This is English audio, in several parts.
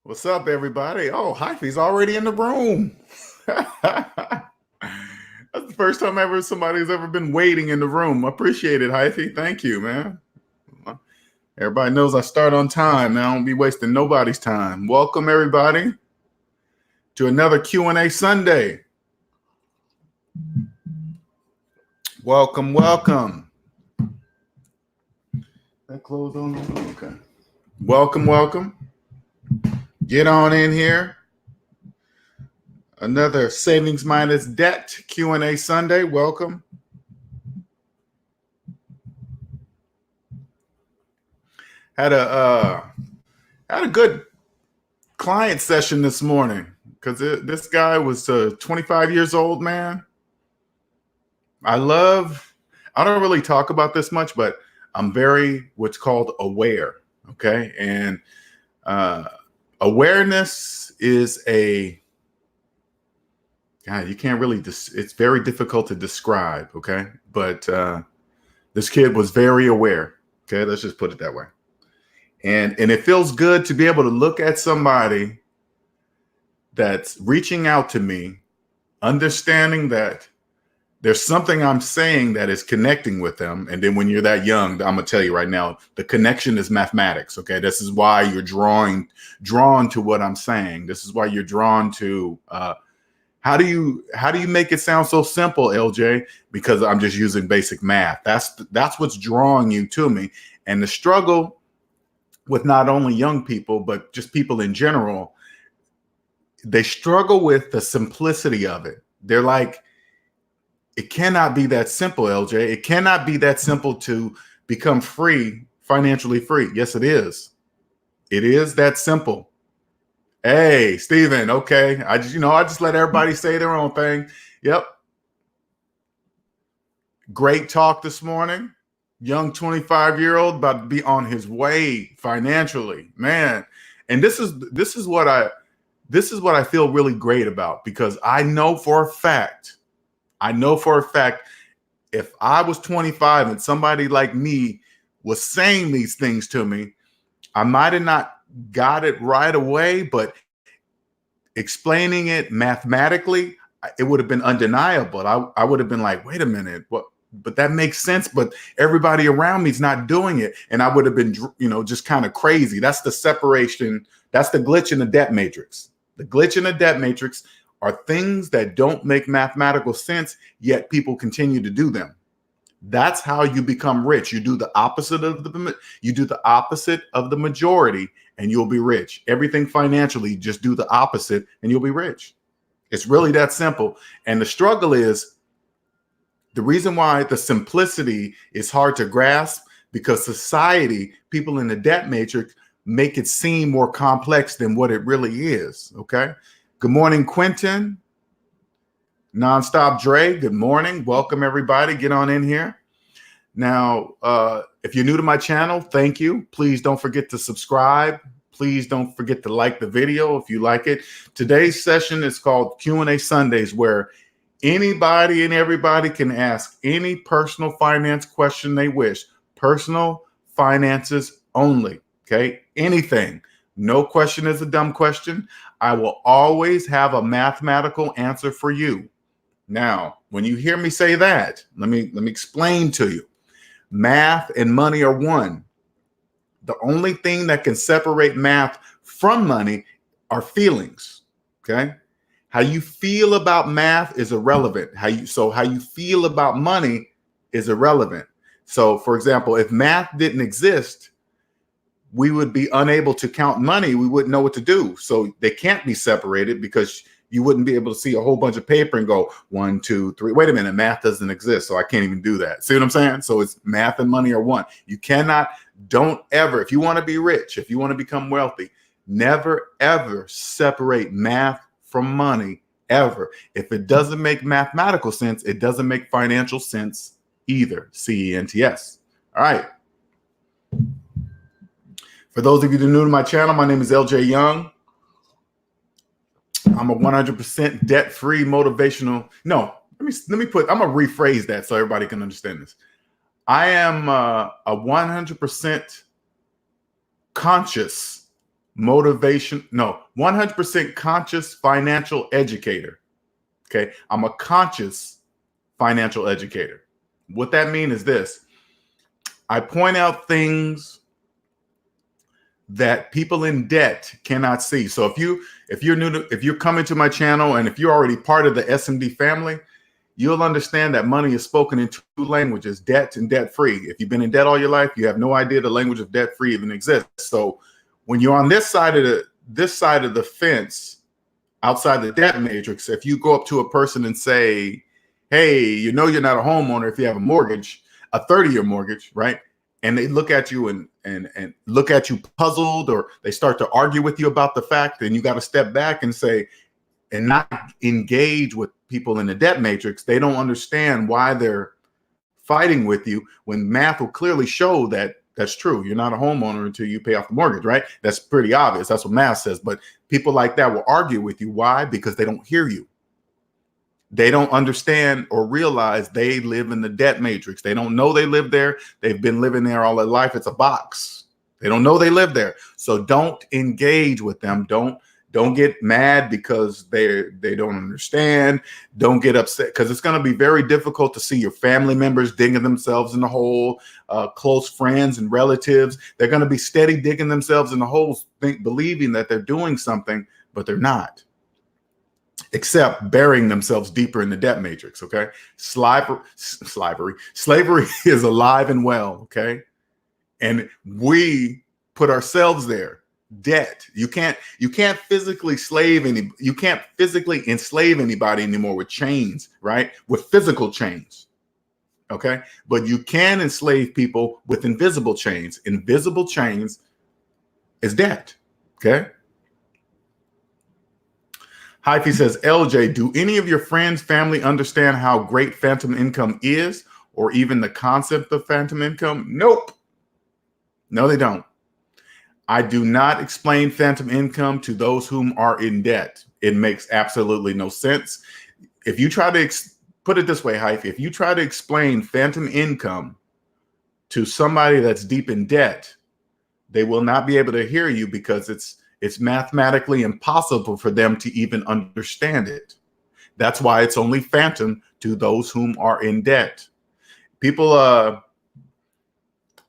What's up, everybody? Oh, HYPHY's already in the room. That's the first time ever somebody's ever been waiting in the room. Appreciate it, HYPHY. Thank you, man. Everybody knows I start on time. Now I don't be wasting nobody's time. Welcome, everybody, to another Q&A Sunday. Welcome, welcome. That close on? Okay. Welcome. Get on in here. Another Savings Minus Debt Q&A Sunday. Welcome. Had a good client session this morning because this guy was 25 years old, man. I don't really talk about this much, but I'm very what's called aware. Okay. And awareness is you can't really, it's very difficult to describe. Okay. But this kid was very aware. Okay. Let's just put it that way. And it feels good to be able to look at somebody that's reaching out to me, understanding that there's something I'm saying that is connecting with them. And then when you're that young, I'm going to tell you right now, the connection is mathematics. Okay. This is why you're drawn to what I'm saying. This is why you're drawn to, how do you make it sound so simple, LJ? Because I'm just using basic math. That's what's drawing you to me. And the struggle with not only young people, but just people in general, they struggle with the simplicity of it. They're like, it cannot be that simple, LJ. It cannot be that simple to become financially free. Yes, it is. It is that simple. Hey, Steven. Okay. I just let everybody say their own thing. Yep. Great talk this morning. Young 25-year-old about to be on his way financially, man. And this is what I feel really great about, because I know for a fact, if I was 25 and somebody like me was saying these things to me, I might have not got it right away, but explaining it mathematically, it would have been undeniable. I would have been like, wait a minute, what? But that makes sense. But everybody around me is not doing it. And I would have been, just kind of crazy. That's the separation. That's the glitch in the debt matrix. The glitch in the debt matrix are things that don't make mathematical sense, yet people continue to do them. That's how you become rich. You do the opposite of the majority, and you'll be rich. Everything financially, just do the opposite and you'll be rich. It's really that simple. And the struggle is, the reason why the simplicity is hard to grasp, because society, people in the debt matrix, make it seem more complex than what it really is. Okay. Good morning, Quentin. NonstopDRE. Good morning. Welcome, everybody. Get on in here. Now, if you're new to my channel, thank you. Please don't forget to subscribe. Please don't forget to like the video if you like it. Today's session is called Q&A Sundays, where anybody and everybody can ask any personal finance question they wish. Personal finances only. Okay. Anything. No question is a dumb question. I will always have a mathematical answer for you. Now, when you hear me say that, let me explain to you. Math and money are one. The only thing that can separate math from money are feelings. Okay. How you feel about math is irrelevant. How you feel about money is irrelevant. So, for example, if math didn't exist, we would be unable to count money. We wouldn't know what to do. So they can't be separated, because you wouldn't be able to see a whole bunch of paper and go 1, 2, 3. Wait a minute, math doesn't exist, so I can't even do that. See what I'm saying? So it's math and money are one. You cannot, don't ever, if you want to be rich, if you want to become wealthy, never, ever separate math from money, ever. If it doesn't make mathematical sense, it doesn't make financial sense either. CENTS. All right. For those of you that are new to my channel, my name is LJ Young. I'm a 100% debt-free motivational. No, I'm going to rephrase that so everybody can understand this. I am a 100% conscious motivation. No, 100% conscious financial educator. Okay. I'm a conscious financial educator. What that means is this. I point out things that people in debt cannot see. So if you're coming to my channel and if you're already part of the SMD family, you'll understand that money is spoken in two languages, debt and debt free. If you've been in debt all your life, you have no idea the language of debt free even exists. So when you're on this side of the fence, outside the debt matrix, if you go up to a person and say, hey, you know you're not a homeowner if you have a mortgage, a 30-year mortgage, right? And they look at you and look at you puzzled, or they start to argue with you about the fact, and you got to step back and say, and not engage with people in the debt matrix. They don't understand why they're fighting with you when math will clearly show that that's true. You're not a homeowner until you pay off the mortgage, right? That's pretty obvious. That's what math says. But people like that will argue with you. Why? Because they don't hear you. They don't understand or realize they live in the debt matrix. They don't know they live there. They've been living there all their life. It's a box. They don't know they live there. So don't engage with them. Don't get mad because they don't understand. Don't get upset, because it's going to be very difficult to see your family members digging themselves in the hole, close friends and relatives. They're going to be steady digging themselves in the holes, believing that they're doing something, but they're not. Except burying themselves deeper in the debt matrix, okay? Slavery is alive and well, okay? And we put ourselves there. Debt. You can't physically enslave anybody anymore with chains, right? With physical chains, okay? But you can enslave people with invisible chains. Invisible chains is debt, okay? HYPHY says, LJ, do any of your friends, family understand how great phantom income is, or even the concept of phantom income? Nope. No, they don't. I do not explain phantom income to those whom are in debt. It makes absolutely no sense. If you try to put it this way, HYPHY, if you try to explain phantom income to somebody that's deep in debt, they will not be able to hear you, because it's mathematically impossible for them to even understand it. That's why it's only phantom to those whom are in debt. People,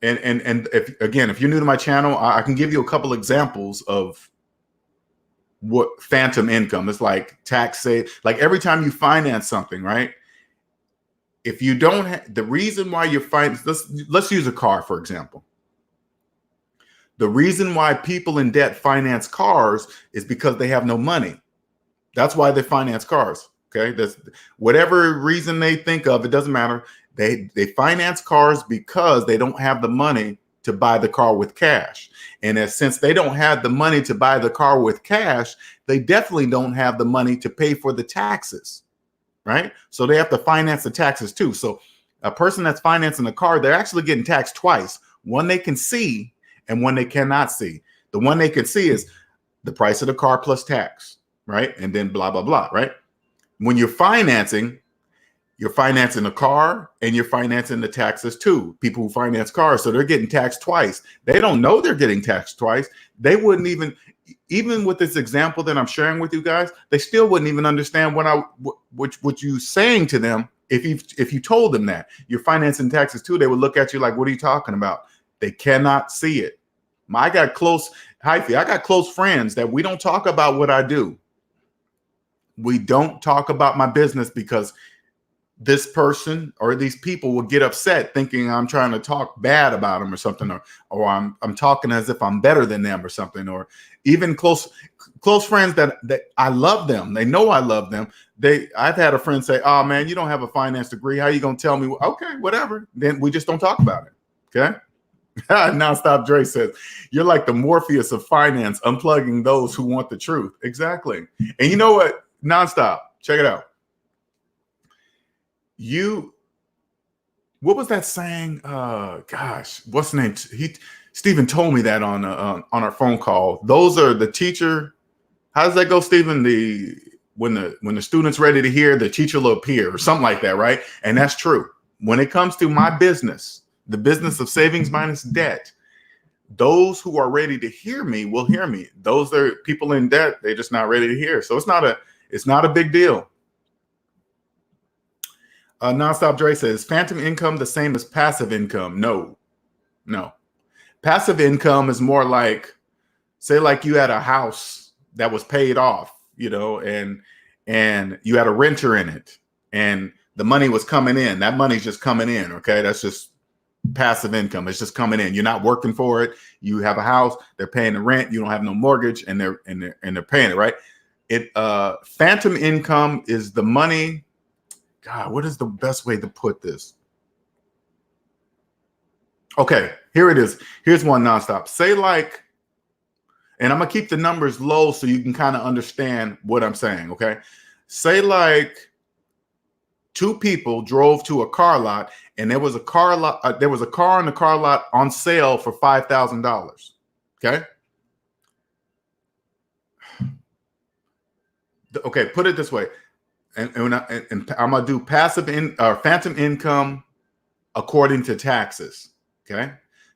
and if you're new to my channel, I can give you a couple examples of what phantom income is. Like tax save, like every time you finance something, right? If you don't have the reason why you're let's use a car, for example. The reason why people in debt finance cars is because they have no money. That's why they finance cars. Okay. That's whatever reason they think of. It doesn't matter. They finance cars because they don't have the money to buy the car with cash. And since they don't have the money to buy the car with cash, they definitely don't have the money to pay for the taxes. Right. So they have to finance the taxes too. So a person that's financing a car, they're actually getting taxed twice. One they can see, and one they cannot see. The one they can see is the price of the car plus tax, right? And then blah, blah, blah, right? When you're financing a car and you're financing the taxes too. People who finance cars, so they're getting taxed twice. They don't know they're getting taxed twice. They wouldn't even with this example that I'm sharing with you guys, they still wouldn't even understand what you saying to them. If you told them that you're financing taxes too, they would look at you like, what are you talking about? They cannot see it. I got close friends that we don't talk about what I do. We don't talk about my business because this person or these people will get upset thinking I'm trying to talk bad about them or something, or I'm talking as if I'm better than them or something, or even close friends that I love them. They know I love them. I've had a friend say, oh man, you don't have a finance degree. How are you going to tell me? Okay, whatever. Then we just don't talk about it. Okay. NonstopDRE says, you're like the Morpheus of finance, unplugging those who want the truth. Exactly. And you know what? Nonstop, check it out. What was that saying? Gosh, what's the name? Stephen told me that on our phone call. Those are the teacher. How does that go, Stephen? When the student's ready to hear, the teacher will appear, or something like that, right? And that's true. When it comes to my business, the business of savings minus debt, those who are ready to hear me will hear me. Those are people in debt, they're just not ready to hear. So it's not a big deal. NonstopDRE says, phantom income the same as passive income? No. Passive income is more like, say like you had a house that was paid off, and you had a renter in it and the money was coming in. That money's just coming in. Okay. That's just passive income. It's just coming in. You're not working for it. You have a house, they're paying the rent. You don't have no mortgage and they're paying it, right? Phantom income is the money. God, what is the best way to put this? Okay, here it is. Here's one, Nonstop. Say like, and I'm gonna keep the numbers low so you can kind of understand what I'm saying, okay? Say like two people drove to a car lot and there was a car in the car lot on sale for $5,000, okay? Okay, put it this way. And I'm gonna do phantom income according to taxes. Okay,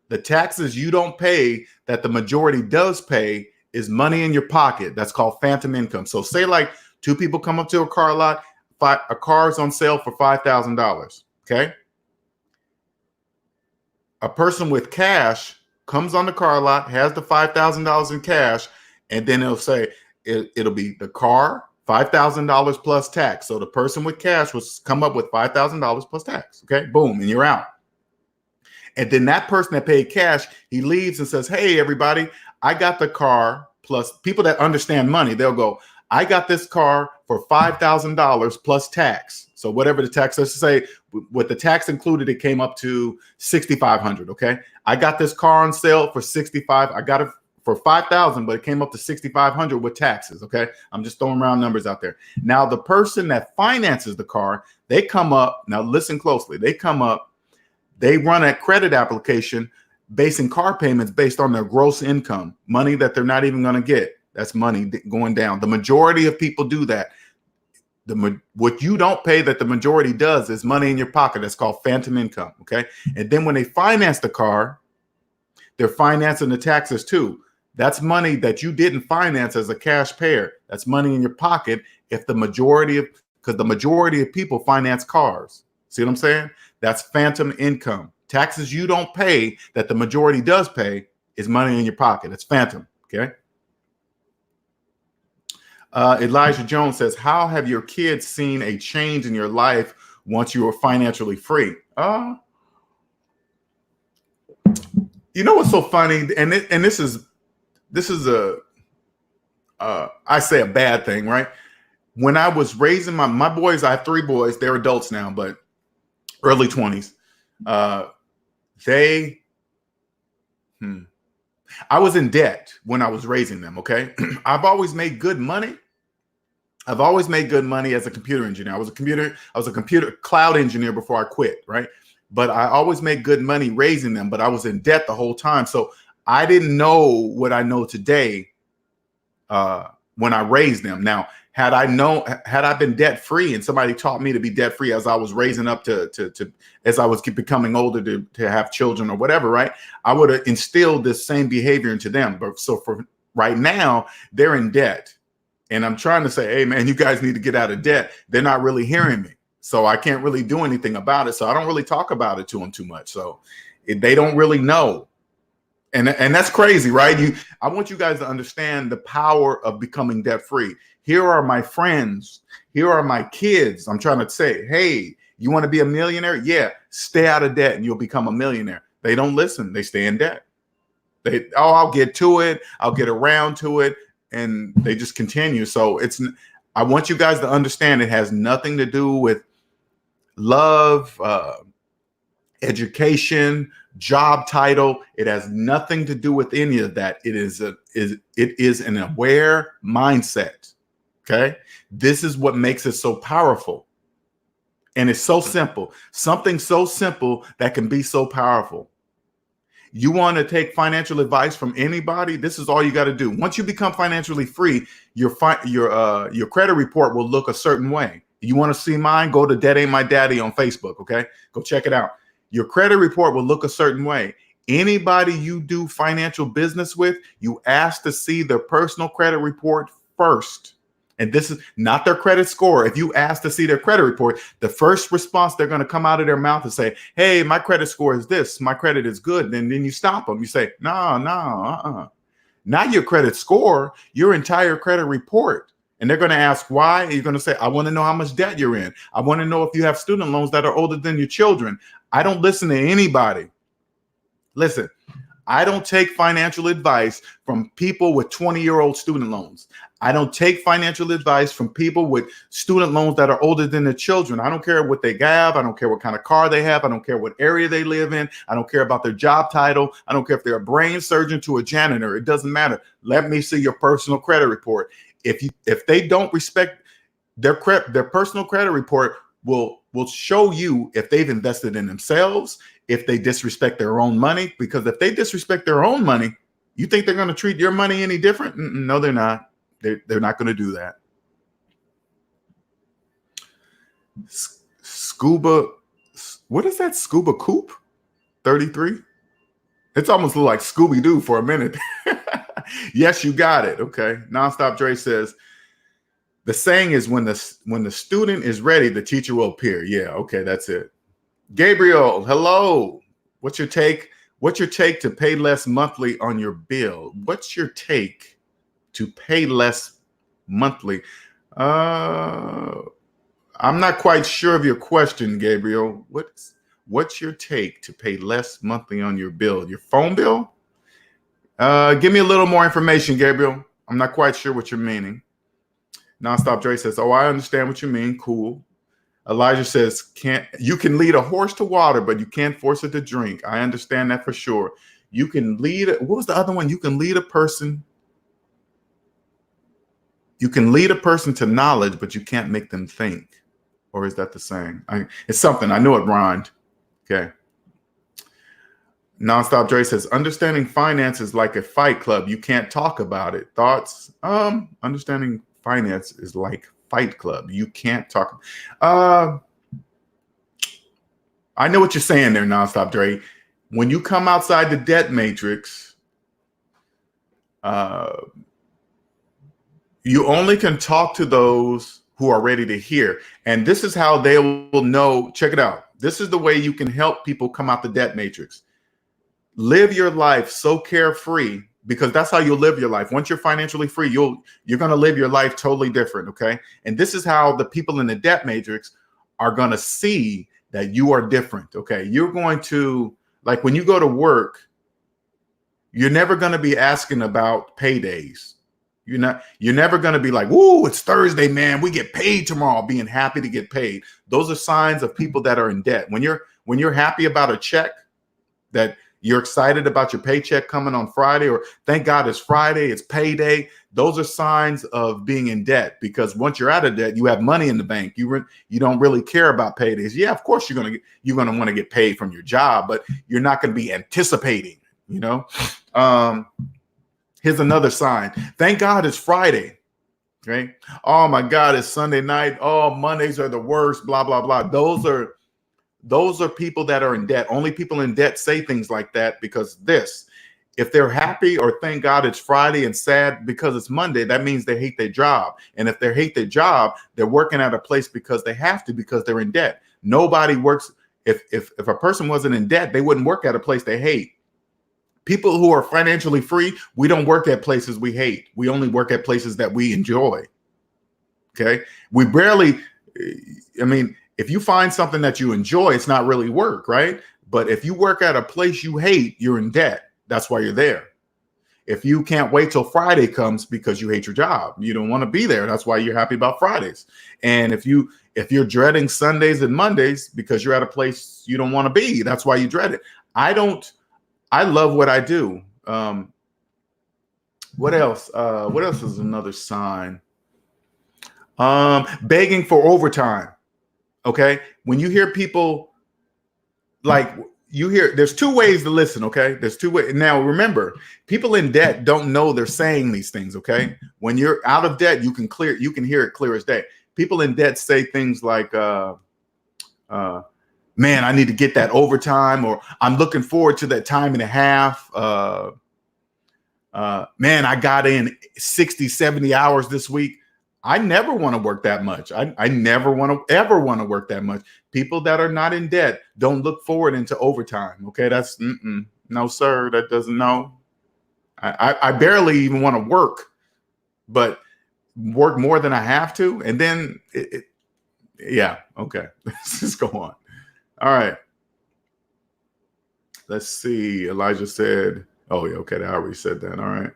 the taxes you don't pay that the majority does pay is money in your pocket. That's called phantom income. So say like two people come up to a car lot, a car is on sale for $5,000. Okay, a person with cash comes on the car lot, has the $5,000 in cash, and then it'll say it'll be the car, $5,000 plus tax. So the person with cash was come up with $5,000 plus tax. Okay, boom, and you're out. And then that person that paid cash, he leaves and says, hey, everybody, I got the car. Plus people that understand money, they'll go, I got this car for $5,000 plus tax. So whatever the tax, let's say with the tax included, it came up to $6,500. Okay, I got this car on sale for $6,500. I got it for $5,000, but it came up to $6,500 with taxes. Okay, I'm just throwing around numbers out there. Now the person that finances the car, they come up. Now listen closely. They come up. They run a credit application basing car payments based on their gross income, money that they're not even going to get. That's money going down. The majority of people do that. What you don't pay that the majority does is money in your pocket. That's called phantom income. Okay. And then when they finance the car, they're financing the taxes too. That's money that you didn't finance as a cash payer. That's money in your pocket. Because the majority of people finance cars. See what I'm saying? That's phantom income. Taxes you don't pay that the majority does pay is money in your pocket. It's phantom. Okay. Elijah Jones says, how have your kids seen a change in your life once you were financially free? You know what's so funny? And this is I say a bad thing, right? When I was raising my boys, I have 3 boys. They're adults now, but early 20s. I was in debt when I was raising them. Okay. I've always made good money. I've always made good money as a computer engineer. I was a computer cloud engineer before I quit. Right. But I always made good money raising them, but I was in debt the whole time. So I didn't know what I know today when I raised them. Now, had I been debt free and somebody taught me to be debt free as I was raising up as I was becoming older to have children or whatever, right? I would have instilled this same behavior into them. But so for right now, they're in debt. And I'm trying to say, hey, man, you guys need to get out of debt. They're not really hearing me. So I can't really do anything about it. So I don't really talk about it to them too much. So they don't really know. And that's crazy, right? I want you guys to understand the power of becoming debt free. Here are my friends. Here are my kids. I'm trying to say, hey, you want to be a millionaire? Yeah, stay out of debt and you'll become a millionaire. They don't listen. They stay in debt. I'll get to it. I'll get around to it. And they just continue. So I want you guys to understand it has nothing to do with love, education, job title. It has nothing to do with any of that. It is an aware mindset. Okay. This is what makes it so powerful. And it's so simple. Something so simple that can be so powerful. You want to take financial advice from anybody? This is all you got to do. Once you become financially free, your credit report will look a certain way. You want to see mine? Go to Debt Ain't My Daddy on Facebook. Okay. Go check it out. Your credit report will look a certain way. Anybody you do financial business with, you ask to see their personal credit report first. And this is not their credit score. If you ask to see their credit report, the first response they're going to come out of their mouth and say, hey, my credit score is this. My credit is good. And then you stop them. You say, no. Not your credit score, your entire credit report. And they're going to ask why. And you're going to say, I want to know how much debt you're in. I want to know if you have student loans that are older than your children. I don't listen to anybody. Listen, I don't take financial advice from people with 20-year-old student loans. I don't take financial advice from people with student loans that are older than their children. I don't care what they have. I don't care what kind of car they have. I don't care what area they live in. I don't care about their job title. I don't care if they're a brain surgeon to a janitor. It doesn't matter. Let me see your personal credit report. If they don't respect their personal credit report will show you if they've invested in themselves, if they disrespect their own money. Because if they disrespect their own money, you think they're going to treat your money any different? No, they're not. They're not going to do that. Scuba, what is that? Scuba Coop 33? It's almost like Scooby-Doo for a minute. Yes, you got it. Okay. NonstopDRE says, the saying is when the student is ready, the teacher will appear. Yeah, okay, that's it. Gabriel, hello. What's your take? What's your take to pay less monthly on your bill? What's your take to pay less monthly? I'm not quite sure of your question, Gabriel. What's your take to pay less monthly on your bill? Your phone bill? Give me a little more information, Gabriel. I'm not quite sure what you're meaning. NonstopDRE says, oh, I understand what you mean. Cool. Elijah says, you can lead a horse to water, but you can't force it to drink. I understand that for sure. You can lead, what was the other one? You can lead a person. You can lead a person to knowledge, but you can't make them think. Or is that the same? It's something. I know it rhymed. Okay. NonstopDRE says, understanding finance is like a fight club. You can't talk about it. Thoughts? Understanding finance is like Fight Club. You can't talk. I know what you're saying there, NonstopDRE. When you come outside the debt matrix, you only can talk to those who are ready to hear. And this is how they will know. Check it out. This is the way you can help people come out the debt matrix. Live your life so carefree, because that's how you'll live your life. Once you're financially free, you're going to live your life totally different. Okay. And this is how the people in the debt matrix are going to see that you are different. Okay. You're going to, like, when you go to work, you're never going to be asking about paydays. You're never going to be like, "Ooh, it's Thursday, man. We get paid tomorrow," being happy to get paid. Those are signs of people that are in debt. When you're happy about a check, that you're excited about your paycheck coming on Friday, or thank God it's Friday, it's payday. Those are signs of being in debt, because once you're out of debt, you have money in the bank. You don't really care about paydays. Yeah, of course you're gonna want to get paid from your job, but you're not going to be anticipating. Here's another sign. Thank God it's Friday. Okay. Oh my God, it's Sunday night. Oh, Mondays are the worst. Blah blah blah. Those are people that are in debt. Only people in debt say things like that, because if they're happy or thank God it's Friday and sad because it's Monday, that means they hate their job. And if they hate their job, they're working at a place because they have to, because they're in debt. Nobody works. If a person wasn't in debt, they wouldn't work at a place they hate. People who are financially free, we don't work at places we hate. We only work at places that we enjoy. Okay. We barely, if you find something that you enjoy, it's not really work, right? But if you work at a place you hate, you're in debt. That's why you're there. If you can't wait till Friday comes because you hate your job, you don't want to be there. That's why you're happy about Fridays. And if you're dreading Sundays and Mondays because you're at a place you don't want to be, that's why you dread it. I love what I do. What else? What else is another sign? Begging for overtime. Okay. When you hear people, there's two ways to listen. Okay. There's two ways. Now, remember, people in debt don't know they're saying these things. Okay. When you're out of debt, you can hear it clear as day. People in debt say things like, man, I need to get that overtime, or I'm looking forward to that time and a half. Man, I got in 60, 70 hours this week. I never want to work that much. I never want to ever want to work that much. People that are not in debt don't look forward into overtime. Okay, that's no, sir. That doesn't know. I barely even want to work, but work more than I have to, and then yeah. Okay, let's just go on. All right. Let's see. Elijah said, oh, yeah, okay. I already said that. All right.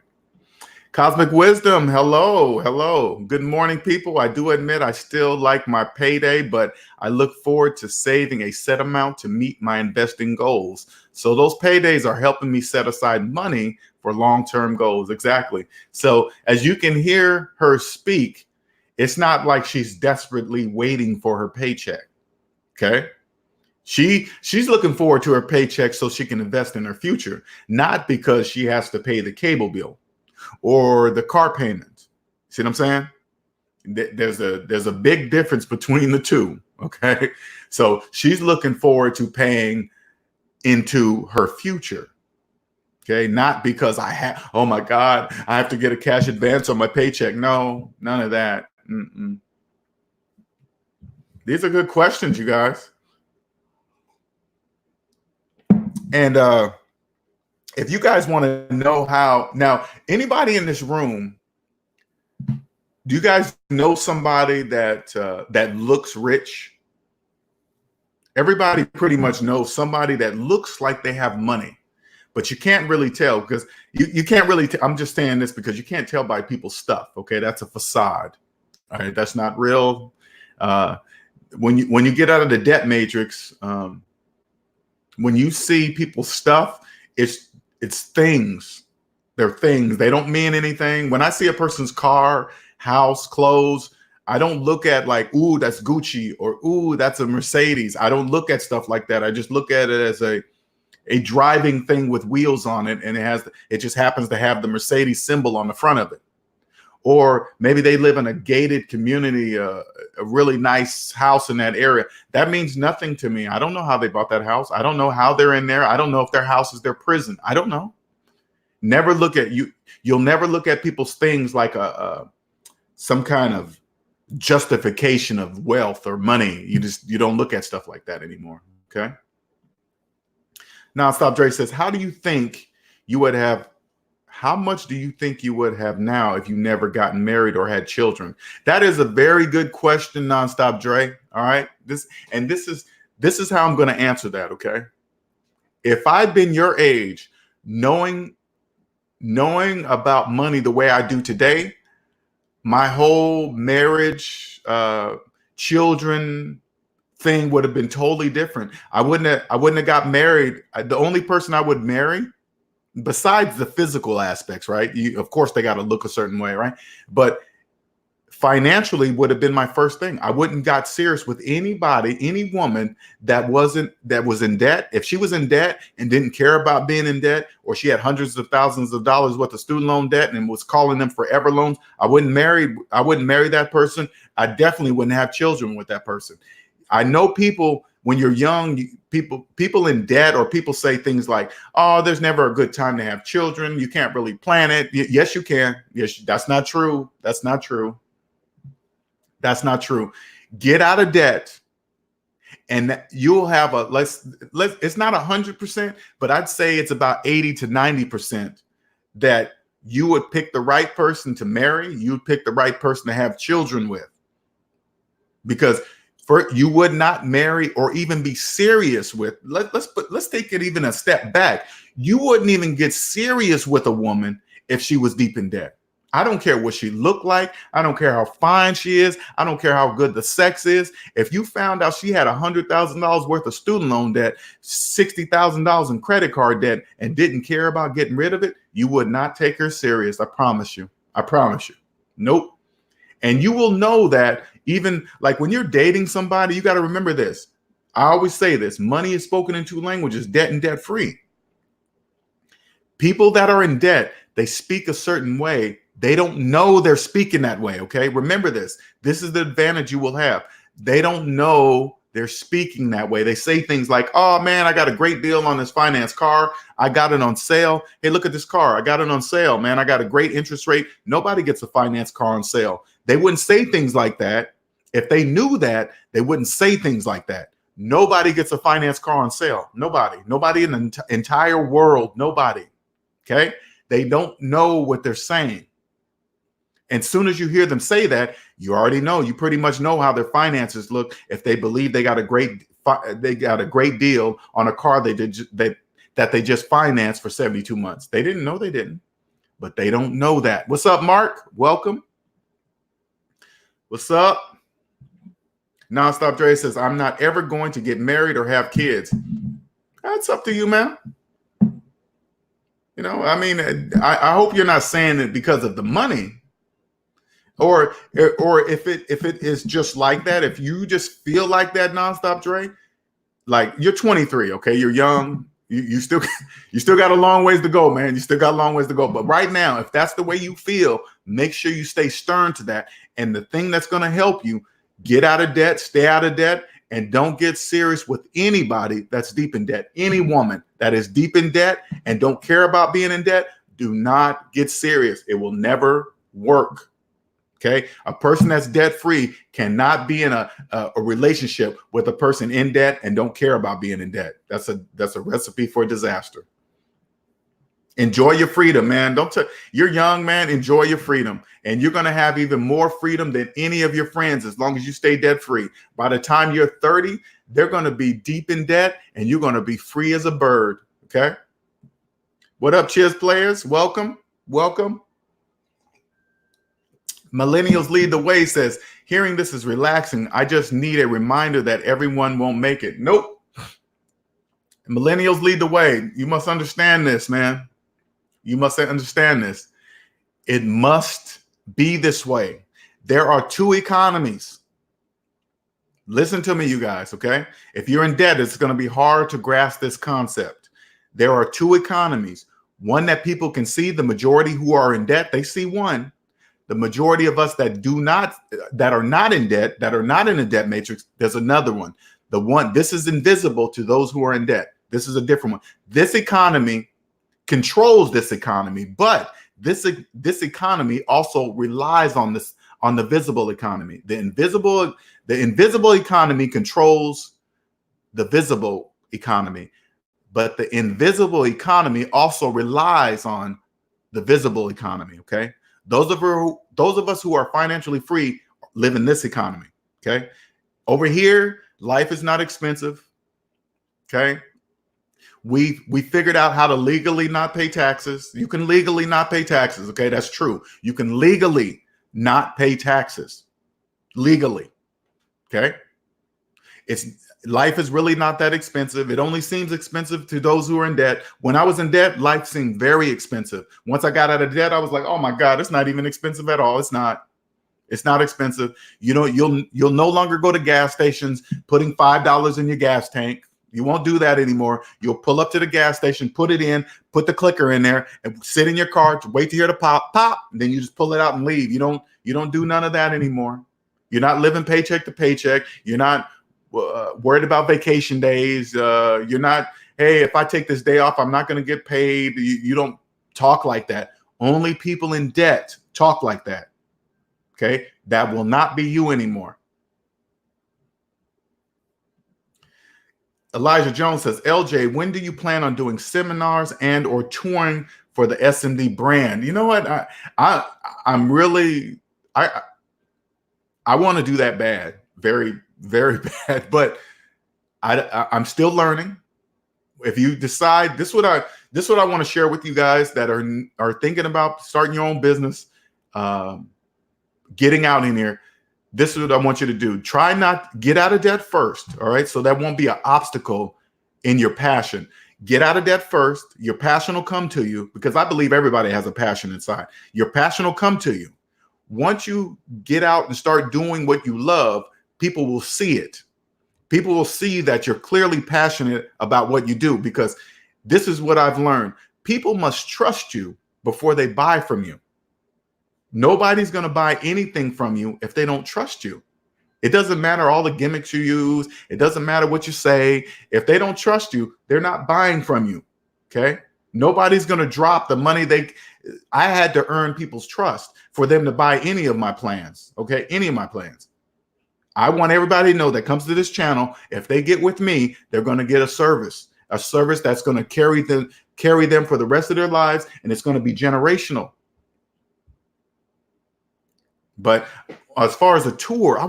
Cosmic Wisdom. Hello. Hello. Good morning, people. I do admit I still like my payday, but I look forward to saving a set amount to meet my investing goals. So those paydays are helping me set aside money for long-term goals. Exactly. So as you can hear her speak, it's not like she's desperately waiting for her paycheck. Okay. She's looking forward to her paycheck so she can invest in her future, not because she has to pay the cable bill or the car payment. See what I'm saying? There's a big difference between the two. Okay. So she's looking forward to paying into her future. Okay. Not because oh my God, I have to get a cash advance on my paycheck. No, none of that. These are good questions, you guys. And if you guys want to know how, now, anybody in this room, do you guys know somebody that that looks rich? Everybody pretty much knows somebody that looks like they have money, but you can't really tell because you can't really. I'm just saying this because you can't tell by people's stuff. Okay, that's a facade. All right, that's not real. When you get out of the debt matrix. When you see people's stuff, it's things. They're things. They don't mean anything. When I see a person's car, house, clothes, I don't look at like, ooh, that's Gucci, or ooh, that's a Mercedes. I don't look at stuff like that. I just look at it as a driving thing with wheels on it, and it just happens to have the Mercedes symbol on the front of it. Or maybe they live in a gated community, a really nice house in that area. That means nothing to me. I don't know how they bought that house. I don't know how they're in there. I don't know if their house is their prison. I don't know. Never look at you. You'll never look at people's things like some kind of justification of wealth or money. You don't look at stuff like that anymore. Okay. NonstopDRE says, how much do you think you would have now if you never gotten married or had children? That is a very good question, NonstopDRE. All right. This is how I'm going to answer that. Okay. If I'd been your age, knowing about money the way I do today, my whole marriage, children thing would have been totally different. I wouldn't have got married. The only person I would marry, besides the physical aspects, right? Of course, they got to look a certain way, right? But financially would have been my first thing. I wouldn't got serious with anybody, any woman that was in debt. If she was in debt and didn't care about being in debt, or she had hundreds of thousands of dollars worth of student loan debt and was calling them forever loans, I wouldn't marry that person. I definitely wouldn't have children with that person. I know people, when you're young, people in debt, or people say things like, oh, there's never a good time to have children. You can't really plan it. Yes, you can. Yes, that's not true. That's not true. That's not true. Get out of debt, and you'll have it's not 100%, but I'd say it's about 80 to 90% that you would pick the right person to marry. You'd pick the right person to have children with, because you would not marry or even be serious with. Let's take it even a step back. You wouldn't even get serious with a woman if she was deep in debt. I don't care what she looked like. I don't care how fine she is. I don't care how good the sex is. If you found out she had $100,000 worth of student loan debt, $60,000 in credit card debt, and didn't care about getting rid of it, you would not take her serious. I promise you. I promise you. Nope. And you will know that even like when you're dating somebody, you got to remember this. I always say this: money is spoken in two languages, debt and debt free. People that are in debt, they speak a certain way. They don't know they're speaking that way. Okay. Remember this. This is the advantage you will have. They don't know they're speaking that way. They say things like, oh man, I got a great deal on this finance car. I got it on sale. Hey, look at this car. I got it on sale, man. I got a great interest rate. Nobody gets a finance car on sale. They wouldn't say things like that. If they knew that, they wouldn't say things like that. Nobody gets a finance car on sale. Nobody in the entire world, nobody. Okay. They don't know what they're saying. And as soon as you hear them say that, you already know, you pretty much know how their finances look. If they believe they got a great deal on a car that they just financed for 72 months. They didn't know they didn't, but they don't know that. What's up, Mark? Welcome. What's up? NonstopDRE says, I'm not ever going to get married or have kids. That's up to you, man. You know, I mean, I hope you're not saying it because of the money. Or if it is just like that, if you just feel like that, NonstopDRE, like you're 23, okay, you're young, you still got a long ways to go, man. You still got a long ways to go. But right now, if that's the way you feel, make sure you stay stern to that. And the thing that's going to help you get out of debt, stay out of debt, and don't get serious with anybody that's deep in debt. Any woman that is deep in debt and don't care about being in debt, do not get serious. It will never work. Okay, a person that's debt-free cannot be in a relationship with a person in debt and don't care about being in debt. That's a recipe for disaster. Enjoy your freedom, man. You're young, man. Enjoy your freedom, and you're gonna have even more freedom than any of your friends as long as you stay debt-free. By the time you're 30, they're gonna be deep in debt, and you're gonna be free as a bird. Okay. What up, Chiz players? Welcome, welcome. Millennials Lead the Way says, hearing this is relaxing. I just need a reminder that everyone won't make it. Nope. Millennials lead the way. You must understand this, man. You must understand this. It must be this way. There are two economies. Listen to me, you guys, okay? If you're in debt, it's going to be hard to grasp this concept. There are two economies. One that people can see, the majority who are in debt, they see one. The majority of us that are not in debt, that are not in a debt matrix, there's another one. This is invisible to those who are in debt. This is a different one. This economy controls this economy, but this economy also relies on the visible economy. The invisible economy controls the visible economy, but the invisible economy also relies on the visible economy. Okay. Those of us who are financially free live in this economy, okay? Over here, life is not expensive, okay? We figured out how to legally not pay taxes. You can legally not pay taxes, okay? That's true. You can legally not pay taxes, legally, okay? Life is really not that expensive. It only seems expensive to those who are in debt. When I was in debt, life seemed very expensive. Once I got out of debt, I was like, oh my God, it's not even expensive at all. It's not expensive. You know, you'll no longer go to gas stations putting $5 in your gas tank. You won't do that anymore. You'll pull up to the gas station, put it in, put the clicker in there, and sit in your car, wait to hear the pop, and then you just pull it out and leave. You don't do none of that anymore. You're not living paycheck to paycheck. You're not worried about vacation days. You're not, hey, if I take this day off, I'm not going to get paid. You don't talk like that. Only people in debt talk like that. Okay. That will not be you anymore. Elijah Jones says, LJ, when do you plan on doing seminars and or touring for the SMD brand? You know what? I'm really, I want to do that bad. Very, very bad, but I'm still learning. If you decide, this is what I want to share with you guys that are thinking about starting your own business, getting out in here. This is what I want you to do. Try not get out of debt first. All right. So that won't be an obstacle in your passion. Get out of debt first. Your passion will come to you, because I believe everybody has a passion inside. Your passion will come to you. Once you get out and start doing what you love, people will see it. People will see that you're clearly passionate about what you do, because this is what I've learned. People must trust you before they buy from you. Nobody's going to buy anything from you if they don't trust you. It doesn't matter all the gimmicks you use. It doesn't matter what you say. If they don't trust you, they're not buying from you. Okay. Nobody's going to drop the money I had to earn people's trust for them to buy any of my plans. Okay. Any of my plans. I want everybody to know that comes to this channel. If they get with me, they're going to get a service that's going to carry them for the rest of their lives. And it's going to be generational. But as far as a tour, I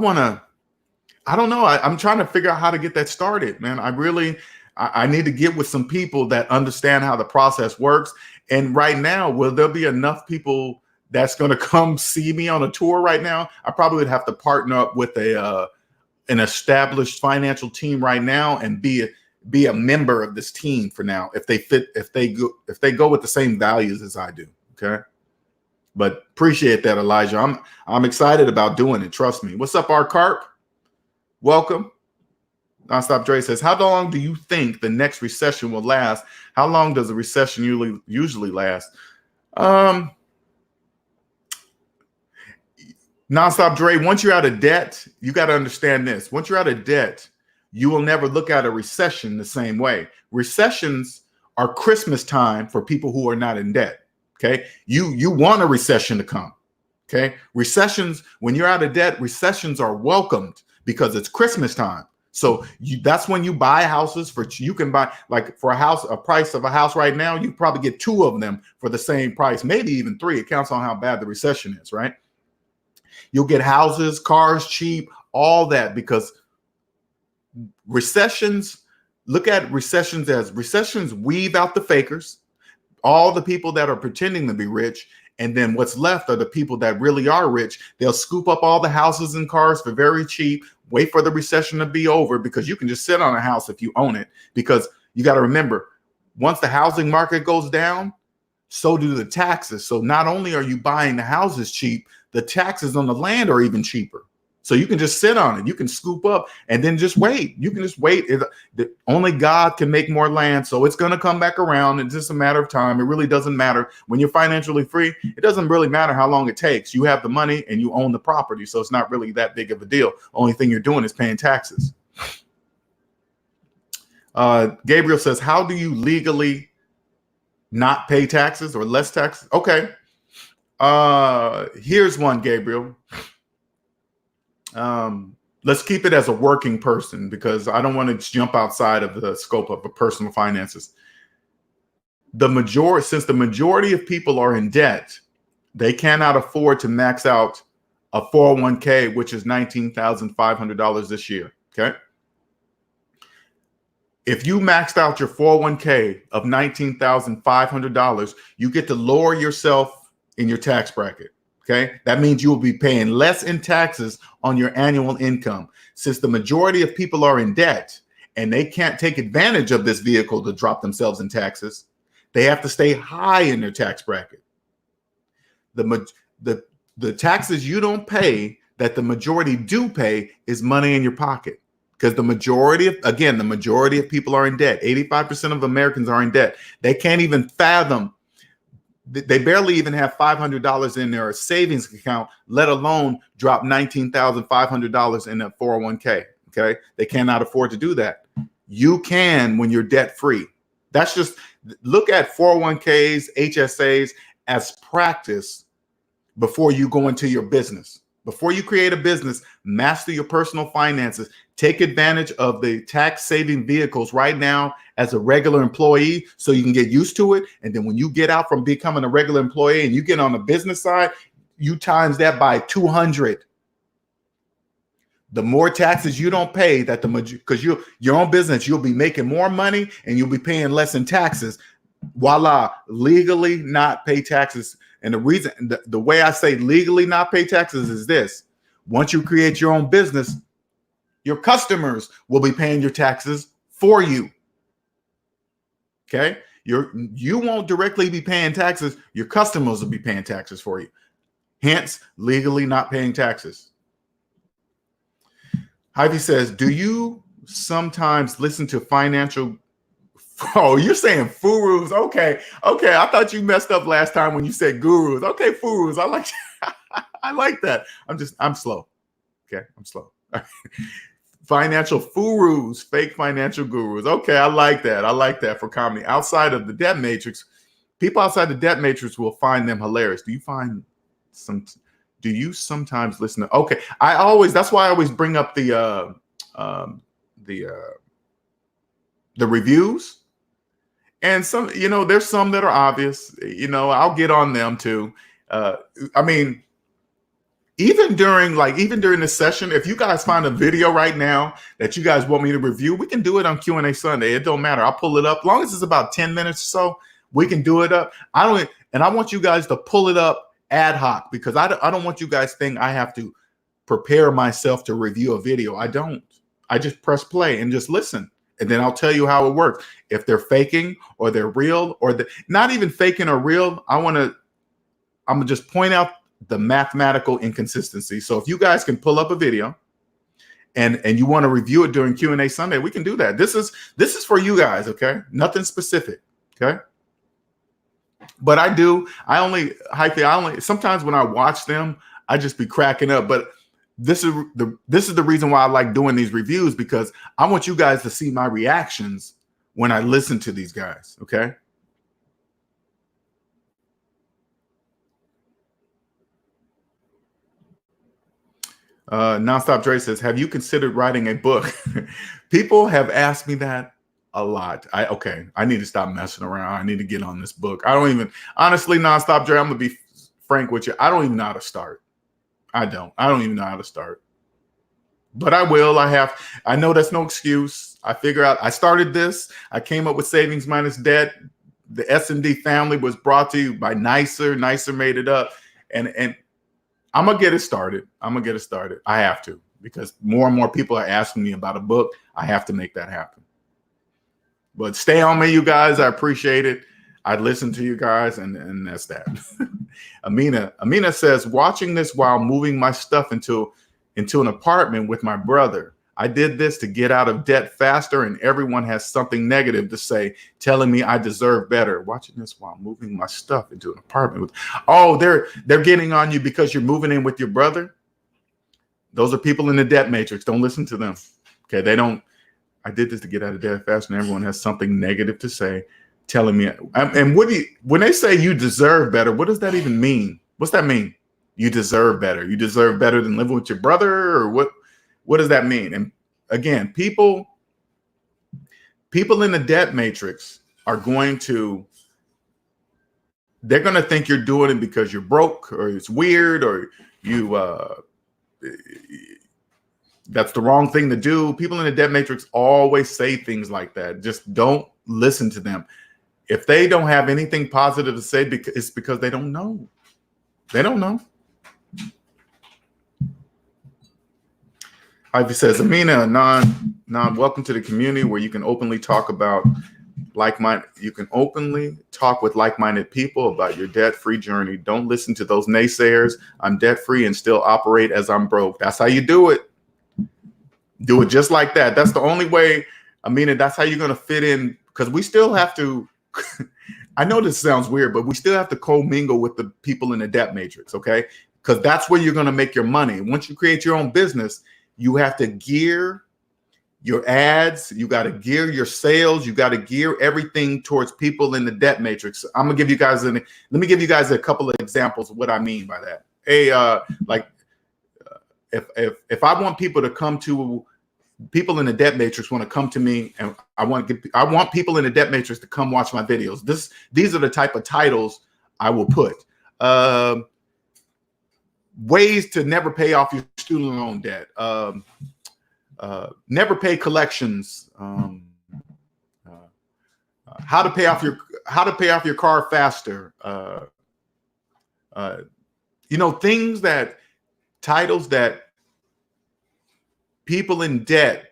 don't know. I'm trying to figure out how to get that started, man. I need to get with some people that understand how the process works. And right now, will there be enough people that's going to come see me on a tour right now? I probably would have to partner up with an established financial team right now and be a member of this team for now. If they go with the same values as I do. Okay. But appreciate that, Elijah. I'm excited about doing it. Trust me. What's up, our Carp? Welcome. NonstopDRE says, how long do you think the next recession will last? How long does a recession usually last? NonstopDRE, once you're out of debt, you got to understand this. Once you're out of debt, you will never look at a recession the same way. Recessions are Christmas time for people who are not in debt. Okay. You want a recession to come. Okay. Recessions, when you're out of debt, recessions are welcomed because it's Christmas time. So that's when you buy houses you can buy, like, for a price of a house right now, you probably get 2 of them for the same price, maybe even 3. It counts on how bad the recession is, right? You'll get houses, cars cheap, all that, because look at recessions as recessions weave out the fakers, all the people that are pretending to be rich. And then what's left are the people that really are rich. They'll scoop up all the houses and cars for very cheap, wait for the recession to be over, because you can just sit on a house if you own it. Because you got to remember, once the housing market goes down, so do the taxes. So not only are you buying the houses cheap, the taxes on the land are even cheaper. So you can just sit on it. You can scoop up and then just wait. You can just wait. Only God can make more land. So it's going to come back around. It's just a matter of time. It really doesn't matter. When you're financially free, it doesn't really matter how long it takes. You have the money and you own the property. So it's not really that big of a deal. Only thing you're doing is paying taxes. Gabriel says, how do you legally not pay taxes or less taxes? Okay. Here's one, Gabriel. Let's keep it as a working person, because I don't want to jump outside of the scope of personal finances. Since the majority of people are in debt, they cannot afford to max out a 401k, which is $19,500 this year. Okay. If you maxed out your 401k of $19,500, you get to lower yourself in your tax bracket. Okay, that means you will be paying less in taxes on your annual income. Since the majority of people are in debt and they can't take advantage of this vehicle to drop themselves in taxes, they have to stay high in their tax bracket. The taxes you don't pay that the majority do pay is money in your pocket, because the majority of people are in debt. 85% of Americans are in debt. They can't even fathom. They barely even have $500 in their savings account, let alone drop $19,500 in a 401k. Okay. They cannot afford to do that. You can when you're debt free. That's just, look at 401ks, HSAs as practice before you go into your business. Before you create a business, master your personal finances. Take advantage of the tax saving vehicles right now as a regular employee so you can get used to it. And then when you get out from becoming a regular employee and you get on the business side, you times that by 200. The more taxes you don't pay, because your own business, you'll be making more money and you'll be paying less in taxes. Voila, legally not pay taxes. And the reason, the way I say legally not pay taxes is this: once you create your own business, your customers will be paying your taxes for you. Okay. You won't directly be paying taxes. Your customers will be paying taxes for you. Hence, legally not paying taxes. HYPHY says, do you sometimes listen to financial? Oh, you're saying gurus. Okay. I thought you messed up last time when you said gurus. Okay, gurus. I like I like that. I'm slow. Okay, I'm slow. Financial gurus, fake financial gurus. Okay, I like that. I like that for comedy. Outside of the debt matrix, people outside the debt matrix will find them hilarious. Do you sometimes listen to? Okay, that's why I always bring up the reviews. And some, there's some that are obvious. I'll get on them too. I mean, even during this session, if you guys find a video right now that you guys want me to review, we can do it on Q&A Sunday. It don't matter. I'll pull it up. As long as it's about 10 minutes or so, we can do it up. I want you guys to pull it up ad hoc, because I don't want you guys think I have to prepare myself to review a video. I don't. I just press play and just listen. And then I'll tell you how it works. If they're faking or they're real, or not even faking or real, I'm gonna just point out the mathematical inconsistency. So if you guys can pull up a video and you want to review it during Q&A Sunday, we can do that. This is for you guys, okay? Nothing specific, okay? But sometimes when I watch them, I just be cracking up. But this is the reason why I like doing these reviews, because I want you guys to see my reactions when I listen to these guys, okay? NonstopDRE says, have you considered writing a book? People have asked me that a lot. I need to stop messing around. I need to get on this book. Honestly, NonstopDRE, I'm gonna be frank with you. I don't even know how to start. I don't even know how to start, but I will. I know that's no excuse. I started this. I came up with SavingsMinusDebt. The SMD family was brought to you by Nicer. Nicer made it up. And I'm going to get it started. I have to, because more and more people are asking me about a book. I have to make that happen. But stay on me, you guys. I appreciate it. I listen to you guys, and that's that. Amina says, watching this while moving my stuff into an apartment with my brother. I did this to get out of debt faster, and everyone has something negative to say, telling me I deserve better. Watching this while moving my stuff into an apartment they're getting on you because you're moving in with your brother. Those are people in the debt matrix. Don't listen to them. Okay, I did this to get out of debt faster, and everyone has something negative to say, telling me. And when they say you deserve better, what does that even mean? What's that mean? You deserve better. You deserve better than living with your brother, or what? What does that mean? And again, people in the debt matrix they're going to think you're doing it because you're broke, or it's weird, or that's the wrong thing to do. People in the debt matrix always say things like that. Just don't listen to them. If they don't have anything positive to say, it's because they don't know. They don't know. HYPHY says, Amina, non, welcome to the community where you can openly talk about you can openly talk with like-minded people about your debt-free journey. Don't listen to those naysayers. I'm debt-free and still operate as I'm broke. That's how you do it. Do it just like that. That's the only way. Amina, that's how you're going to fit in, because we still have to, I know this sounds weird, but we still have to co-mingle with the people in the debt matrix, okay? Because that's where you're going to make your money. Once you create your own business, you have to gear your ads, you got to gear your sales, you got to gear everything towards people in the debt matrix. I'm gonna give you guys let me give you guys a couple of examples of what I mean by that. If I want people to come to, people in the debt matrix want to come to me, and I want people in the debt matrix to come watch my videos. These are the type of titles I will put. Ways to never pay off your student loan debt. Never pay collections. How to pay off your car faster. Titles that people in debt,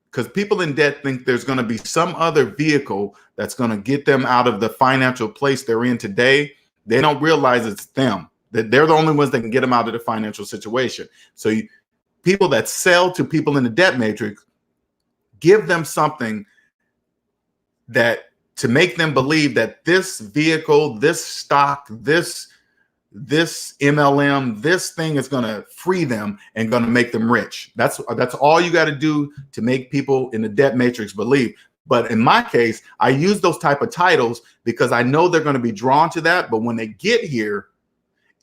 because people in debt think there's going to be some other vehicle that's going to get them out of the financial place they're in today. They don't realize it's them. That they're the only ones that can get them out of the financial situation. So people that sell to people in the debt matrix, give them something that to make them believe that this vehicle, this stock, this this MLM, this thing is going to free them and going to make them rich. That's all you got to do to make people in the debt matrix believe. But in my case, I use those type of titles because I know they're going to be drawn to that. But when they get here,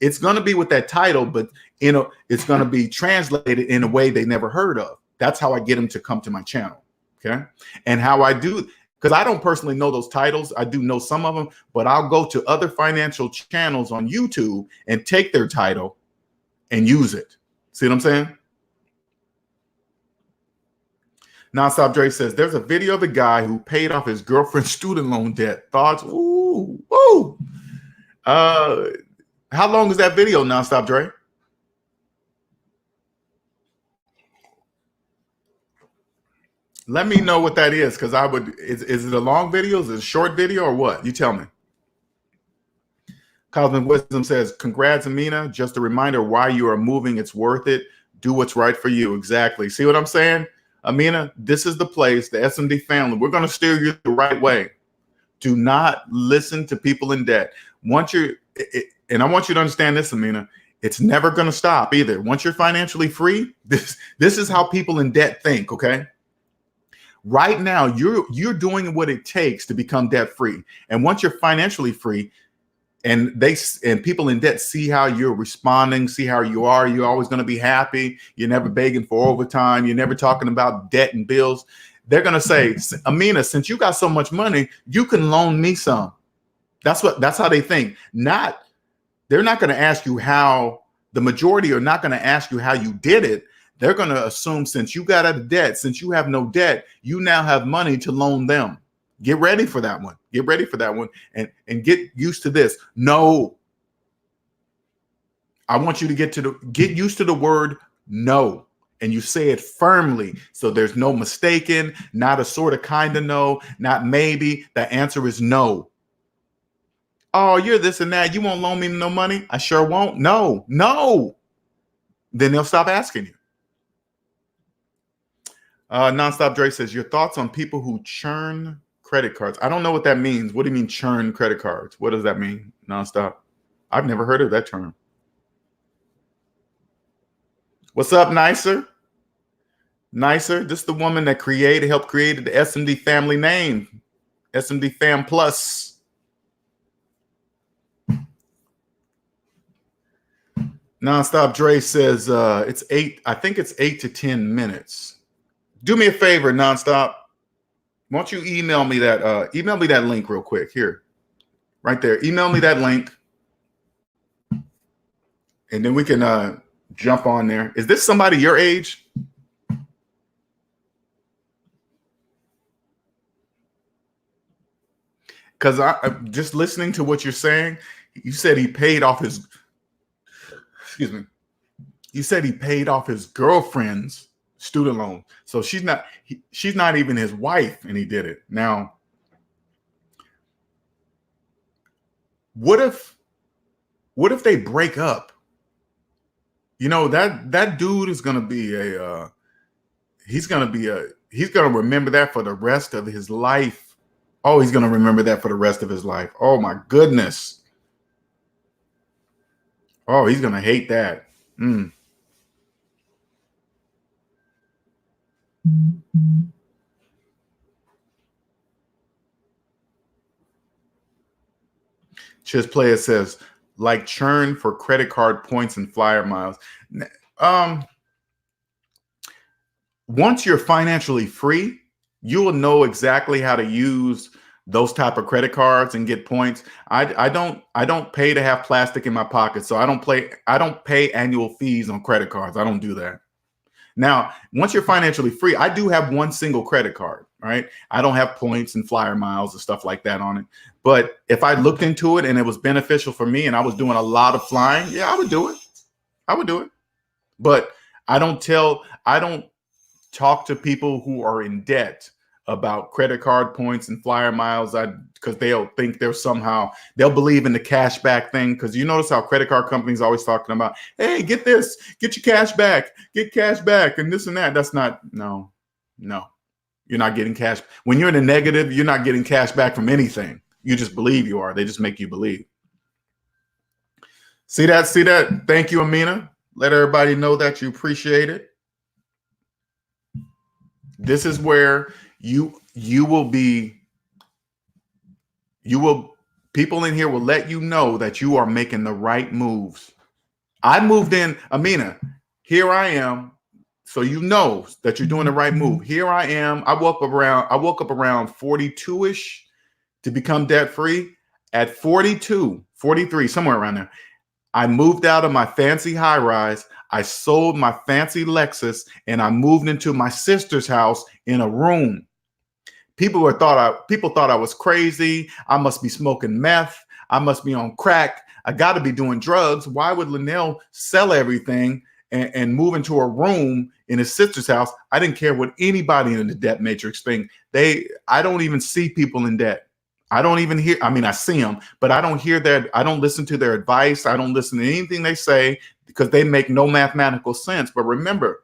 it's going to be with that title, but it's going to be translated in a way they never heard of. That's how I get them to come to my channel. Okay. And how I do, because I don't personally know those titles. I do know some of them, but I'll go to other financial channels on YouTube and take their title and use it. See what I'm saying? NonstopDRE says, there's a video of a guy who paid off his girlfriend's student loan debt. Thoughts? Ooh, ooh. How long is that video, NonstopDRE? Let me know what that is, because I would. Is it a long video? Is it a short video, or what? You tell me. Cosmic Wisdom says, congrats, Amina. Just a reminder why you are moving. It's worth it. Do what's right for you. Exactly. See what I'm saying? Amina, this is the place, the SMD family. We're going to steer you the right way. Do not listen to people in debt. And I want you to understand this, Amina, it's never going to stop either. Once you're financially free, this is how people in debt think, okay? Right now, you're doing what it takes to become debt free. And once you're financially free, and people in debt see how you're responding, see how you are, you're always going to be happy. You're never begging for overtime. You're never talking about debt and bills. They're going to say, Amina, since you got so much money, you can loan me some. That's how they think. They're not going to ask you how. The majority are not going to ask you how you did it. They're going to assume since you got out of debt, since you have no debt, you now have money to loan them. Get ready for that one. Get ready for that one, and get used to this. No. I want you to get used to the word no, and you say it firmly. So there's no mistaken, not a sort of kind of no, not maybe. The answer is no. Oh, you're this and that. You won't loan me no money? I sure won't. No, no. Then they'll stop asking you. NonstopDRE says, your thoughts on people who churn credit cards. I don't know what that means. What do you mean churn credit cards? What does that mean, Nonstop? I've never heard of that term. What's up, Nicer? Nicer, this is the woman that helped create the SMD family name, SMD Fam Plus. NonstopDRE says it's 8. I think it's 8 to 10 minutes. Do me a favor, Nonstop. Why don't you email me that link real quick here, right there. Email me that link, and then we can jump on there. Is this somebody your age? Because I'm just listening to what you're saying. You said he paid off his. Excuse me. You said he paid off his girlfriend's student loan. So she's not even his wife, and he did it. Now, what if they break up? You know, that dude is going to be he's going to remember that for the rest of his life. Oh, he's going to remember that for the rest of his life. Oh my goodness. Oh, he's going to hate that. Chiz Player says, like churn for credit card points and flyer miles. Once you're financially free, you will know exactly how to use those type of credit cards and get points. I don't pay to have plastic in my pocket, so I don't pay annual fees on credit cards. I don't do that. Now, once you're financially free, I do have one single credit card, right? I don't have points and flyer miles and stuff like that on it. But if I looked into it and it was beneficial for me and I was doing a lot of flying, yeah, I would do it. I would do it. But I don't talk to people who are in debt about credit card points and flyer miles, because they'll think they'll believe in the cash back thing. Because you notice how credit card companies are always talking about, hey, get this, get your cash back, get cash back, and this and that. That's not, no, you're not getting cash. When you're in the negative, you're not getting cash back from anything. You just believe you are. They just make you believe. See that? See that? Thank you, Amina. Let everybody know that you appreciate it. This is where people in here will let you know that you are making the right moves. I moved in, Amina. Here I am. So you know that you're doing the right move. Here I am. I woke up around 42-ish to become debt free. At 42, 43, somewhere around there, I moved out of my fancy high rise. I sold my fancy Lexus and I moved into my sister's house in a room. People thought I was crazy. I must be smoking meth. I must be on crack. I got to be doing drugs. Why would Linnell sell everything and move into a room in his sister's house? I didn't care what anybody in the debt matrix think. I don't even see people in debt. I don't even hear. I mean, I see them, but I don't hear that. I don't listen to their advice. I don't listen to anything they say because they make no mathematical sense. But remember,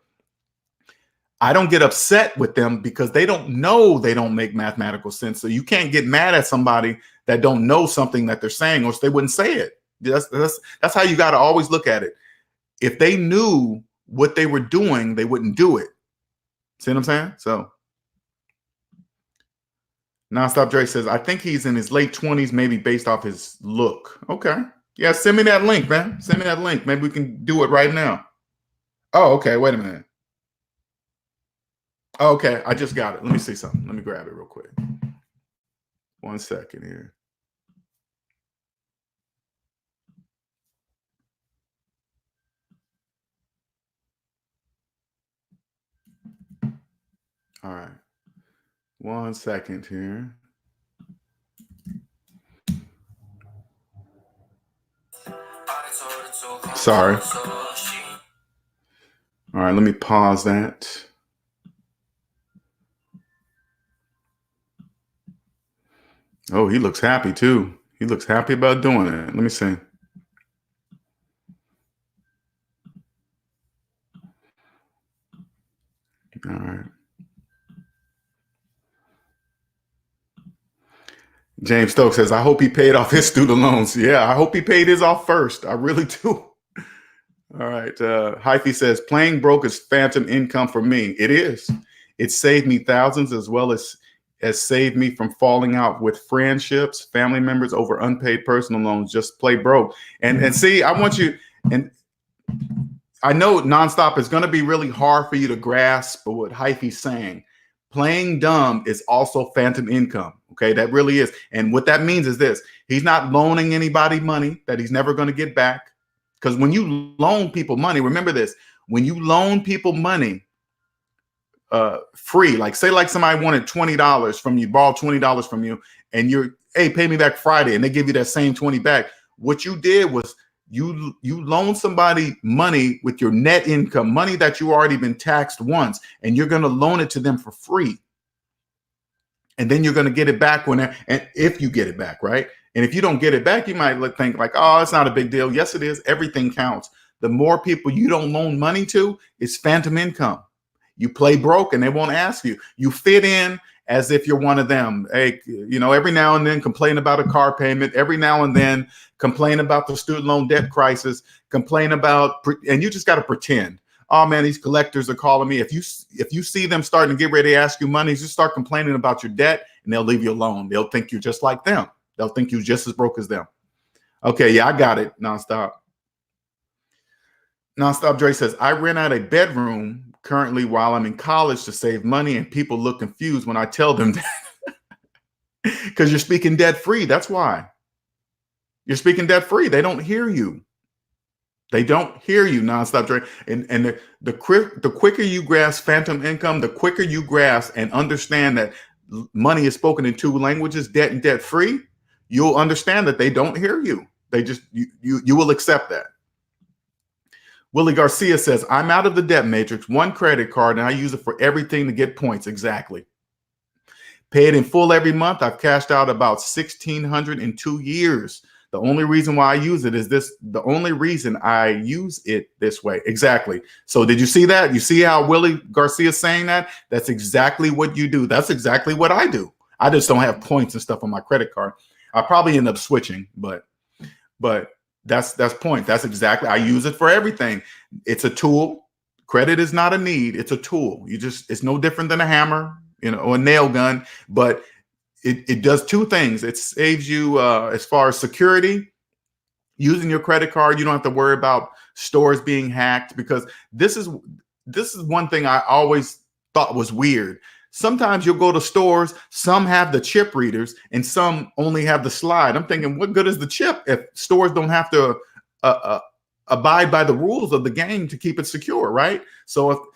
I don't get upset with them because they don't know they don't make mathematical sense. So you can't get mad at somebody that don't know something that they're saying, or they wouldn't say it. That's how you got to always look at it. If they knew what they were doing, they wouldn't do it. See what I'm saying? So NonstopDRE says, I think he's in his late 20s, maybe based off his look. Okay. Yeah, send me that link, man. Send me that link. Maybe we can do it right now. Oh, okay. Wait a minute. Okay, I just got it. Let me see something. Let me grab it real quick. 1 second here. All right. 1 second here. Sorry. All right, let me pause that. Oh, he looks happy too. He looks happy about doing it. Let me see. All right. James Stokes says, I hope he paid off his student loans. Yeah, I hope he paid his off first. I really do. All right. HYPHY says, playing broke is phantom income for me. It is. It saved me thousands as well as saved me from falling out with friendships, family members over unpaid personal loans. Just play broke. And see, I want you, and I know Nonstop is going to be really hard for you to grasp what HYPHY's saying. Playing dumb is also phantom income. Okay, that really is. And what that means is this: he's not loaning anybody money that he's never going to get back. Because when you loan people money, remember this: when you loan people money free, like say like somebody wanted $20 from you, borrowed $20 from you, and you're, hey, pay me back Friday, and they give you that same 20 back. What you did was you loaned somebody money with your net income, money that you already been taxed once, and you're going to loan it to them for free. And then you're going to get it back and if you get it back, right? And if you don't get it back, you might think like, oh, it's not a big deal. Yes, it is. Everything counts. The more people you don't loan money to, it's phantom income. You play broke and they won't ask you. You fit in as if you're one of them. Hey, you know, every now and then complain about a car payment. Every now and then complain about the student loan debt crisis. Complain about, and you just got to pretend. Oh man, these collectors are calling me. If you see them starting to get ready to ask you money, just start complaining about your debt and they'll leave you alone. They'll think you're just like them. They'll think you're just as broke as them. Okay, yeah, I got it. NonstopDRE says, I rent out a bedroom currently while I'm in college to save money, and people look confused when I tell them that. Because you're speaking debt free. That's why. You're speaking debt free. They don't hear you. They don't hear you, NonstopDRE. And the quicker you grasp phantom income, the quicker you grasp and understand that money is spoken in two languages, debt and debt free, you'll understand that they don't hear you. They just, you will accept that. Willie Garcia says, I'm out of the debt matrix, one credit card, and I use it for everything to get points. Exactly. Pay it in full every month. I've cashed out about $1,600 in 2 years. The only reason why I use it is this. The only reason I use it this way. Exactly. So did you see that? You see how Willie Garcia is saying that? That's exactly what you do. That's exactly what I do. I just don't have points and stuff on my credit card. I probably end up switching, but That's point. That's exactly. I use it for everything. It's a tool. Credit is not a need. It's a tool. It's no different than a hammer, or a nail gun, but it does two things. It saves you as far as security. Using your credit card, you don't have to worry about stores being hacked, because this is one thing I always thought was weird. Sometimes you'll go to stores, some have the chip readers and some only have the slide. I'm thinking, what good is the chip if stores don't have to abide by the rules of the game to keep it secure, right? So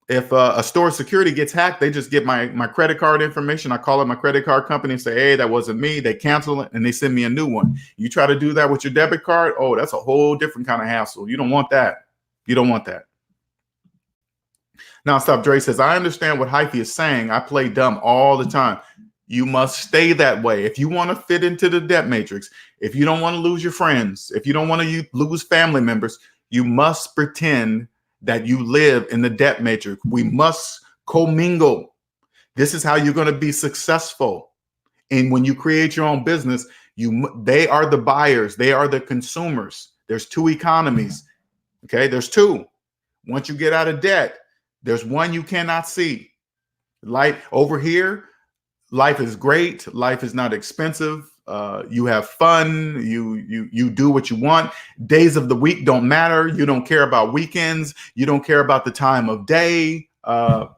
if a store security gets hacked, they just get my credit card information. I call up my credit card company and say, hey, that wasn't me. They cancel it and they send me a new one. You try to do that with your debit card, oh, that's a whole different kind of hassle. You don't want that. You don't want that. NonstopDRE says, I understand what HYPHY is saying. I play dumb all the time. You must stay that way. If you want to fit into the debt matrix, if you don't want to lose your friends, if you don't want to lose family members, you must pretend that you live in the debt matrix. We must commingle. This is how you're going to be successful. And when you create your own business, they are the buyers. They are the consumers. There's two economies. Okay, there's two. Once you get out of debt, there's one you cannot see. Life over here, life is great. Life is not expensive. You have fun. You do what you want. Days of the week don't matter. You don't care about weekends. You don't care about the time of day. What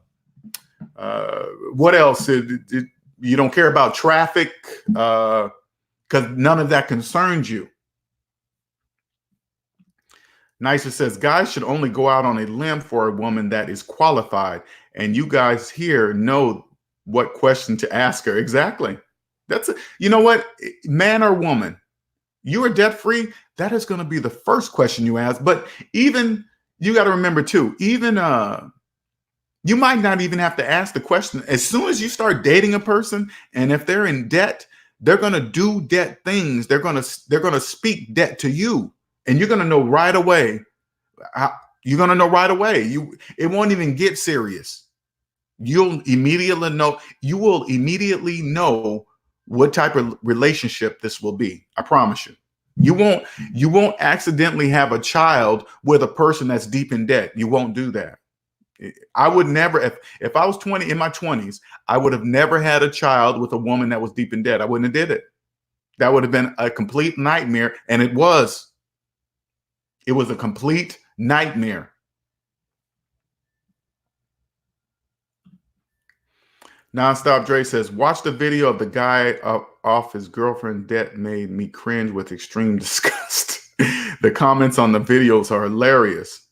else? You don't care about traffic, because none of that concerns you. Nicer says, guys should only go out on a limb for a woman that is qualified. And you guys here know what question to ask her. Exactly. You know what, man or woman, you are debt free. That is going to be the first question you ask. But even you got to remember too, even you might not even have to ask the question. As soon as you start dating a person, and if they're in debt, they're going to do debt things. They're going to speak debt to you. And you're going to know right away. You're going to know right away. It won't even get serious. You'll immediately know. You will immediately know what type of relationship this will be. I promise you. You won't accidentally have a child with a person that's deep in debt. You won't do that. I would never, if I was 20 in my 20s, I would have never had a child with a woman that was deep in debt. I wouldn't have did it. That would have been a complete nightmare. And it was a complete nightmare. NonstopDRE says, watch the video of the guy off his girlfriend debt made me cringe with extreme disgust. The comments on the videos are hilarious.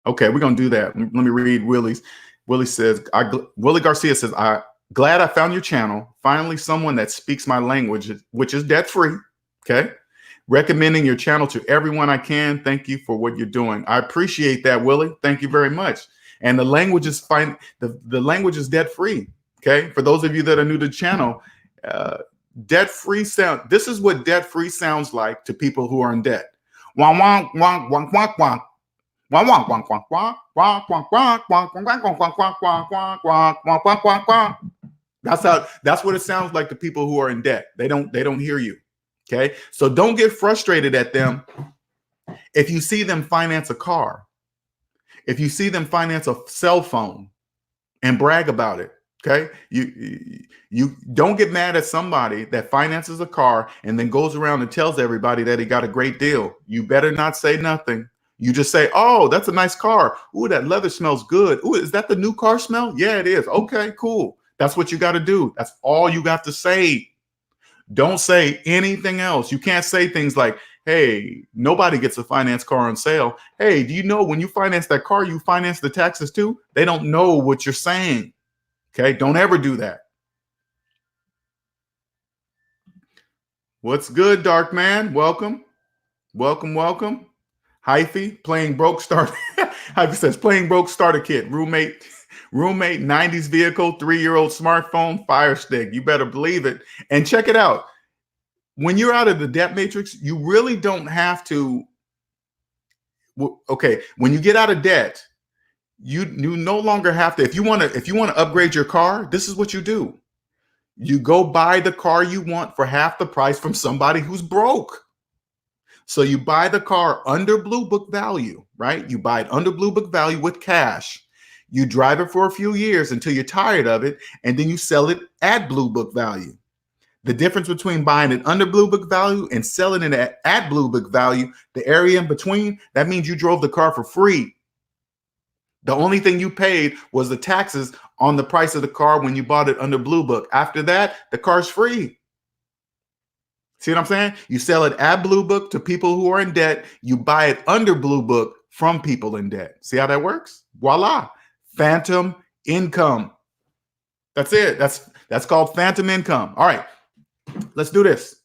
Okay, we're going to do that. Let me read Willie's. Willie Garcia says, glad I found your channel. Finally, someone that speaks my language, which is debt free. Okay. Recommending your channel to everyone I can. Thank you for what you're doing. I appreciate that, Willie. Thank you very much. And the language is fine. The language is debt free. Okay. For those of you that are new to the channel, debt free sound. This is what debt free sounds like to people who are in debt. Wah, wah, wah, wah, wah, wah. Wah, wah, wah, wah, wah, wah, wah, wah, wah, wah, wah, wah, wah, wah, wah, wah, wah, wah. That's what it sounds like to people who are in debt. They don't hear you. Okay. So don't get frustrated at them if you see them finance a car, if you see them finance a cell phone and brag about it. Okay. You don't get mad at somebody that finances a car and then goes around and tells everybody that he got a great deal. You better not say nothing. You just say, oh, that's a nice car. Ooh, that leather smells good. Ooh, is that the new car smell? Yeah, it is. Okay, cool. That's what you got to do. That's all you got to say. Don't say anything else. You can't say things like, hey, nobody gets a finance car on sale. Hey, do you know when you finance that car, you finance the taxes too? They don't know what you're saying. Okay, don't ever do that. What's good, Dark Man? Welcome. Welcome, welcome. HYPHY, playing broke starter. HYPHY says, playing broke starter kit. Roommate, 90s vehicle, 3-year-old smartphone, Fire Stick. You better believe it. And check it out. When you're out of the debt matrix, you really don't have to. Okay, when you get out of debt, you no longer have to. If you want to upgrade your car, this is what you do. You go buy the car you want for half the price from somebody who's broke. So you buy the car under Blue Book value, right? You buy it under Blue Book value with cash. You drive it for a few years until you're tired of it, and then you sell it at Blue Book value. The difference between buying it under Blue Book value and selling it at Blue Book value, the area in between, that means you drove the car for free. The only thing you paid was the taxes on the price of the car when you bought it under Blue Book. After that, the car's free. See what I'm saying? You sell it at Blue Book to people who are in debt. You buy it under Blue Book from people in debt. See how that works? Voila. Phantom income. That's it. That's called phantom income. All right. Let's do this.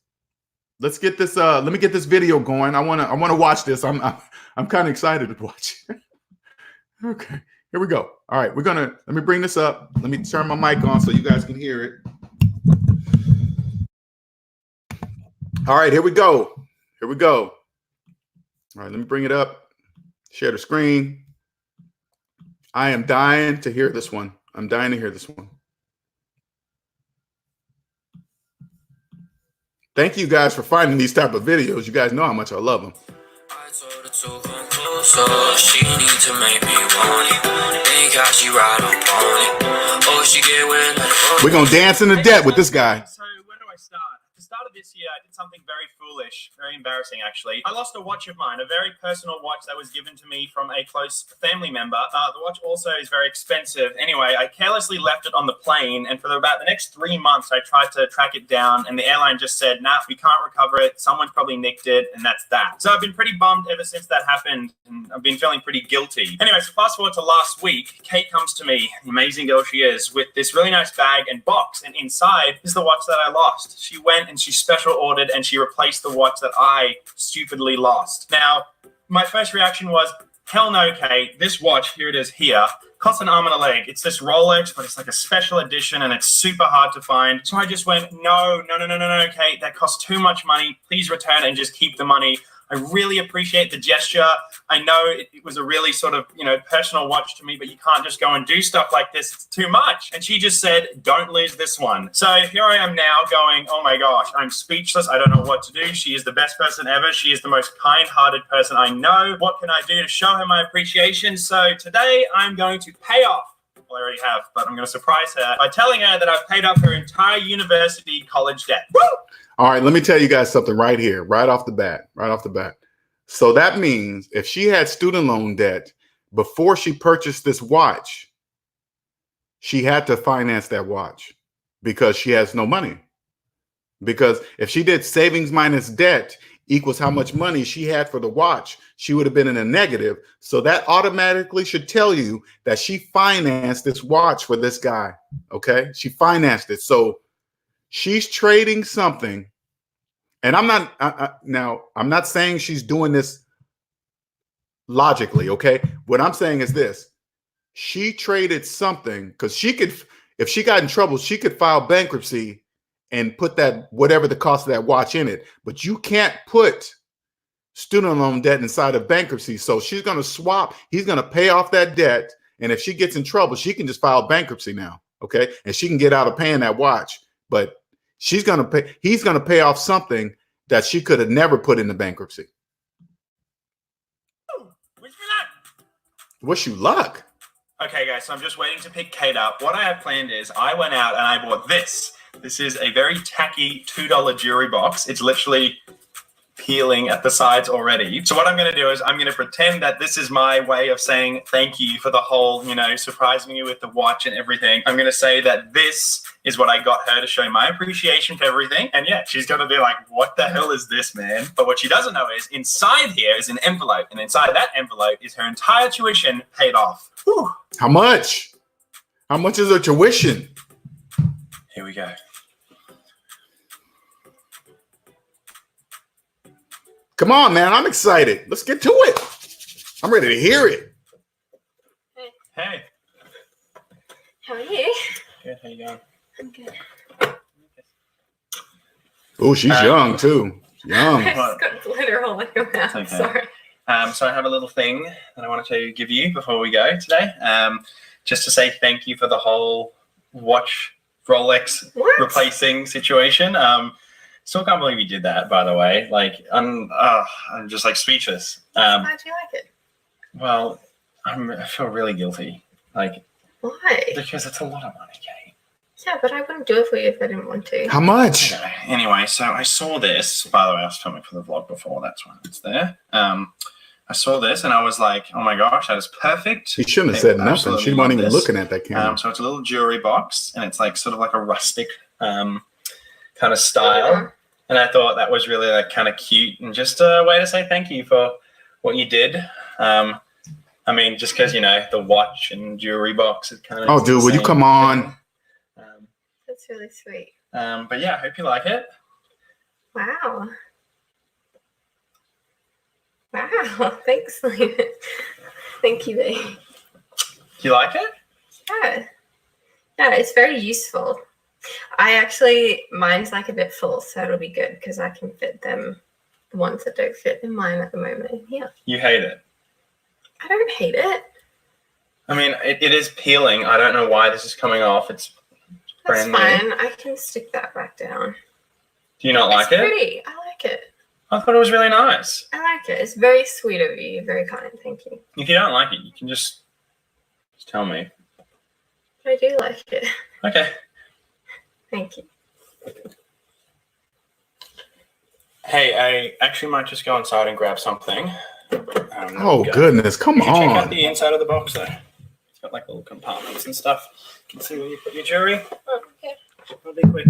Let's get this. Let me get this video going. I wanna watch this. I'm kind of excited to watch. Okay, here we go. All right, let me bring this up. Let me turn my mic on so you guys can hear it. All right, here we go. Here we go. All right, let me bring it up. Share the screen. I am dying to hear this one. I'm dying to hear this one. Thank you guys for finding these type of videos. You guys know how much I love them. I told her to come closer. She need to make me want it. Think how she ride up on it. Oh, she get wet. We're gonna dance in the debt with this guy. So where do I start? At the start of this year, I did something very foolish, very embarrassing actually. I lost a watch of mine, a very personal watch that was given to me from a close family member. The watch also is very expensive. Anyway, I carelessly left it on the plane, and for about the next 3 months, I tried to track it down, and the airline just said, nah, we can't recover it. Someone's probably nicked it, and that's that. So I've been pretty bummed ever since that happened, and I've been feeling pretty guilty. Anyway, so fast forward to last week, Kate comes to me, the amazing girl she is, with this really nice bag and box, and inside is the watch that I lost. She went and she special ordered, and she replaced the watch that I stupidly lost. Now, my first reaction was, hell no, Kate. This watch, here it is here, costs an arm and a leg. It's this Rolex, but it's like a special edition, and it's super hard to find. So I just went, no, Kate, that costs too much money. Please return and just keep the money. I really appreciate the gesture. I know it was a really sort of, personal watch to me, but you can't just go and do stuff like this. It's too much. And she just said, don't lose this one. So here I am now going, oh my gosh, I'm speechless. I don't know what to do. She is the best person ever. She is the most kind-hearted person I know. What can I do to show her my appreciation? So today I'm going to pay off. Well, I already have, but I'm going to surprise her by telling her that I've paid off her entire university college debt. Woo! All right, let me tell you guys something right here, right off the bat. So that means if she had student loan debt before she purchased this watch, she had to finance that watch because she has no money. Because if she did savings minus debt equals how much money she had for the watch, she would have been in a negative. So that automatically should tell you that she financed this watch for this guy. Okay, she financed it. So she's trading something, and I'm not saying she's doing this logically, okay? What I'm saying is this. She traded something because she could, if she got in trouble, she could file bankruptcy and put that, whatever the cost of that watch in it. But you can't put student loan debt inside of bankruptcy. So she's going to swap. He's going to pay off that debt. And if she gets in trouble, she can just file bankruptcy now, okay? And she can get out of paying that watch. But he's going to pay off something that she could have never put into bankruptcy. Wish me luck. Wish you luck. Okay, guys, so I'm just waiting to pick Kate up. What I have planned is I went out and I bought this. This is a very tacky $2 jewelry box. It's literally peeling at the sides already. So what I'm going to do is I'm going to pretend that this is my way of saying thank you for the whole, surprising you with the watch and everything. I'm going to say that this is what I got her to show my appreciation for everything. And yeah, she's going to be like, what the hell is this, man? But what she doesn't know is inside here is an envelope. And inside that envelope is her entire tuition paid off. Whew. How much? How much is her tuition? Here we go. Come on, man. I'm excited. Let's get to it. I'm ready to hear it. Hey. How are you? Good. How you going? I'm good. Oh, she's young, too. Young. I just got glitter all over your mouth. Okay. Sorry. So I have a little thing that I wanted to give you before we go today. Just to say thank you for the whole watch Rolex replacing situation. Still can't believe you did that, by the way. Like, I'm just like speechless. Why do you like it? Well, I feel really guilty. Like, why? Because it's a lot of money, Kate. Yeah, but I wouldn't do it for you if I didn't want to. How much? Anyway, so I saw this. By the way, I was filming for the vlog before. That's why it's there. I saw this and I was like, oh my gosh, that is perfect. She shouldn't have said nothing. She wasn't even looking at that camera. So it's a little jewelry box and it's like sort of like a rustic kind of style. And I thought that was really like kind of cute and just a way to say thank you for what you did. I mean, just because, the watch and jewelry box is kind of. Oh, dude, will you come on? That's really sweet. But yeah, I hope you like it. Wow. Wow. Thanks, Simon. Thank you, babe. Do you like it? Yeah. Yeah, it's very useful. Mine's like a bit full, so it'll be good because I can fit them, the ones that don't fit in mine at the moment. Yeah. You hate it? I don't hate it. I mean, it is peeling. I don't know why this is coming off. It's That's brand new. fine. I can stick that back down. Do you not like it? It's pretty. I like it. I thought it was really nice. I like it. It's very sweet of you. Very kind. Thank you. If you don't like it, you can just tell me. I do like it. Okay. Thank you. Hey, I actually might just go inside and grab something. Oh, goodness. Come Check out on. the inside of the box, though. It's got like little compartments and stuff. You can see where you put your jewelry. Oh, okay. I'll be quick.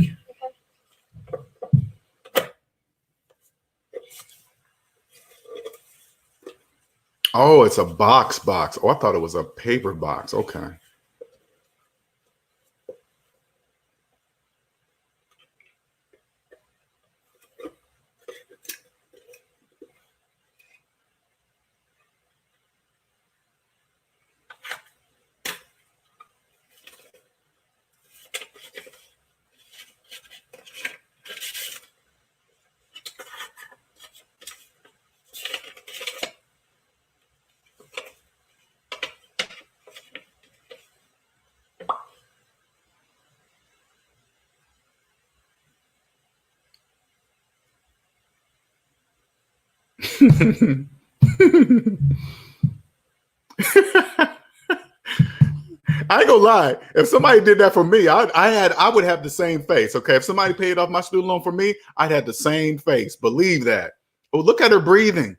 Oh, it's a box. Oh, I thought it was a paper box. Okay. I ain't gonna lie. If somebody did that for me, I would have the same face. Okay, if somebody paid off my student loan for me, I'd have the same face. Believe that. Oh, look at her breathing.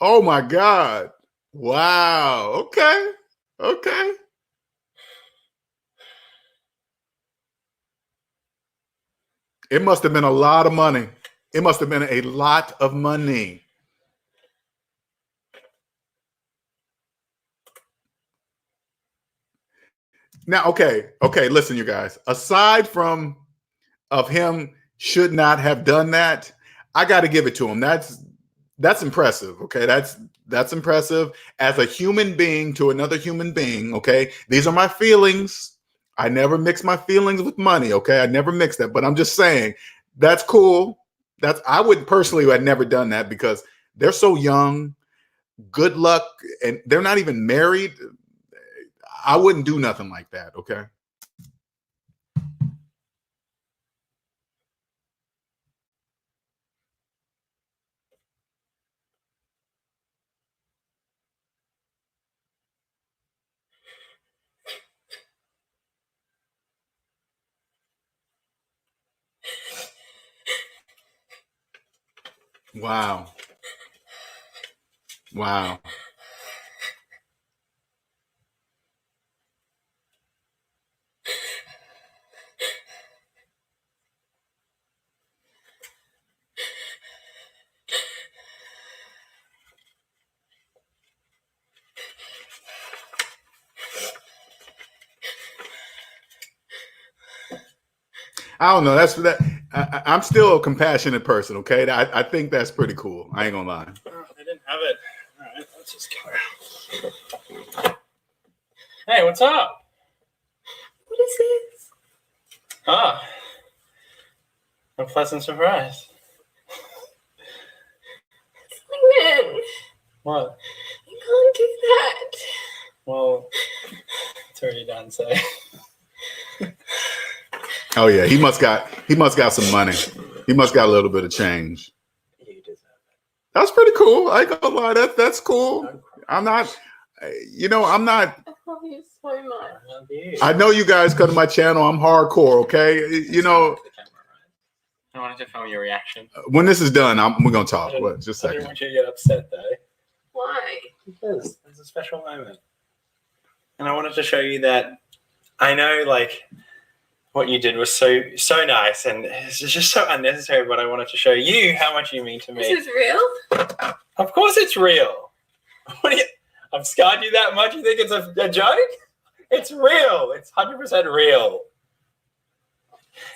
Oh my God! Wow. Okay. Okay. It must have been a lot of money. It must have been a lot of money. Now, okay, listen, you guys. Aside from of him should not have done that, I got to give it to him. That's impressive. Okay, that's impressive as a human being to another human being. Okay, these are my feelings. I never mix my feelings with money. Okay, I never mix that. But I'm just saying that's cool. I would personally have never done that because they're so young. Good luck, and they're not even married. I wouldn't do nothing like that, okay? Wow. Wow. I don't know. That's that. I'm still a compassionate person. Okay, I think that's pretty cool. I ain't gonna lie. Oh, I didn't have it. All right, let's just go. Hey, what's up? What is this? Ah, a pleasant surprise. Simon, What? you can't do that. Well, it's already done. So Oh yeah, he must got some money. He must got a little bit of change. You deserve it. That's pretty cool. I ain't gonna lie, that's cool. I'm not, I'm not. I love you so much. I love you. I know you guys come to my channel. I'm hardcore, okay? I wanted to film your reaction. When this is done, we're gonna talk. What? Just a I didn't second. want you to get upset though. Why? Because it's a special moment. And I wanted to show you that I know like what you did was so nice and it's just so unnecessary, but I wanted to show you how much you mean to me. This is real? Of course it's real. What do you, I've scarred you that much? You think it's a joke? It's real. It's 100% real.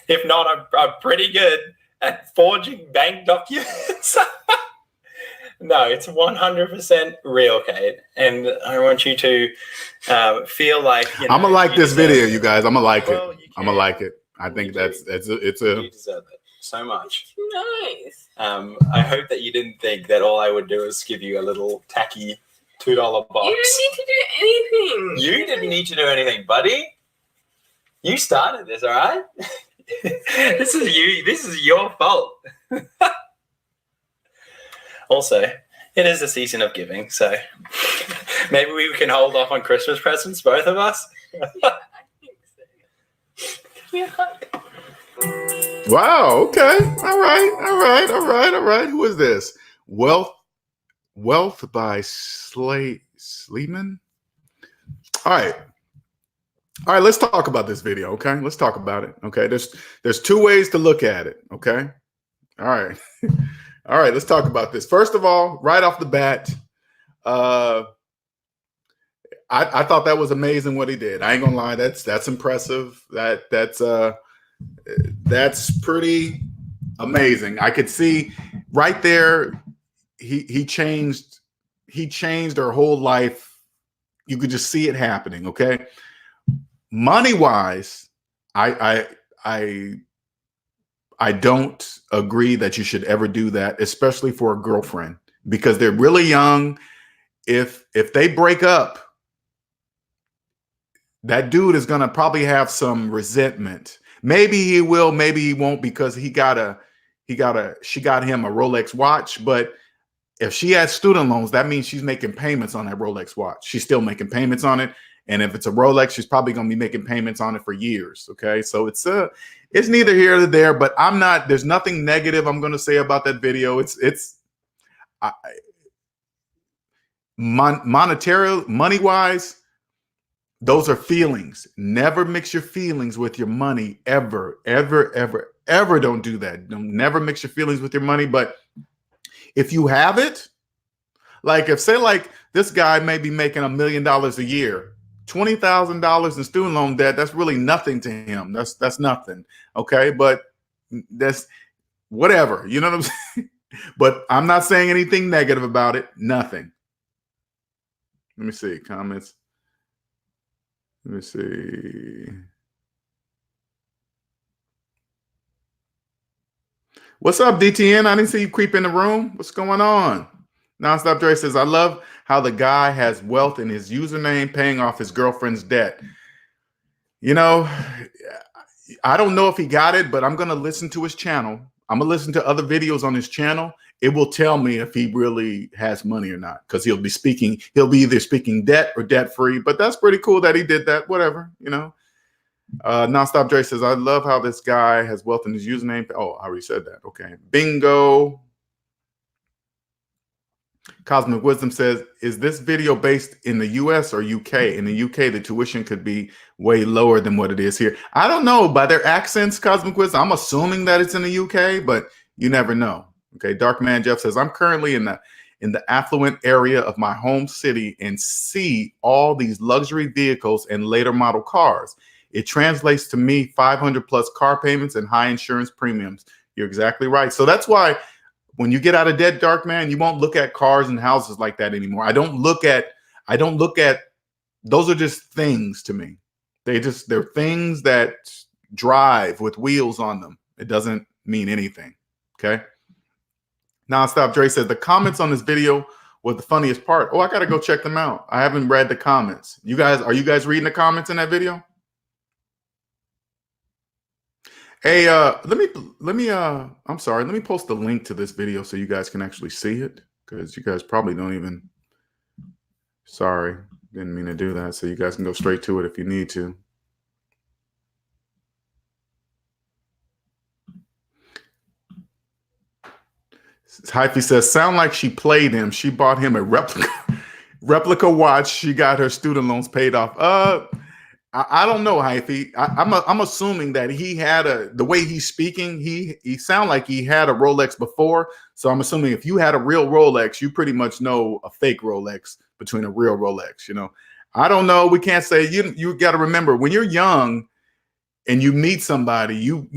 If not, I'm pretty good at forging bank documents. No, it's 100% real, Kate. And I want you to feel like I'm gonna like this video, it. you guys. I'm gonna like Well, it. you I'm gonna can. like it. I think You it's a. You deserve it so much. Nice. I hope that you didn't think that all I would do is give you a little tacky $2 box. You didn't need to do anything. You didn't need to do anything, buddy. You started this, all right? This is you. This is your fault. Also, it is the season of giving, so maybe we can hold off on Christmas presents, both of us. Yeah, I think so. Yeah. Wow. Okay. All right. Who is this? Wealth by Sleeman. All right. Let's talk about this video. Okay. Let's talk about it. Okay. There's two ways to look at it. Okay. All right. All right. Let's talk about this. First of all, right off the bat, I thought that was amazing what he did. I ain't gonna lie. That's impressive. That's pretty amazing. I could see right there. He changed her whole life. You could just see it happening. Okay. Money wise, I don't agree that you should ever do that, especially for a girlfriend, because they're really young. If they break up, that dude is going to probably have some resentment. Maybe he will, maybe he won't, because she got him a Rolex watch. But if she has student loans, that means she's making payments on that Rolex watch. She's still making payments on it. And if it's a Rolex, she's probably going to be making payments on it for years. Okay. So it's neither here nor there, but there's nothing negative I'm going to say about that video. Money wise, those are feelings. Never mix your feelings with your money. Ever don't do that. Never mix your feelings with your money. But if you have it, like if say like this guy may be making $1 million a year, $20,000 in student loan debt, that's really nothing to him. That's nothing. Okay. But that's whatever, you know what I'm saying? But I'm not saying anything negative about it. Nothing. Let me see comments. Let me see. What's up, DTN? I didn't see you creep in the room. What's going on? NonstopDRE says, I love how the guy has wealth in his username, paying off his girlfriend's debt. You know, I don't know if he got it, but I'm going to listen to his channel. I'm going to listen to other videos on his channel. It will tell me if he really has money or not, because he'll be either speaking debt or debt free. But that's pretty cool that he did that. Whatever, you know. NonstopDRE says, I love how this guy has wealth in his username. Oh, I already said that. Okay. Bingo. Cosmic Wisdom says, is this video based in the US or UK? In the UK, the tuition could be way lower than what it is here. I don't know. By their accents, Cosmic Wisdom, I'm assuming that it's in the UK, but you never know. Okay. Dark Man Jeff says, I'm currently in the affluent area of my home city and see all these luxury vehicles and later model cars. It translates to me 500 plus car payments and high insurance premiums. You're exactly right. So that's why when you get out of debt, Dark Man, you won't look at cars and houses like that anymore. I don't look at, those are just things to me. They're things that drive with wheels on them. It doesn't mean anything. Okay. NonstopDRE says the comments on this video were the funniest part. Oh, I got to go check them out. I haven't read the comments. Are you guys reading the comments in that video? Hey, I'm sorry. Let me post the link to this video so you guys can actually see it, because you guys probably don't even, sorry, didn't mean to do that. So you guys can go straight to it if you need to. HYPHY says, sound like she played him. She bought him a replica watch. She got her student loans paid off. I don't know, HYPHY. I'm assuming that he had the way he's speaking, he sound like he had a Rolex before. So I'm assuming if you had a real Rolex, you pretty much know a fake Rolex between a real Rolex. You know, I don't know. We can't say. You got to remember, when you're young and you meet somebody, you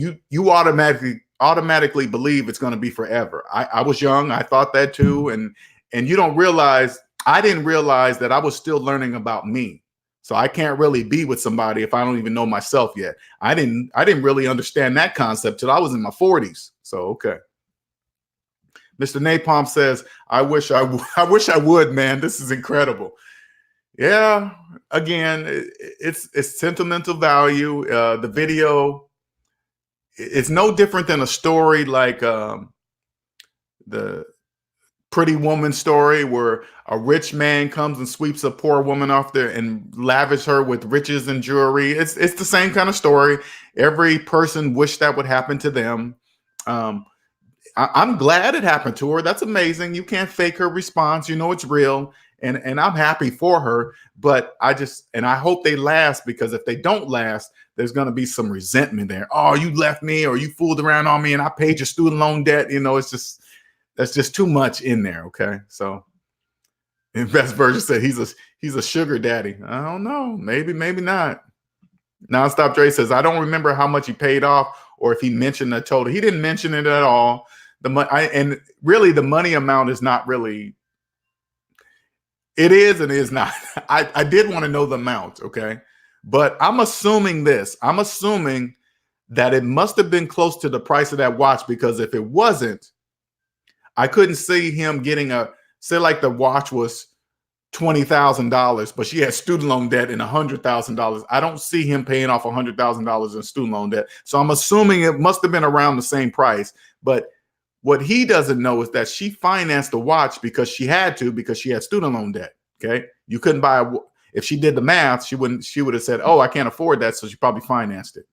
automatically believe it's going to be forever. I was young. I thought that too. And you don't realize, I didn't realize that I was still learning about me. So I can't really be with somebody if I don't even know myself yet. I didn't really understand that concept till I was in my 40s. So, okay. Mr. Napalm says, I wish I would, man. This is incredible. Yeah, again, it's sentimental value. The video, it's no different than a story like the Pretty Woman story, where a rich man comes and sweeps a poor woman off there and lavish her with riches and jewelry. It's the same kind of story. Every person wished that would happen to them. I'm glad it happened to her. That's amazing. You can't fake her response. You know it's real. And I'm happy for her. But I hope they last, because if they don't last, there's going to be some resentment there. Oh, you left me, or you fooled around on me and I paid your student loan debt. You know, that's just too much in there. Okay. So in Best Version said he's a sugar daddy. I don't know. Maybe not. NonstopDRE says, I don't remember how much he paid off or if he mentioned the total. He didn't mention it at all. And really the money amount is not really, it is and is not. I did want to know the amount. Okay. But I'm assuming that it must have been close to the price of that watch, because if it wasn't, I couldn't see him getting say like the watch was $20,000, but she had student loan debt in $100,000. I don't see him paying off $100,000 in student loan debt. So I'm assuming it must have been around the same price. But what he doesn't know is that she financed the watch because she had to, because she had student loan debt. Okay. You couldn't buy if she did the math, she would have said, oh, I can't afford that. So she probably financed it.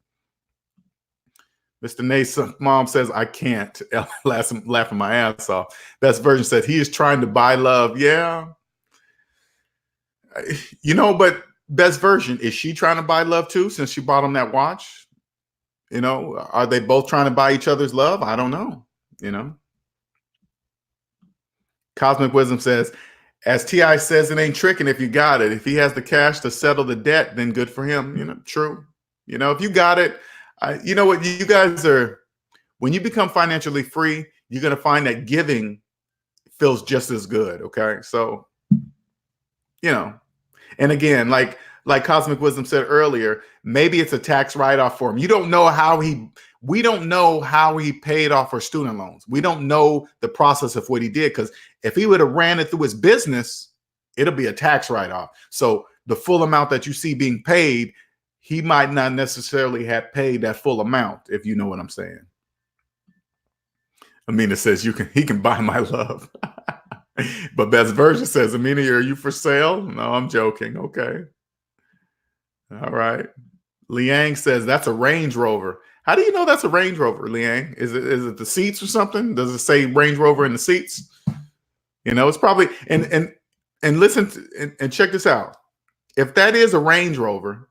Mr. Nason mom says, I can't. Laughing my ass off. Best Version said, he is trying to buy love. Yeah. You know, but Best Version, is she trying to buy love too, since she bought him that watch? You know, are they both trying to buy each other's love? I don't know. You know, Cosmic Wisdom says, as T.I. says, it ain't tricking if you got it. If he has the cash to settle the debt, then good for him. You know, true. You know, if you got it, you know what, you guys are, when you become financially free, you're going to find that giving feels just as good. Okay. So, you know, and again, like Cosmic Wisdom said earlier, maybe it's a tax write-off for him. We don't know how he paid off her student loans. We don't know the process of what he did, because if he would have ran it through his business, it'll be a tax write-off. So the full amount that you see being paid, he might not necessarily have paid that full amount, if you know what I'm saying. Amina says he can buy my love. But Best Version says, Amina, are you for sale? No, I'm joking. Okay. All right. Liang says that's a Range Rover. How do you know that's a Range Rover, Liang? Is it the seats or something? Does it say Range Rover in the seats? You know, it's probably, and listen to, and check this out. If that is a Range Rover,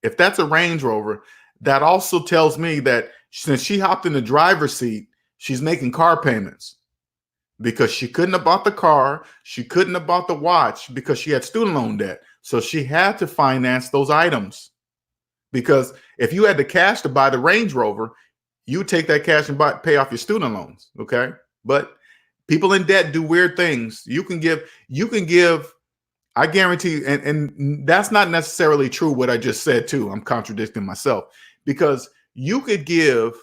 if that's a Range Rover, that also tells me that since she hopped in the driver's seat, she's making car payments, because she couldn't have bought the car. She couldn't have bought the watch because she had student loan debt. So she had to finance those items, because if you had the cash to buy the Range Rover, you take that cash and pay off your student loans. Okay. But people in debt do weird things. You can give, I guarantee you, and that's not necessarily true what I just said too. I'm contradicting myself, because you could give,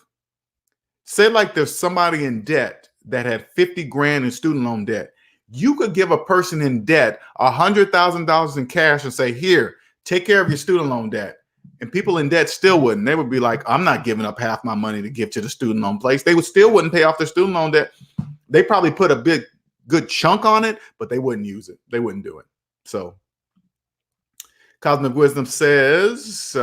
say like there's somebody in debt that had 50 grand in student loan debt. You could give a person in debt $100,000 in cash and say, here, take care of your student loan debt. And people in debt still wouldn't. They would be like, I'm not giving up half my money to give to the student loan place. They would still wouldn't pay off their student loan debt. They probably put a good chunk on it, but they wouldn't use it. They wouldn't do it. So Cosmic Wisdom says,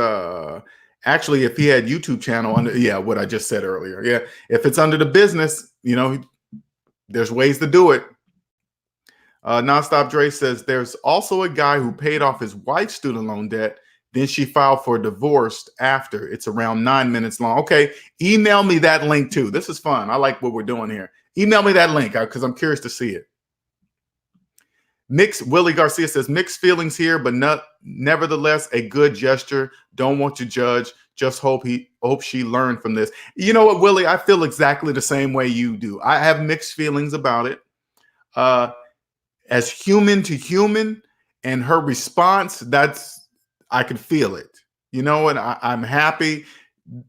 actually, if he had YouTube channel under, yeah, what I just said earlier. Yeah. If it's under the business, you know, there's ways to do it. NonstopDRE says there's also a guy who paid off his wife's student loan debt. Then she filed for divorce after. It's around 9 minutes long. Okay, email me that link too. This is fun. I like what we're doing here. Email me that link because I'm curious to see it. Willie Garcia says mixed feelings here, but nevertheless a good gesture. Don't want to judge. Just hope she learned from this. You know what, Willie? I feel exactly the same way you do. I have mixed feelings about it. As human to human, and her response, I can feel it. You know what? I'm happy.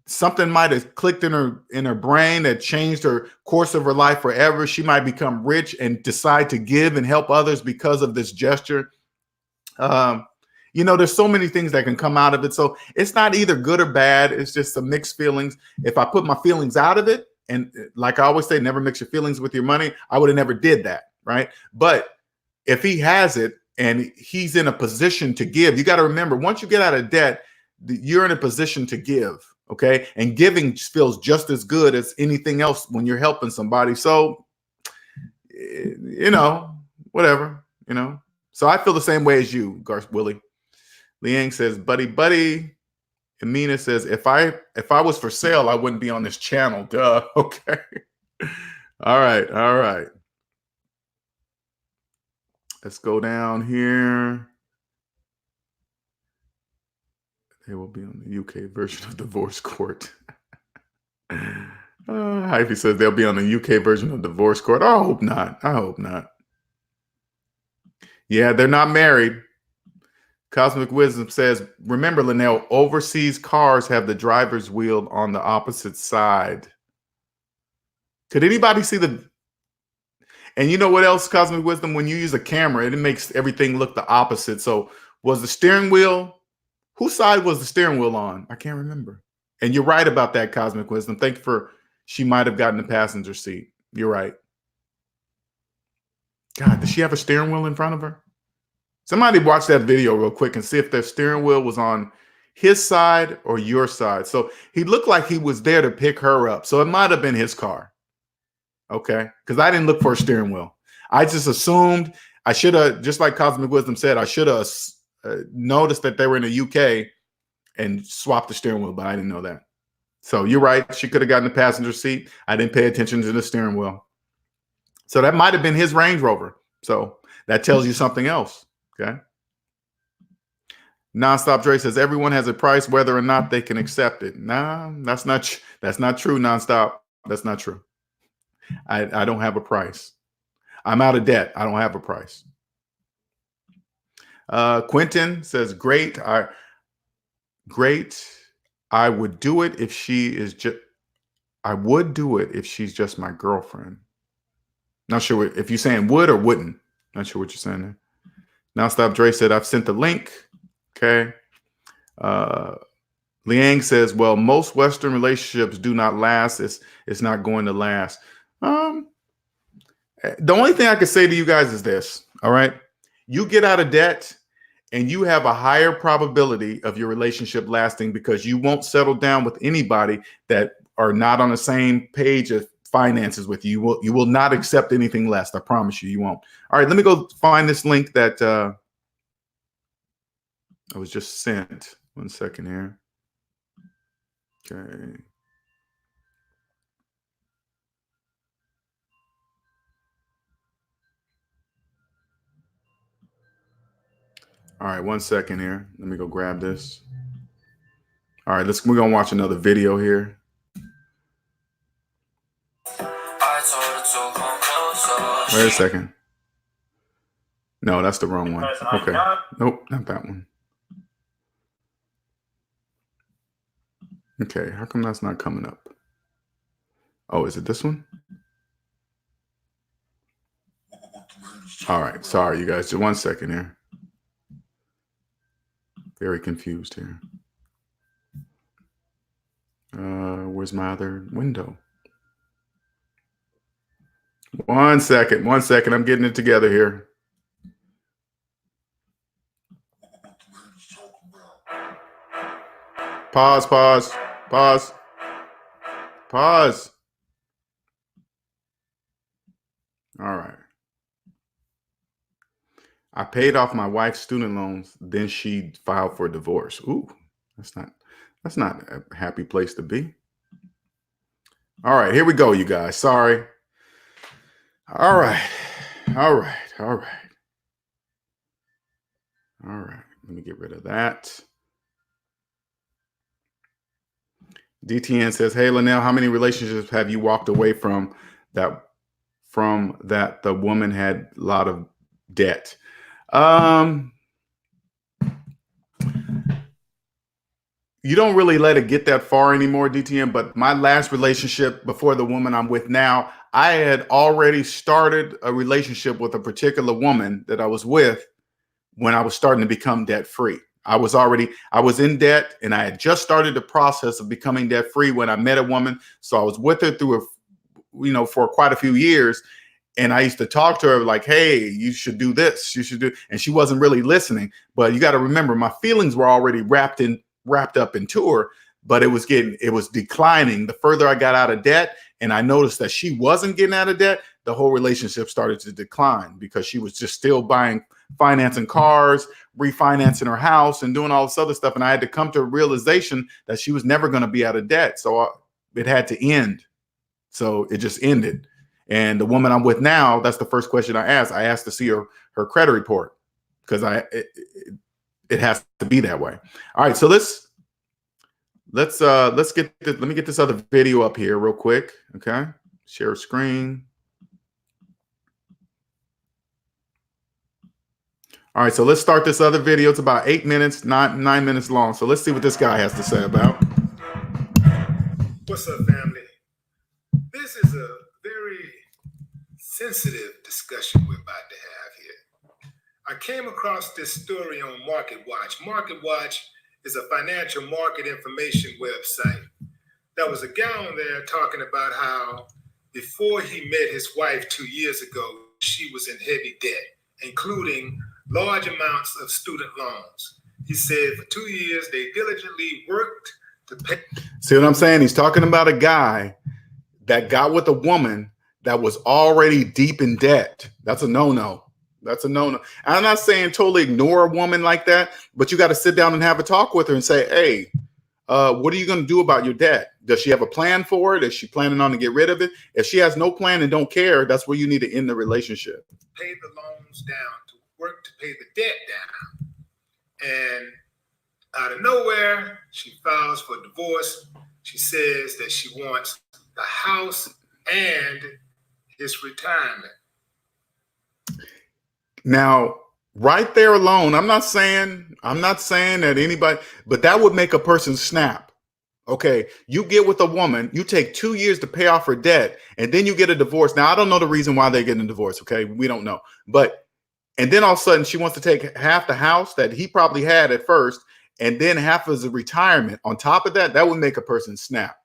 Something might have clicked in her brain that changed her course of her life forever. She might become rich and decide to give and help others because of this gesture. You know, there's so many things that can come out of it. So it's not either good or bad. It's just some mixed feelings. If I put my feelings out of it, and like I always say, never mix your feelings with your money, I would have never did that, right? But if he has it and he's in a position to give, you got to remember, once you get out of debt, you're in a position to give, okay? And giving feels just as good as anything else when you're helping somebody. So, you know, whatever, you know. So I feel the same way as you, Willie. Liang says, buddy. Amina says, if I was for sale, I wouldn't be on this channel. Duh. Okay. All right. Let's go down here. They will be on the UK version of divorce court. HYPHY says they'll be on the UK version of divorce court. I hope not. Yeah, they're not married. Cosmic Wisdom says, remember, Linnell, overseas cars have the driver's wheel on the opposite side. Could anybody see the... And you know what else, Cosmic Wisdom? When you use a camera, it makes everything look the opposite. So was the steering wheel... Whose side was the steering wheel on? I can't remember. And you're right about that, Cosmic Wisdom. Thank you for... She might have gotten the passenger seat. You're right. God, does she have a steering wheel in front of her? Somebody watch that video real quick and see if their steering wheel was on his side or your side. So he looked like he was there to pick her up. So it might have been his car. Okay. Because I didn't look for a steering wheel. I just assumed I should have, just like Cosmic Wisdom said, I should have noticed that they were in the UK and swapped the steering wheel, but I didn't know that. So you're right. She could have gotten the passenger seat. I didn't pay attention to the steering wheel. So that might have been his Range Rover. So that tells you something else. Okay. NonstopDRE says everyone has a price, whether or not they can accept it. Nah, that's not true, Nonstop. That's not true. I don't have a price. I'm out of debt. I don't have a price. Quentin says, great. I would do it if she is just, I would do it if she's just my girlfriend. Not sure if you're saying would or wouldn't. Not sure what you're saying there. NonstopDRE said, I've sent the link. Okay. Liang says, well, most Western relationships do not last. It's not going to last. The only thing I can say to you guys is this. All right. You get out of debt and you have a higher probability of your relationship lasting because you won't settle down with anybody that are not on the same page of finances with you. You will not accept anything less. I promise you, you won't. All right, let me go find this link that I was just sent. 1 second here. Okay. All right, 1 second here. Let me go grab this. All right, we're gonna watch another video here. Wait a second. No, that's the wrong one. Okay. Nope, not that one. Okay, how come that's not coming up? Oh, is it this one? All right, sorry, you guys. Just 1 second here. Very confused here. Where's my other window? 1 second. 1 second. I'm getting it together here. Pause, pause, pause, pause. All right. I paid off my wife's student loans, then she filed for divorce. Ooh, that's not a happy place to be. All right, here we go, you guys. Sorry. All right. All right. All right. All right. Let me get rid of that. DTN says, "Hey, Linnell, how many relationships have you walked away from that the woman had a lot of debt?" You don't really let it get that far anymore, DTN, but my last relationship before the woman I'm with now, I had already started a relationship with a particular woman that I was with when I was starting to become debt free. I was in debt, and I had just started the process of becoming debt free when I met a woman. So I was with her through for quite a few years. And I used to talk to her like, "Hey, you should do this. You should do," and she wasn't really listening. But you got to remember, my feelings were already wrapped up into her, but it was declining. The further I got out of debt, and I noticed that she wasn't getting out of debt, the whole relationship started to decline because she was just still financing cars, refinancing her house, and doing all this other stuff. And I had to come to a realization that she was never going to be out of debt. So it had to end. So it just ended. And the woman I'm with now, that's the first question I asked. I asked to see her credit report because it has to be that way. All right, so let me get this other video up here real quick. Okay, share screen. All right, so let's start this other video. It's about 8 minutes, 9 minutes long. So let's see what this guy has to say about. What's up, family? This is a very sensitive discussion we're about to have here. I came across this story on MarketWatch. MarketWatch is a financial market information website. There was a guy on there talking about how before he met his wife 2 years ago, she was in heavy debt, including large amounts of student loans. He said for 2 years, they diligently worked to pay. See what I'm saying? He's talking about a guy that got with a woman that was already deep in debt. That's a no-no. That's a no-no. I'm not saying totally ignore a woman like that, but you got to sit down and have a talk with her and say, "Hey, what are you going to do about your debt? Does she have a plan for it? Is she planning on to get rid of it? If she has no plan and don't care, that's where you need to end the relationship." Pay the loans down, to work to pay the debt down. And out of nowhere, she files for divorce. She says that she wants the house and his retirement. Now, right there alone, I'm not saying that anybody, but that would make a person snap. Okay, you get with a woman, you take 2 years to pay off her debt, and then you get a divorce. Now, I don't know the reason why they're getting a divorce. Okay, we don't know. And then all of a sudden, she wants to take half the house that he probably had at first, and then half as a retirement. On top of that, that would make a person snap.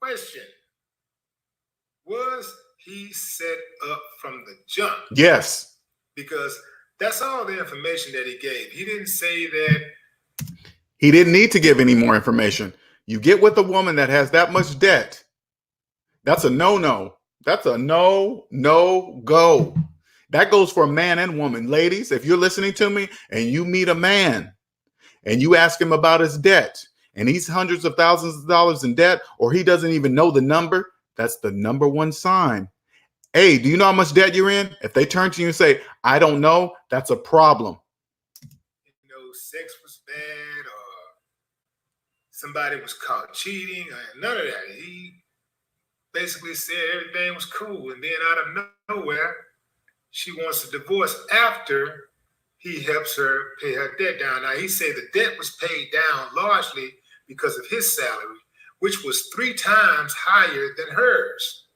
Question: was he set up from the jump? Yes. Because that's all the information that he gave. He didn't say that. He didn't need to give any more information. You get with a woman that has that much debt, that's a no-no. That's a no-go. That goes for a man and woman. Ladies, if you're listening to me and you meet a man and you ask him about his debt and he's hundreds of thousands of dollars in debt, or he doesn't even know the number, that's the number one sign. Hey, do you know how much debt you're in? If they turn to you and say, "I don't know," that's a problem. Sex was bad or somebody was caught cheating, none of that. He basically said everything was cool, and then out of nowhere, she wants a divorce after he helps her pay her debt down. Now, he said the debt was paid down largely because of his salary, which was 3 times higher than hers.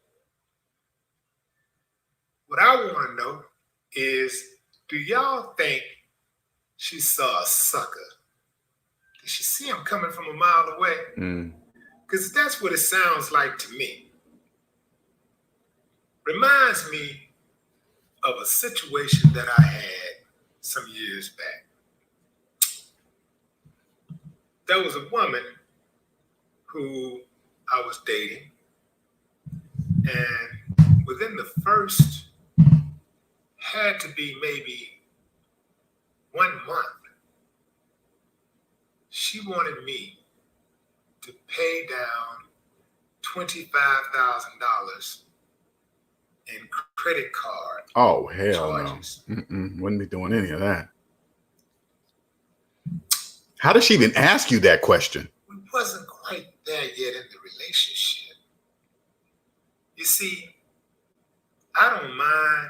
What I want to know is, do y'all think she saw a sucker? Did she see him coming from a mile away? Because that's what it sounds like to me. Reminds me of a situation that I had some years back. There was a woman who I was dating, and within the first, had to be maybe 1 month, she wanted me to pay down $25,000 in credit card Oh, hell charges. no. Wouldn't be doing any of that. How did she even ask you that question? We wasn't quite there yet in the relationship. You see, I don't mind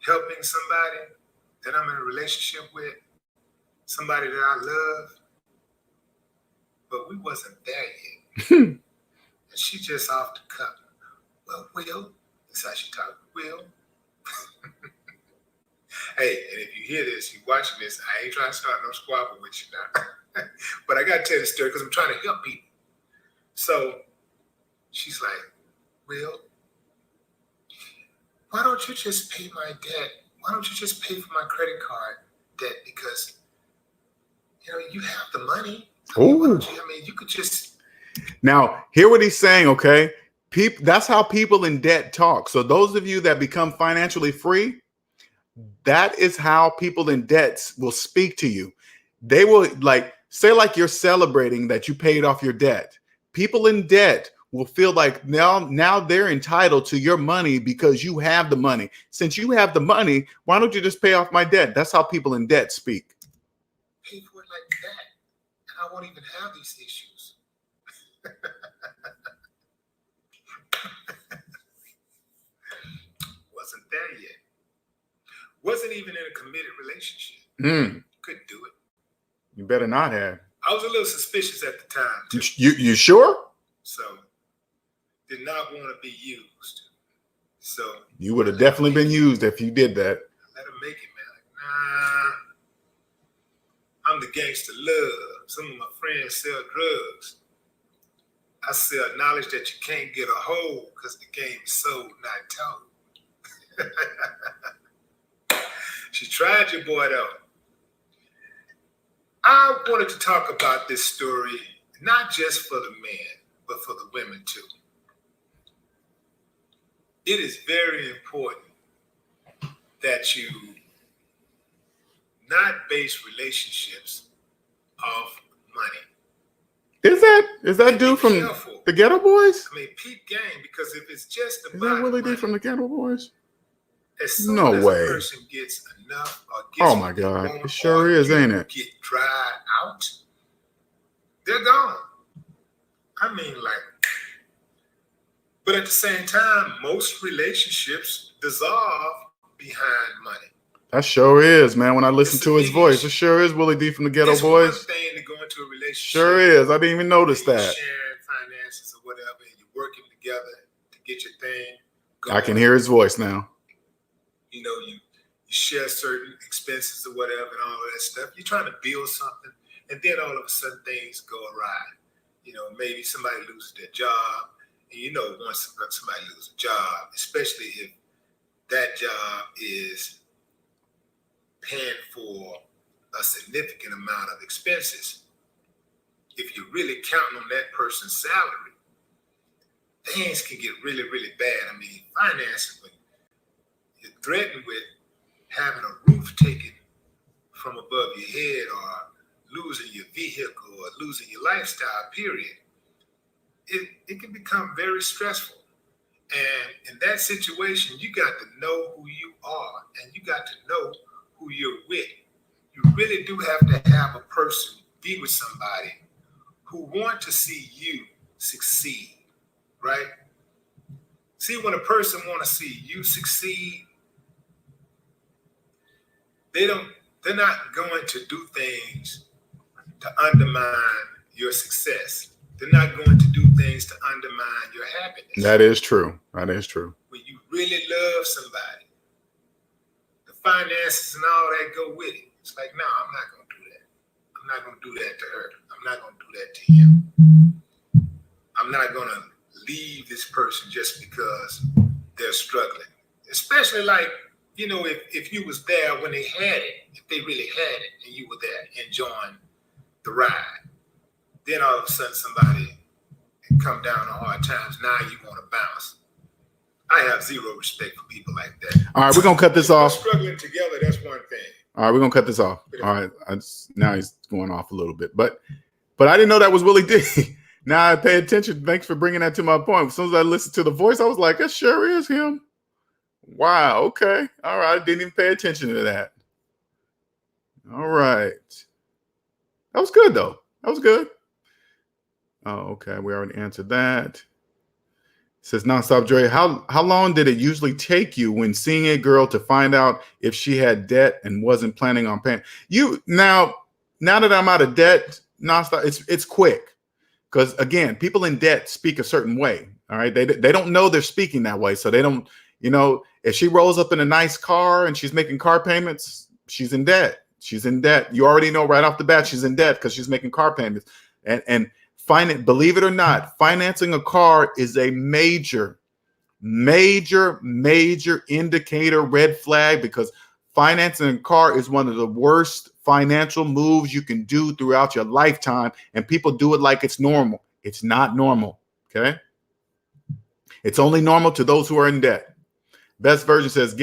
helping somebody that I'm in a relationship with, somebody that I love, but we wasn't there yet. And she just off the cuff. Well, Will, that's how she talked. Will. Hey, and if you hear this, you watching this, I ain't trying to start no squabble with you now. But I got to tell you the story because I'm trying to help people. So she's like, Will, why don't you just pay my debt? Why don't you just pay for my credit card debt? Because, you know, you have the money. I mean, you could just. Now, hear what he's saying, okay? That's how people in debt talk. So those of you that become financially free, that is how people in debts will speak to you. They will say you're celebrating that you paid off your debt. People in debt will feel like now they're entitled to your money because you have the money. Since you have the money, why don't you just pay off my debt? That's how people in debt speak. Pay for it like that, and I won't even have these issues. Wasn't there yet. Wasn't even in a committed relationship. Couldn't do it. You better not have. I was a little suspicious at the time, too. You sure? So, did not want to be used. So you would have definitely been used if you did that. Let him make it, man. Like, nah, I'm the gangster love. Some of my friends sell drugs. I sell knowledge that you can't get a hold because the game is sold, not told. She tried your boy though. I wanted to talk about this story, not just for the men, but for the women too. It is very important that you not base relationships off money. Is that dude from the Ghetto Boys? I mean, peep game, because if it's just about Is that Willie money, D from the Ghetto Boys? as soon No as way. a person gets enough or gets Oh my what they God. want, It sure or is, you ain't it? get dried out, they're gone. I mean, but at the same time, most relationships dissolve behind money. That sure is, man. When I listen It's a to his big voice, issue. it sure is Willie D from the Ghetto It's Boys. one thing to go into a relationship. Sure is. I didn't even notice and you're that. sharing finances or whatever, and you're working together to get your thing going. I can hear his voice now. You know, you share certain expenses or whatever and all of that stuff. You're trying to build something, and then all of a sudden things go awry. You know, maybe somebody loses their job, and you know, once somebody loses a job, especially if that job is paying for a significant amount of expenses, if you're really counting on that person's salary, things can get really, really bad. I mean, finances, when you're threatened with having a roof taken from above your head, or losing your vehicle, or losing your lifestyle, period, it can become very stressful. And in that situation, you got to know who you are, and you got to know who you're with. You really do have to have a person, be with somebody who want to see you succeed, right? See, when a person want to see you succeed, they're not going to do things to undermine your success. They're not going to do things to undermine your happiness. That is true. That is true. When you really love somebody, the finances and all that go with it. It's like, no, I'm not going to do that. I'm not going to do that to her. I'm not going to do that to him. I'm not going to leave this person just because they're struggling. Especially like, you know, if you was there when they had it, if they really had it and you were there enjoying the ride, then all of a sudden somebody come down to hard times. Now you want to bounce. I have zero respect for people like that. All right, we're going to cut this off. Struggling together, that's one thing. All right, we're going to cut this off. All right, now he's going off a little bit. But I didn't know that was Willie D. Now I pay attention. Thanks for bringing that to my point. As soon as I listened to the voice, I was like, that sure is him. Wow, okay. All right, I didn't even pay attention to that. All right. That was good, though. That was good. Oh, okay. We already answered that. It says NonstopDRE, how long did it usually take you when seeing a girl to find out if she had debt and wasn't planning on paying? You now that I'm out of debt, Nonstop, it's quick. Because again, people in debt speak a certain way. All right. They don't know they're speaking that way. So they don't, you know, if she rolls up in a nice car and she's making car payments, she's in debt. She's in debt. You already know right off the bat she's in debt because she's making car payments. And believe it or not, financing a car is a major indicator, red flag, because financing a car is one of the worst financial moves you can do throughout your lifetime. And people do it like it's normal. It's not normal. Okay. It's only normal to those who are in debt. Best version says,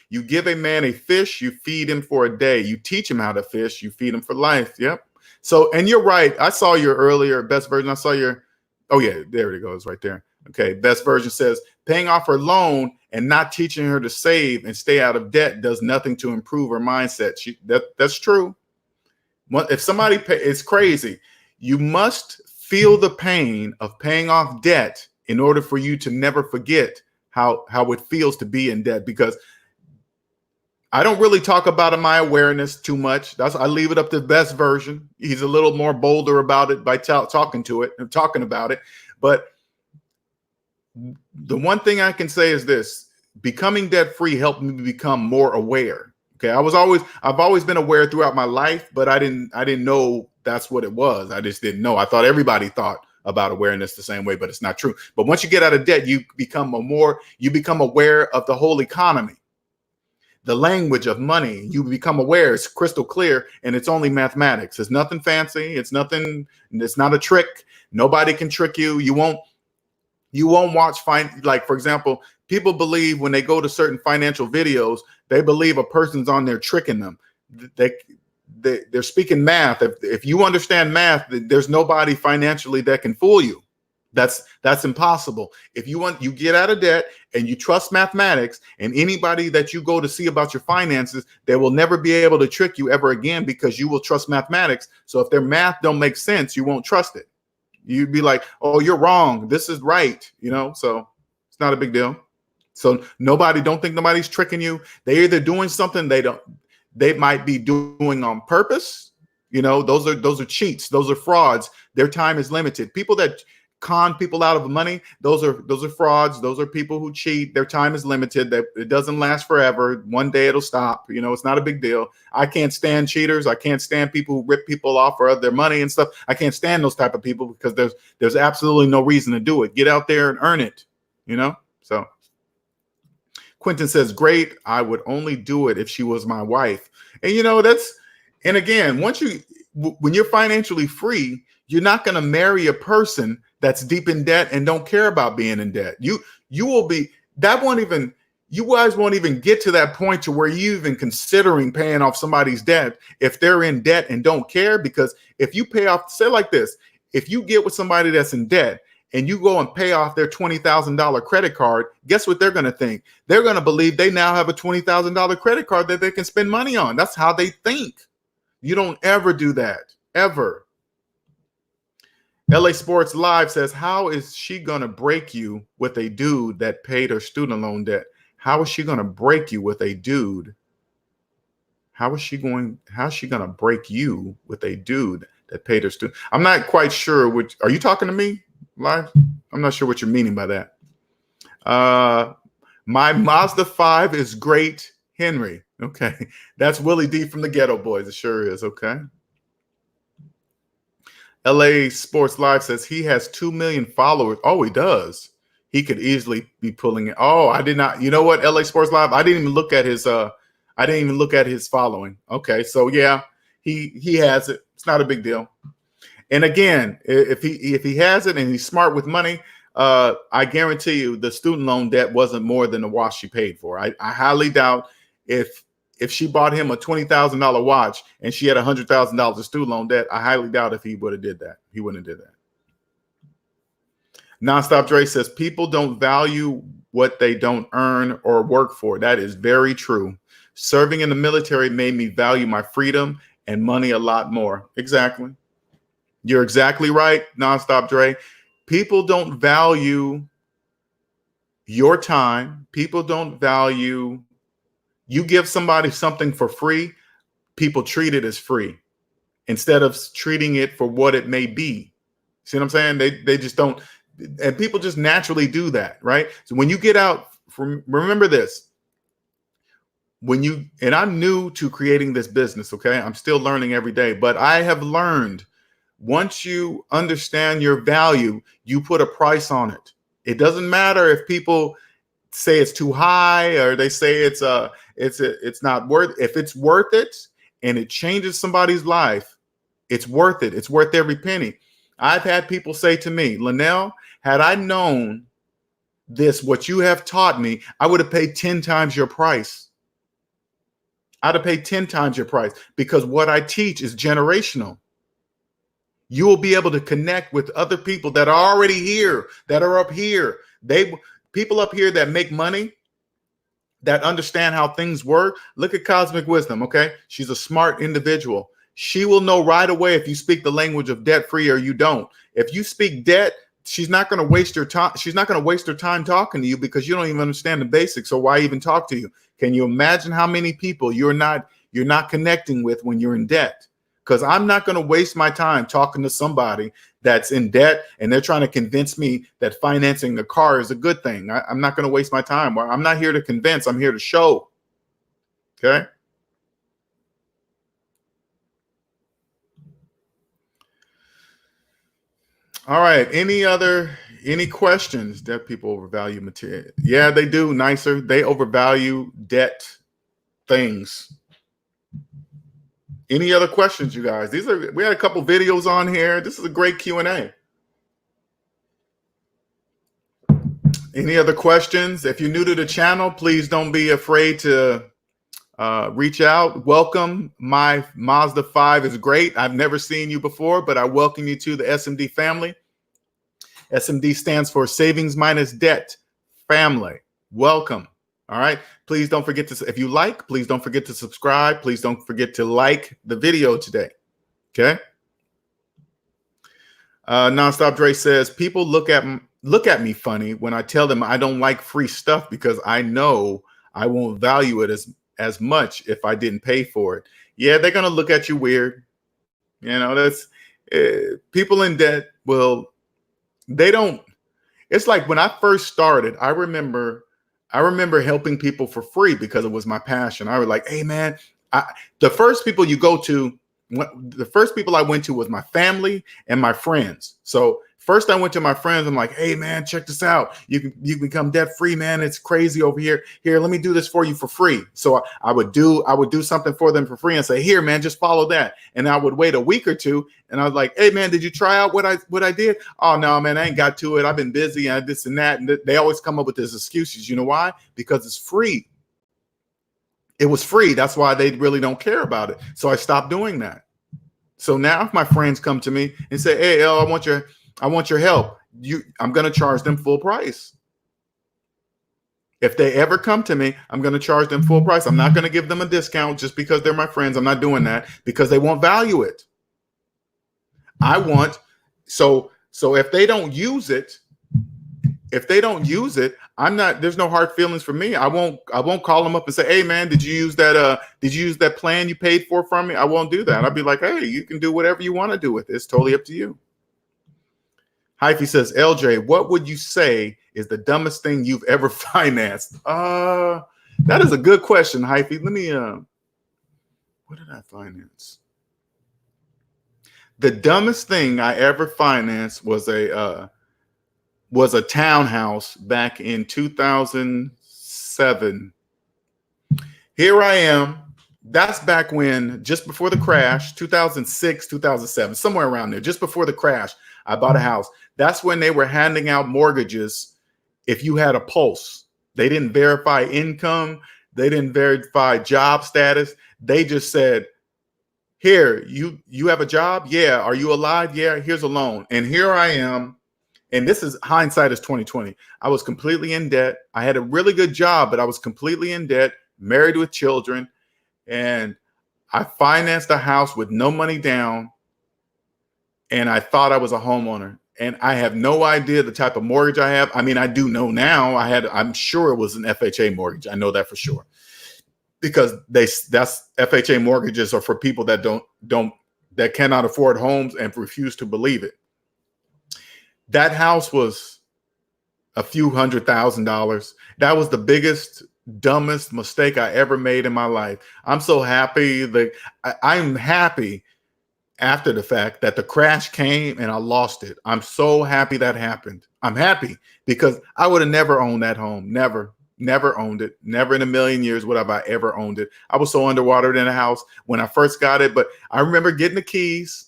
you give a man a fish, you feed him for a day. You teach him how to fish, you feed him for life. Yep. So, and you're right. I saw your earlier best version. I saw your, oh yeah, there it goes right there. Okay. Best version says paying off her loan and not teaching her to save and stay out of debt does nothing to improve her mindset. That's true. If somebody it's crazy. You must feel the pain of paying off debt in order for you to never forget how it feels to be in debt, because I don't really talk about my awareness too much. I leave it up to the best version. He's a little more bolder about it by talking about it. But the one thing I can say is this: becoming debt free helped me become more aware. Okay, I've always been aware throughout my life, but I didn't know that's what it was. I just didn't know. I thought everybody thought about awareness the same way, but it's not true. But once you get out of debt, you become aware of the whole economy, the language of money. You become aware. It's crystal clear, and it's only mathematics. It's nothing fancy. It's not a trick. Nobody can trick you. You won't watch like, for example, people believe when they go to certain financial videos, they believe a person's on there tricking them. They're speaking math. If you understand math, there's nobody financially that can fool you. That's impossible. If you get out of debt and you trust mathematics, and anybody that you go to see about your finances, they will never be able to trick you ever again, because you will trust mathematics. So if their math don't make sense, you won't trust it. You'd be like, oh, you're wrong. This is right. So it's not a big deal. So don't think nobody's tricking you. They're either doing something they might be doing on purpose. Those are cheats. Those are frauds. Their time is limited. People that con people out of money, those are frauds. Those are people who cheat. Their time is limited. That it doesn't last forever. One day it'll stop. It's not a big deal. I can't stand cheaters. I can't stand people who rip people off for their money and stuff. I can't stand those type of people, because there's absolutely no reason to do it. Get out there and earn it. So Quentin says, great. I would only do it if she was my wife. And again, when you're financially free, you're not going to marry a person that's deep in debt and don't care about being in debt. You guys won't even get to that point to where you even considering paying off somebody's debt if they're in debt and don't care. Because if you pay off, say like this, if you get with somebody that's in debt and you go and pay off their $20,000 credit card, guess what they're going to think? They're going to believe they now have a $20,000 credit card that they can spend money on. That's how they think. You don't ever do that, ever. LA Sports Live says, how is she going to break you with a dude that paid her student loan debt? How is she going to break you with a dude? How's she going to break you with a dude that paid her student? I'm not quite sure are you talking to me live? I'm not sure what you're meaning by that. My Mazda 5 is great, Henry. Okay. That's Willie D from the Ghetto Boys. It sure is. Okay. LA Sports Live says he has 2 million followers. Oh, he does. He could easily be pulling it. Oh, I did not. You know what? LA Sports Live. I didn't even look at his. I didn't even look at his following. Okay, so yeah, he has it. It's not a big deal. And again, if he has it and he's smart with money, I guarantee you the student loan debt wasn't more than the watch she paid for. I highly doubt if she bought him a $20,000 watch and she had $100,000 of student loan debt, I highly doubt if he would have did that. He wouldn't have did that. NonstopDRE says people don't value what they don't earn or work for. That is very true. Serving in the military made me value my freedom and money a lot more. Exactly. You're exactly right, NonstopDRE. People don't value your time. People don't value, you give somebody something for free, people treat it as free instead of treating it for what it may be. See what I'm saying? They just don't, and people just naturally do that, right? So when you get out from, remember this, and I'm new to creating this business, okay? I'm still learning every day, but I have learned once you understand your value, you put a price on it. It doesn't matter if people say it's too high or they say it's not worth. If it's worth it and it changes somebody's life, it's worth it. It's worth every penny. I've had people say to me, Linnell, had I known this, what you have taught me, I would have paid 10 times your price. I'd have paid 10 times your price because what I teach is generational. You will be able to connect with other people that are already here, that are up here. People up here that make money, that understand how things work. Look at Cosmic Wisdom, okay? She's a smart individual. She will know right away if you speak the language of debt-free or you don't. If you speak debt, she's not going to waste her time. She's not going to waste her time talking to you because you don't even understand the basics. So why even talk to you? Can you imagine how many people you're not connecting with when you're in debt? Because I'm not going to waste my time talking to somebody that's in debt and they're trying to convince me that financing a car is a good thing. I'm not going to waste my time. I'm not here to convince. I'm here to show. Okay. All right. Any questions? Debt people overvalue material. Yeah, they do. Nicer. They overvalue debt things. Any other questions, you guys? We had a couple videos on here. This is a great Q&A. Any other questions? If you're new to the channel, please don't be afraid to reach out. Welcome. My Mazda 5 is great. I've never seen you before, but I welcome you to the SMD family. SMD stands for SavingsMinusDebt family. Welcome. All right. Please don't forget to, if you like, please don't forget to subscribe. Please don't forget to like the video today. Okay. NonstopDRE says people look at me funny when I tell them I don't like free stuff because I know I won't value it as much if I didn't pay for it. Yeah, they're gonna look at you weird. You know, that's people in debt. Well, they don't. It's like when I first started, I remember helping people for free because it was my passion. I was like, hey, man, the first people you go to, the first people I went to was my family and my friends. So first I went to my friends. I'm like, hey, man, check this out. You can become debt free, man. It's crazy over here. Here, let me do this for you for free. So I would do something for them for free and say, here, man, just follow that. And I would wait a week or two. And I was like, hey, man, did you try out what I did? Oh, no, man, I ain't got to it. I've been busy and this and that. And they always come up with these excuses. You know why? Because it's free. It was free. That's why they really don't care about it. So I stopped doing that. So now if my friends come to me and say, hey, El, I want your help. I'm going to charge them full price. If they ever come to me, I'm going to charge them full price. I'm not going to give them a discount just because they're my friends. I'm not doing that because they won't value it. So if they don't use it, there's no hard feelings for me. I won't call them up and say, hey, man, did you use that plan you paid for from me? I won't do that. I'll be like, hey, you can do whatever you want to do with it. It's totally up to you. HYPHY says, LJ, what would you say is the dumbest thing you've ever financed? That is a good question, HYPHY. Let me, what did I finance? The dumbest thing I ever financed was a townhouse back in 2007. Here I am. That's back when, just before the crash, 2006, 2007, somewhere around there, just before the crash, I bought a house. That's when they were handing out mortgages if you had a pulse. They didn't verify income. They didn't verify job status. They just said, here, you have a job? Yeah. Are you alive? Yeah. Here's a loan. And here I am. And this is hindsight is 2020. I was completely in debt. I had a really good job, but I was completely in debt, married with children. And I financed a house with no money down. And I thought I was a homeowner. And I have no idea the type of mortgage I have. I mean, I do know now. I'm sure it was an FHA mortgage. I know that for sure. Because that's FHA mortgages are for people that that cannot afford homes and refuse to believe it. That house was a few $100,000. That was the biggest, dumbest mistake I ever made in my life. I'm so happy that I'm happy after the fact that the crash came and I lost it. I'm so happy that happened. I'm happy because I would have never owned that home. Never owned it. Never in a million years would have I ever owned it. I was so underwater in the house when I first got it, but I remember getting the keys.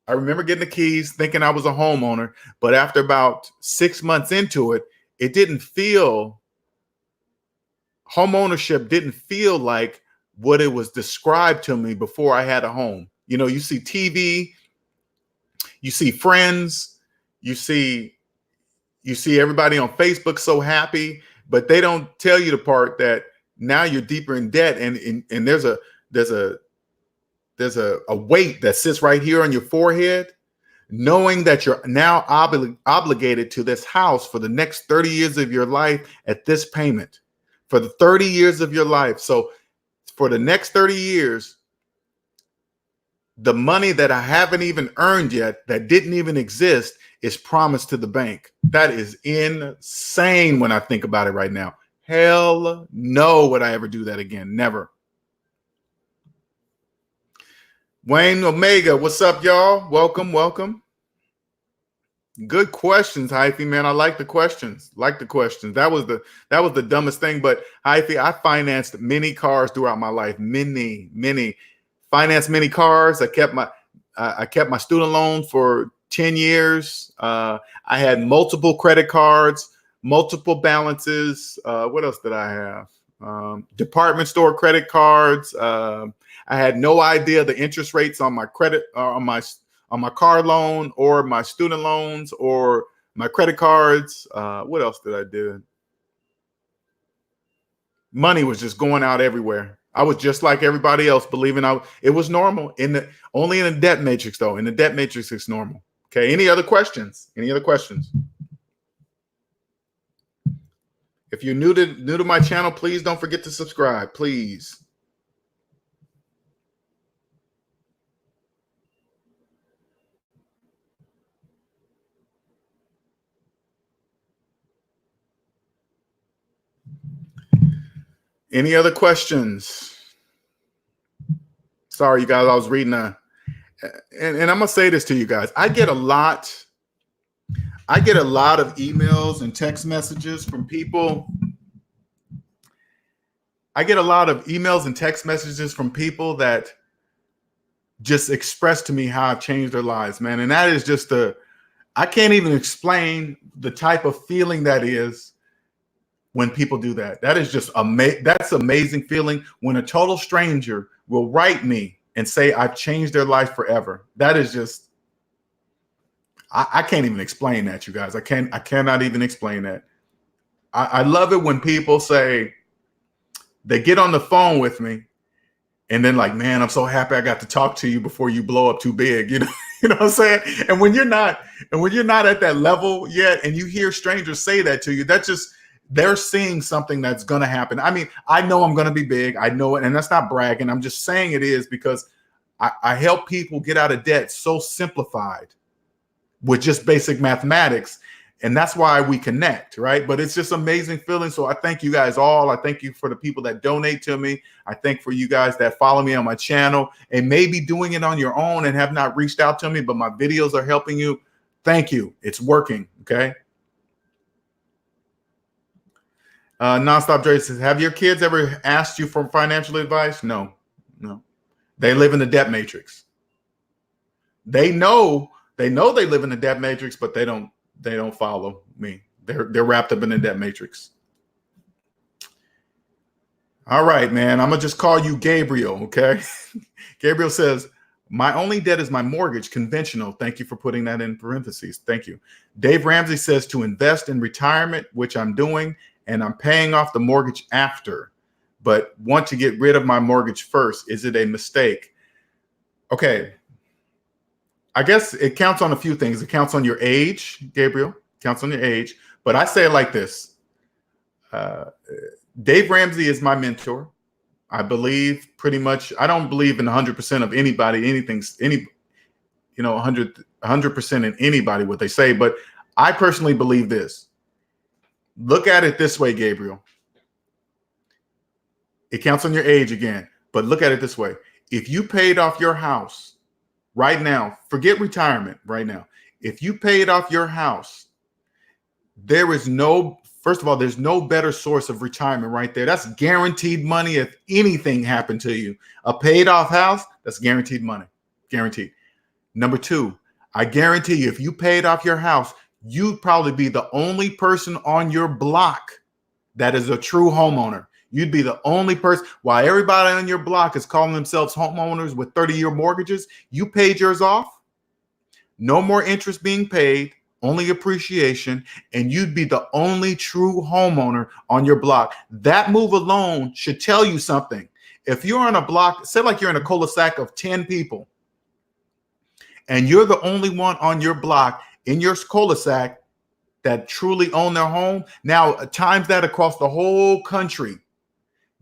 Thinking I was a homeowner, but after about 6 months into it, home ownership didn't feel like what it was described to me before I had a home. You know, you see TV, you see friends, you see everybody on Facebook so happy, but they don't tell you the part that now you're deeper in debt, and there's a weight that sits right here on your forehead, knowing that you're now obligated to this house for the next 30 years of your life at this payment, for the 30 years of your life. So for the next 30 years, the money that I haven't even earned yet, that didn't even exist, is promised to the bank. That is insane when I think about it right now. Hell no, would I ever do that again? Never. Wayne Omega, what's up, y'all? Welcome. Good questions, HYPHY, man. I like the questions. That was the dumbest thing. But HYPHY, I financed many cars throughout my life. Many. Financed many cars. I kept my student loan for 10 years. I had multiple credit cards, multiple balances. What else did I have? Department store credit cards. I had no idea the interest rates on my credit, on my car loan, or my student loans, or my credit cards. What else did I do? Money was just going out everywhere. I was just like everybody else, believing it was normal. Only in the debt matrix, though. In the debt matrix, it's normal. Okay. Any other questions? If you're new to my channel, please don't forget to subscribe, please. Any other questions? Sorry, you guys, I was reading and I'm gonna say this to you guys. I get a lot of emails and text messages from people. That just express to me how I've changed their lives, man. And that is just I can't even explain the type of feeling that is when people do that. That is just that's amazing feeling when a total stranger will write me and say I've changed their life forever. That is just, I can't even explain that, you guys. I cannot even explain that. I love it when people say they get on the phone with me and then like, man, I'm so happy I got to talk to you before you blow up too big. You know what I'm saying? And when you're not at that level yet, and you hear strangers say that to you, that's just, they're seeing something that's going to happen. I mean, I know I'm going to be big. I know it. And that's not bragging. I'm just saying it is because I help people get out of debt so simplified with just basic mathematics. And that's why we connect, right? But it's just amazing feeling. So I thank you guys all. I thank you for the people that donate to me. I thank for you guys that follow me on my channel and maybe doing it on your own and have not reached out to me, but my videos are helping you. Thank you. It's working, okay? NonstopDRE says, have your kids ever asked you for financial advice? No, no. They live in the debt matrix. They know they live in the debt matrix, but they don't follow me. They're wrapped up in the debt matrix. All right, man. I'm gonna just call you Gabriel, okay? Gabriel says, my only debt is my mortgage, conventional. Thank you for putting that in parentheses. Thank you. Dave Ramsey says to invest in retirement, which I'm doing, and I'm paying off the mortgage after, but want to get rid of my mortgage first. Is it a mistake? Okay. I guess it counts on a few things. It counts on your age, Gabriel. It counts on your age. But I say it like this. Dave Ramsey is my mentor. I believe pretty much, I don't believe in 100% of anybody, 100% in anybody, what they say. But I personally believe this. Look at it this way, Gabriel. It counts on your age again. But look at it this way. If you paid off your house right now, forget retirement right now. If you paid off your house, there is no, first of all, there's no better source of retirement right there. That's guaranteed money if anything happened to you. A paid off house, that's guaranteed money, guaranteed. Number two, I guarantee you, if you paid off your house, you'd probably be the only person on your block that is a true homeowner. You'd be the only person. While everybody on your block is calling themselves homeowners with 30-year mortgages, you paid yours off. No more interest being paid, only appreciation, and you'd be the only true homeowner on your block. That move alone should tell you something. If you're on a block, say like you're in a cul-de-sac of 10 people, and you're the only one on your block in your cul-de-sac that truly own their home, now times that across the whole country.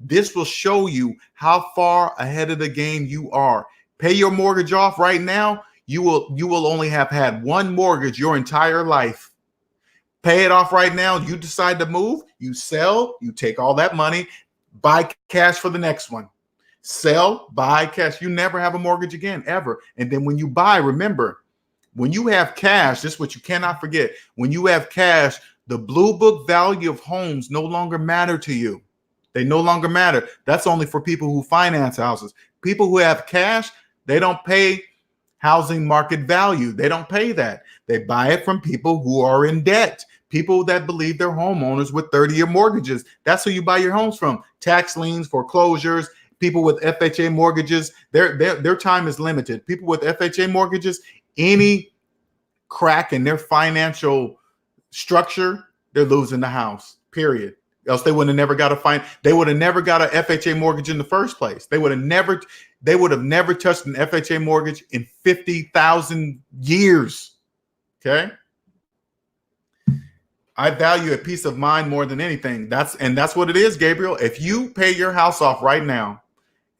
This will show you how far ahead of the game you are. Pay your mortgage off right now. You will only have had one mortgage your entire life. Pay it off right now. You decide to move, you sell, you take all that money, buy cash for the next one. Sell, buy cash. You never have a mortgage again, ever. And then when you buy, remember, when you have cash, this is what you cannot forget. When you have cash, the blue book value of homes no longer matter to you. They no longer matter. That's only for people who finance houses. People who have cash, they don't pay housing market value. They don't pay that. They buy it from people who are in debt, people that believe they're homeowners with 30-year mortgages. That's who you buy your homes from. Tax liens, foreclosures, people with FHA mortgages. Their time is limited. People with FHA mortgages, any crack in their financial structure, they're losing the house, period. Else they would have never got they would have never got an FHA mortgage in the first place. They would have never touched an FHA mortgage in 50,000 years. Okay. I value a peace of mind more than anything. That's what it is, Gabriel. If you pay your house off right now,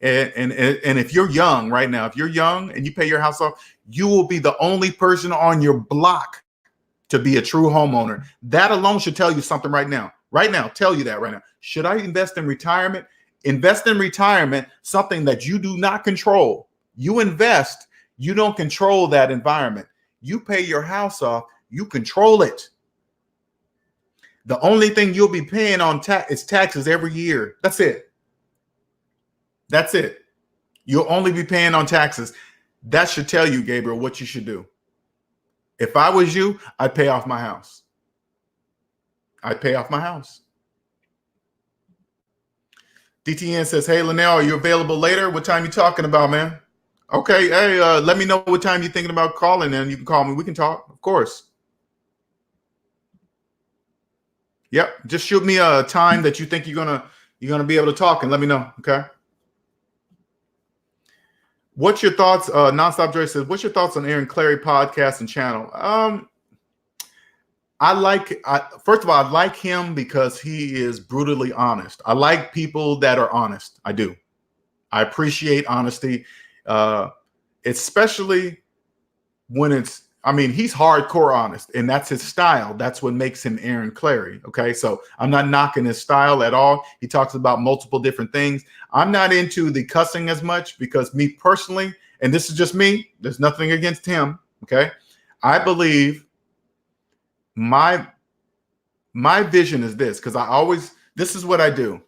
and if you're young right now, if you're young and you pay your house off, you will be the only person on your block to be a true homeowner. That alone should tell you something right now. Right now, tell you that right now. Should I invest in retirement? Invest in retirement, something that you do not control. You invest, you don't control that environment. You pay your house off, you control it. The only thing you'll be paying on is taxes every year. That's it. That's it. You'll only be paying on taxes. That should tell you, Gabriel, what you should do. If I was you, I'd pay off my house. I'd pay off my house. DTN says, hey, Linnell, are you available later? What time you talking about, man? Okay, hey, let me know what time you're thinking about calling, and you can call me. We can talk, of course. Yep, just shoot me a time that you think you're gonna be able to talk, and let me know, okay? What's your thoughts? NonstopDRE says, what's your thoughts on Aaron Clarey podcast and channel? First of all, I like him because he is brutally honest. I like people that are honest. I do. I appreciate honesty, especially when it's I mean, he's hardcore honest, and that's his style. That's what makes him Aaron Clarey. Okay, so I'm not knocking his style at all. He talks about multiple different things. I'm not into the cussing as much because me personally, and this is just me, there's nothing against him. Okay, I believe my vision is this, because this is what I do.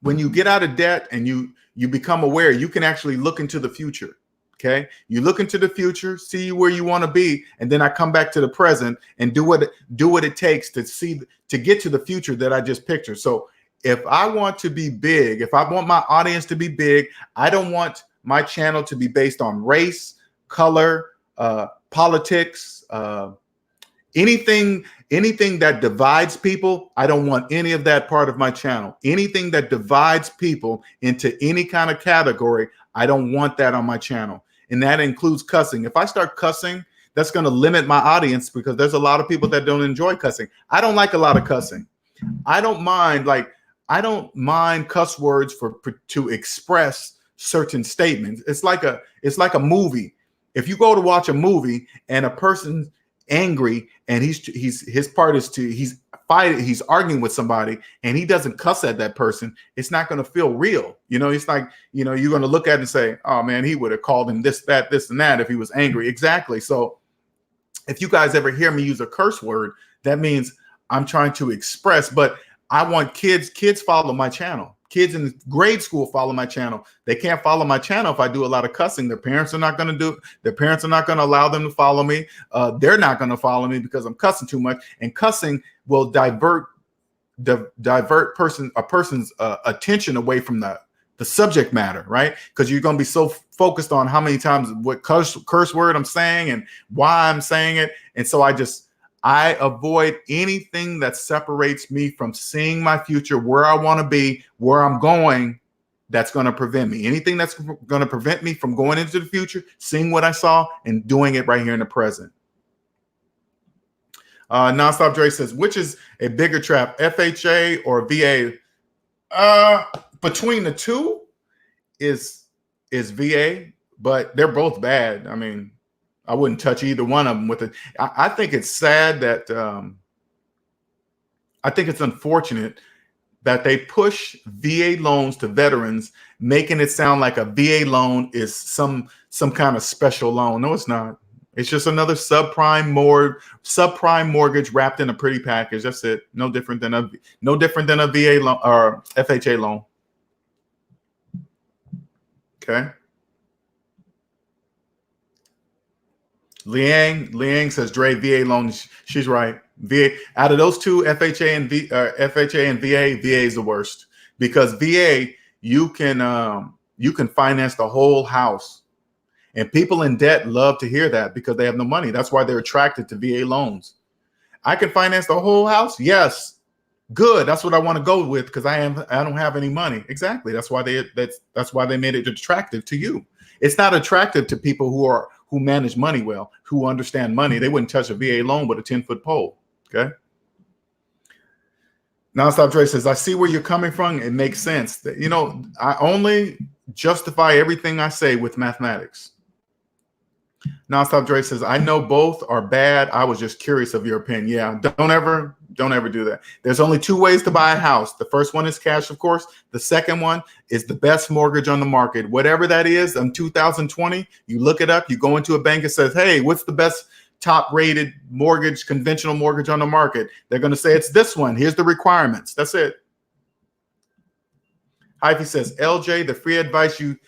When you get out of debt and you become aware, you can actually look into the future. Okay, you look into the future, see where you want to be, and then I come back to the present and do what it takes to get to the future that I just pictured. So if I want to be big, if I want my audience to be big, I don't want my channel to be based on race, color, politics, anything that divides people. I don't want any of that part of my channel. Anything that divides people into any kind of category, I don't want that on my channel. And that includes cussing. If I start cussing, that's going to limit my audience because there's a lot of people that don't enjoy cussing. I don't like a lot of cussing. I don't mind cuss words to express certain statements. It's like a movie. If you go to watch a movie and a person's angry and he's arguing with somebody and he doesn't cuss at that person, it's not going to feel real. It's like, you're going to look at it and say, oh man, he would have called him this, that, this, and that if he was angry. Exactly. So if you guys ever hear me use a curse word, that means I'm trying to express, but I want kids follow my channel. Kids in grade school follow my channel. They can't follow my channel if I do a lot of cussing. Their parents are not going to allow them to follow me. They're not going to follow me because I'm cussing too much. And cussing will divert a person's attention away from the subject matter, right? Because you're going to be so focused on how many times what curse word I'm saying and why I'm saying it. And so I avoid anything that separates me from seeing my future, where I want to be, where I'm going. That's going to prevent me. Anything that's going to prevent me from going into the future, seeing what I saw, and doing it right here in the present. NonstopDRE says, which is a bigger trap, FHA or VA? Between the two is VA, but they're both bad. I mean, I wouldn't touch either one of them with it. I think it's sad that I think it's unfortunate that they push VA loans to veterans, making it sound like a VA loan is some kind of special loan. No, it's not. It's just another subprime mortgage wrapped in a pretty package. That's it. No different than a VA loan or FHA loan. Okay. Liang says Dre VA loans. She's right. VA out of those two, FHA and VA, VA is the worst because VA you can finance the whole house, and people in debt love to hear that because they have no money. That's why they're attracted to VA loans. I can finance the whole house. Yes, good. That's what I want to go with because I don't have any money. Exactly. That's why they made it attractive to you. It's not attractive to people who manage money well, who understand money. They wouldn't touch a VA loan with a 10-foot pole. Okay. NonstopDRE says, I see where you're coming from. It makes sense. That, I only justify everything I say with mathematics. NonstopDRE says, I know both are bad. I was just curious of your opinion. Yeah, don't ever do that. There's only two ways to buy a house. The first one is cash, of course. The second one is the best mortgage on the market. Whatever that is in 2020, you look it up, you go into a bank and says, hey, what's the best top rated mortgage, conventional mortgage on the market? They're going to say it's this one. Here's the requirements. That's it. HYPHY says, LJ, the free advice you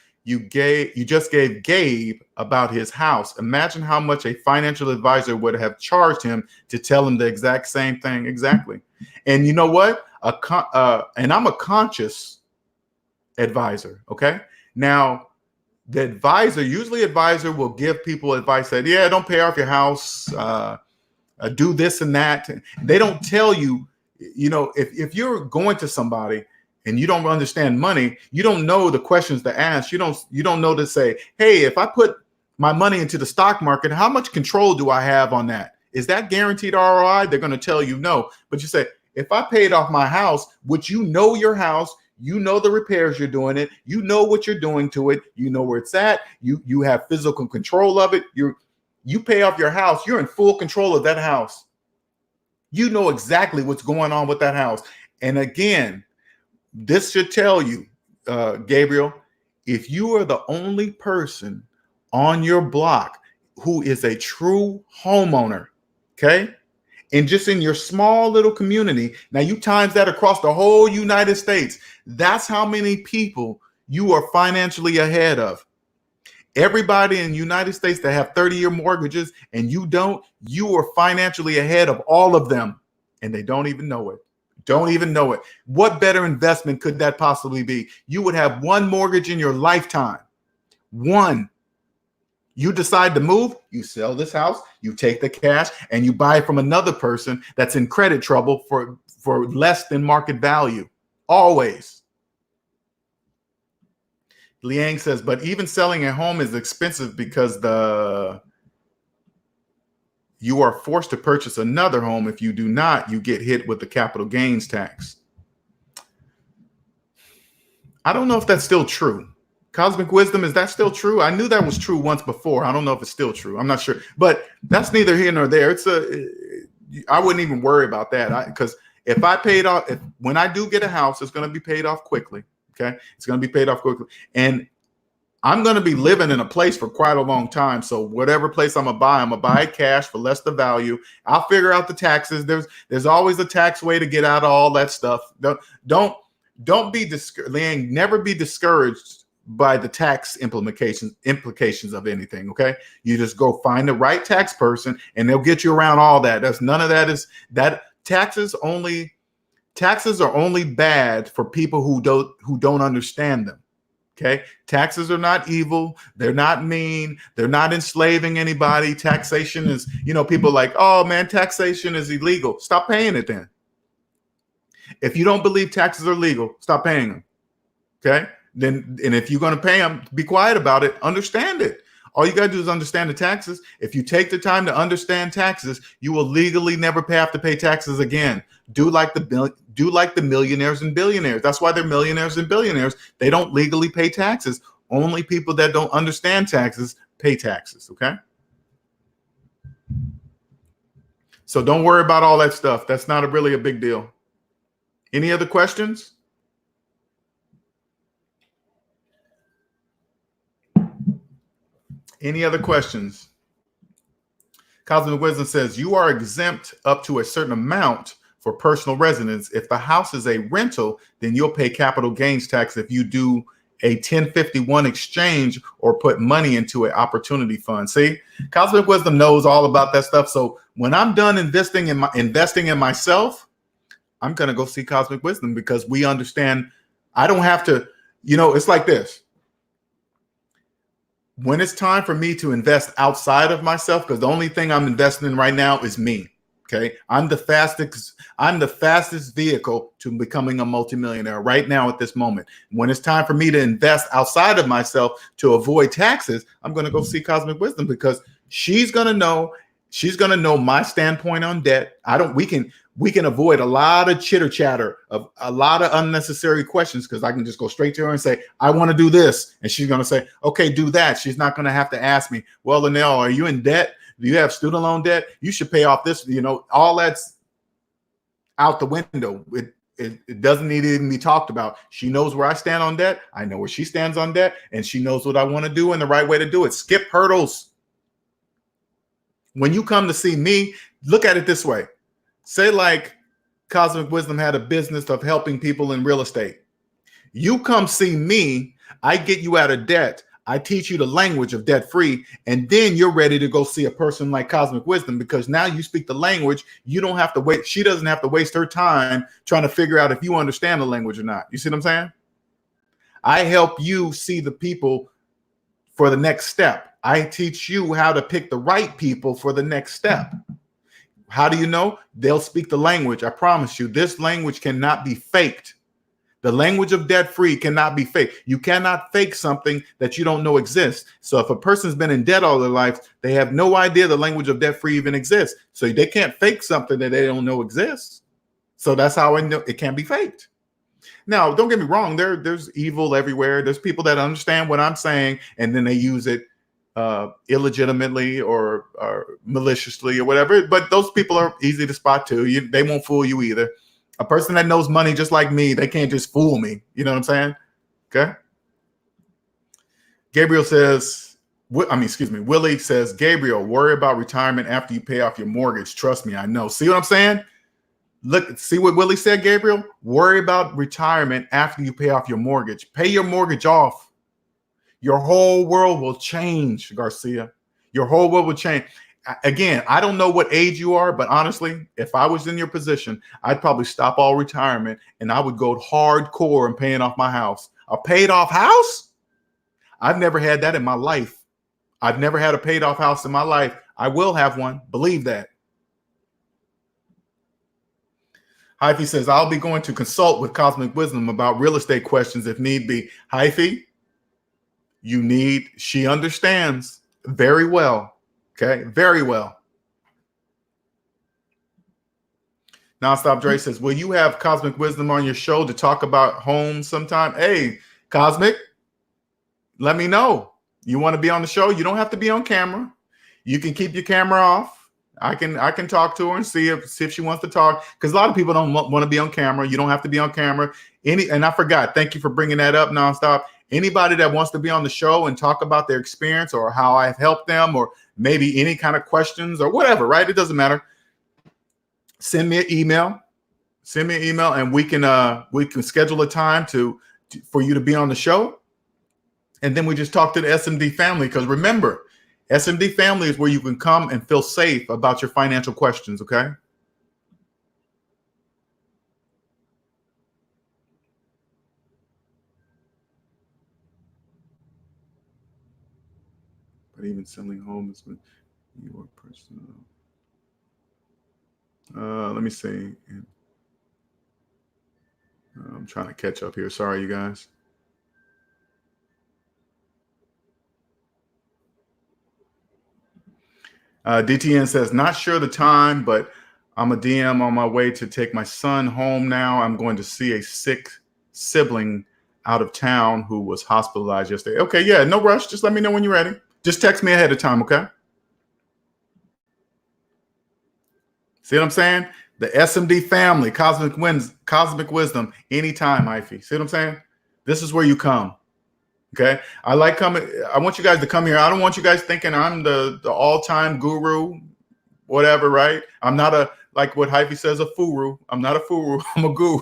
just gave Gabe about his house. Imagine how much a financial advisor would have charged him to tell him the exact same thing. Exactly. And you know what? And I'm a conscious advisor. Okay. Now, the advisor will give people advice that, yeah, don't pay off your house, do this and that. They don't tell you, if you're going to somebody and you don't understand money, you don't know the questions to ask. You don't know to say, hey, if I put my money into the stock market, how much control do I have on that? Is that guaranteed ROI? They're going to tell you no. But you say, if I paid off my house, which your house, the repairs you're doing it, what you're doing to it, where it's at, you have physical control of it. You pay off your house, you're in full control of that house. You know exactly what's going on with that house. And again, this should tell you, Gabriel, if you are the only person on your block who is a true homeowner, okay, and just in your small little community, now you times that across the whole United States, that's how many people you are financially ahead of. Everybody in the United States that have 30-year mortgages and you don't, you are financially ahead of all of them, and they don't even know it. Don't even know it. What better investment could that possibly be? You would have one mortgage in your lifetime. One. You decide to move, you sell this house, you take the cash, and you buy from another person that's in credit trouble for less than market value. Always. Liang says, but even selling a home is expensive because you are forced to purchase another home. If you do not, you get hit with the capital gains tax. I don't know if that's still true. Cosmic Wisdom, is that still true? I knew that was true once before. I don't know if it's still true. I'm not sure, but that's neither here nor there. I wouldn't even worry about that because if I paid off, when I do get a house, it's going to be paid off quickly. Okay, it's going to be paid off quickly, and I'm going to be living in a place for quite a long time. So whatever place I'm gonna buy it cash for less the value. I'll figure out the taxes. There's always a tax way to get out of all that stuff. Don't be discouraged. Never be discouraged by the tax implications of anything. Okay, you just go find the right tax person, and they'll get you around all that. That's none of that is that taxes are only bad for people who don't understand them. Okay, taxes are not evil. They're not mean. They're not enslaving anybody. Taxation is, people are like, oh man, taxation is illegal. Stop paying it then. If you don't believe taxes are legal, stop paying them. Okay, and if you're going to pay them, be quiet about it. Understand it. All you got to do is understand the taxes. If you take the time to understand taxes, you will legally never have to pay taxes again. Do like the millionaires and billionaires. That's why they're millionaires and billionaires. They don't legally pay taxes. Only people that don't understand taxes pay taxes, okay? So don't worry about all that stuff. That's not really a big deal. Any other questions? Any other questions? Cosmic Wisdom says you are exempt up to a certain amount for personal residence. If the house is a rental, then you'll pay capital gains tax if you do a 1051 exchange or put money into an opportunity fund. See, Cosmic Wisdom knows all about that stuff. So when I'm done investing in myself, I'm going to go see Cosmic Wisdom because we understand. I don't have to, it's like this. When it's time for me to invest outside of myself, because the only thing I'm investing in right now is me. Okay. I'm the fastest vehicle to becoming a multimillionaire right now at this moment. When it's time for me to invest outside of myself to avoid taxes, I'm going to go see Cosmic Wisdom because she's going to know my standpoint on debt. We can avoid a lot of chitter chatter of a lot of unnecessary questions because I can just go straight to her and say, I want to do this. And she's going to say, okay, do that. She's not going to have to ask me, well, Linnell, are you in debt? Do you have student loan debt? You should pay off this. All that's out the window. It doesn't need to even be talked about. She knows where I stand on debt. I know where she stands on debt. And she knows what I want to do and the right way to do it. Skip hurdles. When you come to see me, look at it this way. Say like Cosmic Wisdom had a business of helping people in real estate. You come see me, I get you out of debt. I teach you the language of debt free, and then you're ready to go see a person like Cosmic Wisdom because now you speak the language. You don't have to wait. She doesn't have to waste her time trying to figure out if you understand the language or not. You see what I'm saying? I help you see the people for the next step. I teach you how to pick the right people for the next step. How do you know? They'll speak the language. I promise you, this language cannot be faked. The language of debt free cannot be faked. You cannot fake something that you don't know exists. So if a person's been in debt all their life, they have no idea the language of debt free even exists. So they can't fake something that they don't know exists. So that's how I know it can be faked. Now, don't get me wrong. There's evil everywhere. There's people that understand what I'm saying and then they use it illegitimately or maliciously or whatever. But those people are easy to spot too. They won't fool you either. A person that knows money just like me, they can't just fool me. You know what I'm saying? Okay. Gabriel says, Willie says, Gabriel, worry about retirement after you pay off your mortgage. Trust me, I know. See what I'm saying? Look, see what Willie said, Gabriel? Worry about retirement after you pay off your mortgage. Pay your mortgage off. Your whole world will change, Garcia. Your whole world will change. Again, I don't know what age you are, but honestly, if I was in your position, I'd probably stop all retirement and I would go hardcore and paying off my house. A paid off house? I've never had that in my life. I've never had a paid off house in my life. I will have one. Believe that. HYPHY says, I'll be going to consult with Cosmic Wisdom about real estate questions if need be. HYPHY, she understands very well. Okay, very well. NonstopDRE says, will you have Cosmic Wisdom on your show to talk about homes sometime? Hey, Cosmic, let me know. You want to be on the show? You don't have to be on camera. You can keep your camera off. I can talk to her and see if she wants to talk, because a lot of people don't want to be on camera. You don't have to be on camera. And I forgot. Thank you for bringing that up, Nonstop. Anybody that wants to be on the show and talk about their experience or how I've helped them, or maybe any kind of questions or whatever, right? It doesn't matter. Send me an email. Send me an email, and we can schedule a time for you to be on the show. And then we just talk to the SMD family, because remember, SMD family is where you can come and feel safe about your financial questions, okay? But even selling homes with your personal. Let me see. I'm trying to catch up here. Sorry, you guys. DTN says, not sure the time, but I'm a DM on my way to take my son home now. I'm going to see a sick sibling out of town who was hospitalized yesterday. Okay, yeah, no rush. Just let me know when you're ready. Just text me ahead of time, okay? See what I'm saying? The SMD family, Cosmic Wisdom, anytime, HYPHY. See what I'm saying? This is where you come. Okay, I like coming. I want you guys to come here. I don't want you guys thinking I'm the all-time guru, whatever, right? I'm not like what HYPHY says, a furu. I'm not a furu. I'm a guru.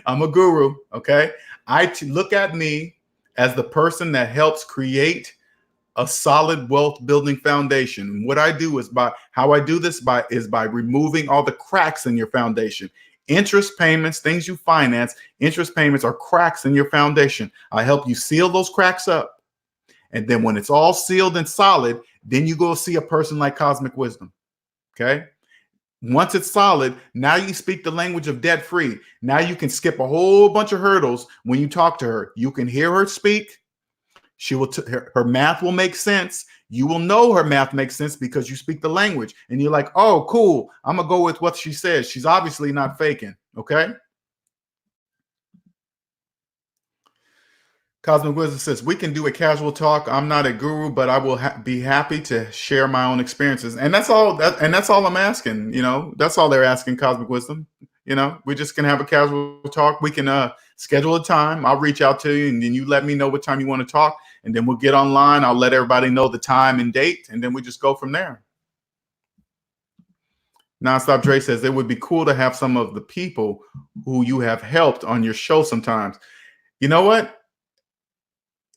I'm a guru, okay? Look at me as the person that helps create a solid wealth building foundation. What I do is by removing all the cracks in your foundation. Interest payments, things you finance, interest payments are cracks in your foundation. I help you seal those cracks up. And then when it's all sealed and solid, then you go see a person like Cosmic Wisdom. Okay. Once it's solid, now you speak the language of debt free. Now you can skip a whole bunch of hurdles when you talk to her. You can hear her speak. Her math will make sense. You will know her math makes sense because you speak the language, and you're like, oh, cool. I'm going to go with what she says. She's obviously not faking. Okay. Cosmic Wisdom says, we can do a casual talk. I'm not a guru, but I will be happy to share my own experiences. And that's all I'm asking. You know, that's all they're asking, Cosmic Wisdom. You know, we're just going to have a casual talk. We can schedule a time. I'll reach out to you, and then you let me know what time you want to talk. And then we'll get online. I'll let everybody know the time and date, and then we just go from there. NonstopDRE says, it would be cool to have some of the people who you have helped on your show sometimes. You know what?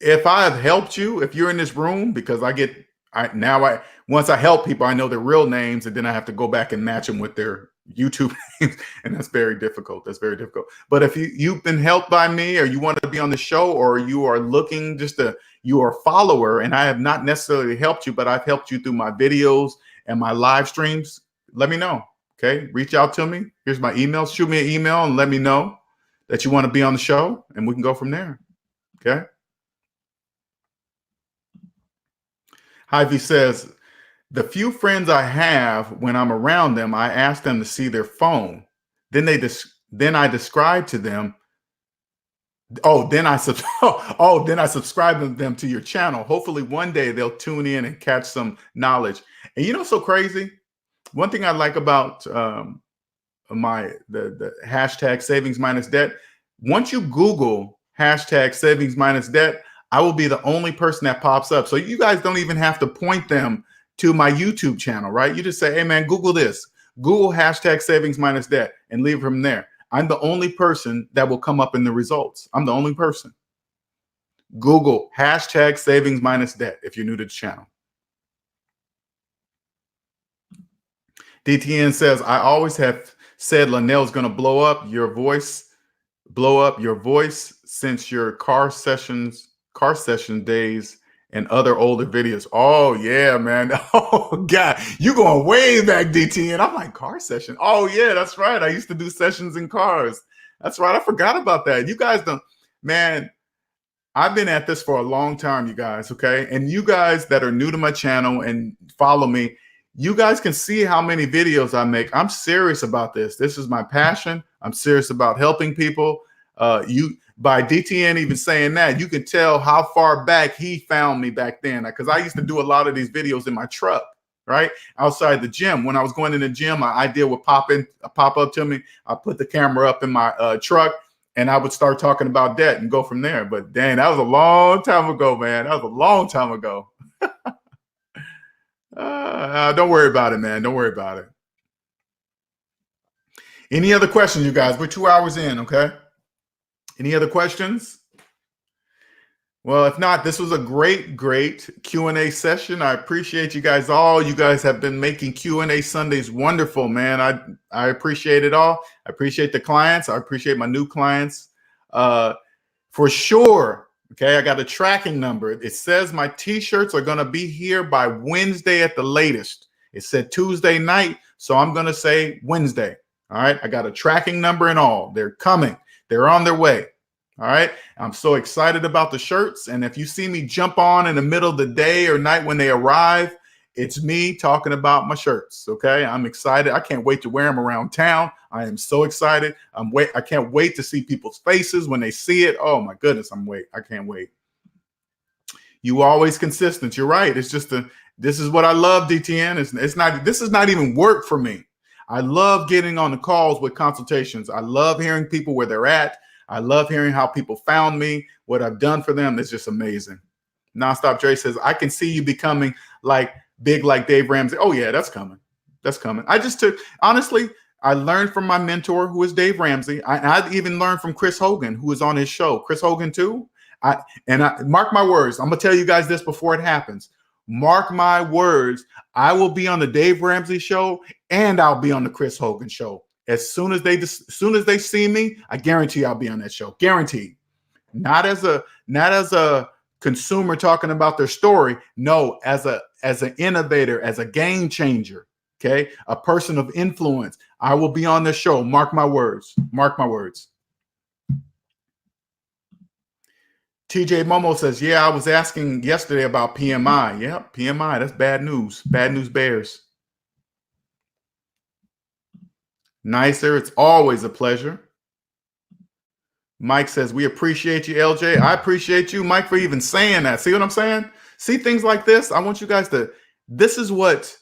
If I have helped you, if you're in this room, because once I help people, I know their real names, and then I have to go back and match them with their YouTube names, and that's very difficult. That's very difficult. But if you've been helped by me, or you want to be on the show, or you are looking you are a follower, and I have not necessarily helped you, but I've helped you through my videos and my live streams, let me know. Okay, reach out to me. Here's my email. Shoot me an email and let me know that you want to be on the show, and we can go from there. Okay. HYPHY says, the few friends I have, when I'm around them, I ask them to see their phone. Then I describe to them Oh, then I oh, then I subscribe them to your channel. Hopefully one day they'll tune in and catch some knowledge. And you know, so crazy. One thing I like about the hashtag savings minus debt. Once you Google hashtag savings minus debt, I will be the only person that pops up. So you guys don't even have to point them to my YouTube channel, right? You just say, hey man, Google this, Google hashtag savings minus debt, and leave from there. I'm the only person that will come up in the results. I'm the only person. Google hashtag savings minus debt if you're new to the channel. DTN says, I always have said Linnell's going to blow up your voice since your car session days and other older videos. Oh yeah, man. Oh God, you going way back, DTN. I'm like, car session. Oh yeah, that's right. I used to do sessions in cars. That's right. I forgot about that. You guys don't, man. I've been at this for a long time, you guys. Okay. And you guys that are new to my channel and follow me, you guys can see how many videos I make. I'm serious about this. This is my passion. I'm serious about helping people. By DTN even saying that, you can tell how far back he found me back then. Because I used to do a lot of these videos in my truck, right? Outside the gym. When I was going in the gym, my idea would pop up to me. I put the camera up in my truck and I would start talking about debt and go from there. But dang, that was a long time ago, man. That was a long time ago. Don't worry about it, man. Don't worry about it. Any other questions, you guys? We're 2 hours in, okay? Any other questions? Well, if not, this was a great Q&A session. I appreciate you guys all. You guys have been making Q&A Sundays wonderful, man. I appreciate it all. I appreciate the clients. I appreciate my new clients. For sure. Okay, I got a tracking number. It says my t-shirts are going to be here by Wednesday at the latest. It said Tuesday night, so I'm going to say Wednesday. All right, I got a tracking number and all. They're coming. They're on their way. All right, I'm so excited about the shirts. And if you see me jump on in the middle of the day or night when they arrive, it's me talking about my shirts. Okay, I'm excited. I can't wait to wear them around town. I am so excited. I can't wait to see people's faces when they see it. Oh my goodness, I can't wait. You always consistent. You're right. It's just this is what I love, DTN. This is not even work for me. I love getting on the calls with consultations. I love hearing people where they're at. I love hearing how people found me, what I've done for them. It's just amazing. NonstopDRE says, I can see you becoming big like Dave Ramsey. Oh yeah, that's coming. That's coming. Honestly, I learned from my mentor, who is Dave Ramsey. I even learned from Chris Hogan, who is on his show. Chris Hogan too. Mark my words. I'm gonna tell you guys this before it happens. Mark my words. I will be on the Dave Ramsey show and I'll be on the Chris Hogan show. As soon as they see me, I guarantee I'll be on that show. Guaranteed. Not as a consumer talking about their story. No, as an innovator, as a game changer. Okay, a person of influence. I will be on the show. Mark my words. Mark my words. TJ Momo says, yeah, I was asking yesterday about PMI. Yeah, PMI. That's bad news. Bad news bears. Nicer. It's always a pleasure. Mike says, we appreciate you, LJ. I appreciate you, Mike, for even saying that. See what I'm saying? See things like this? I want you guys this is what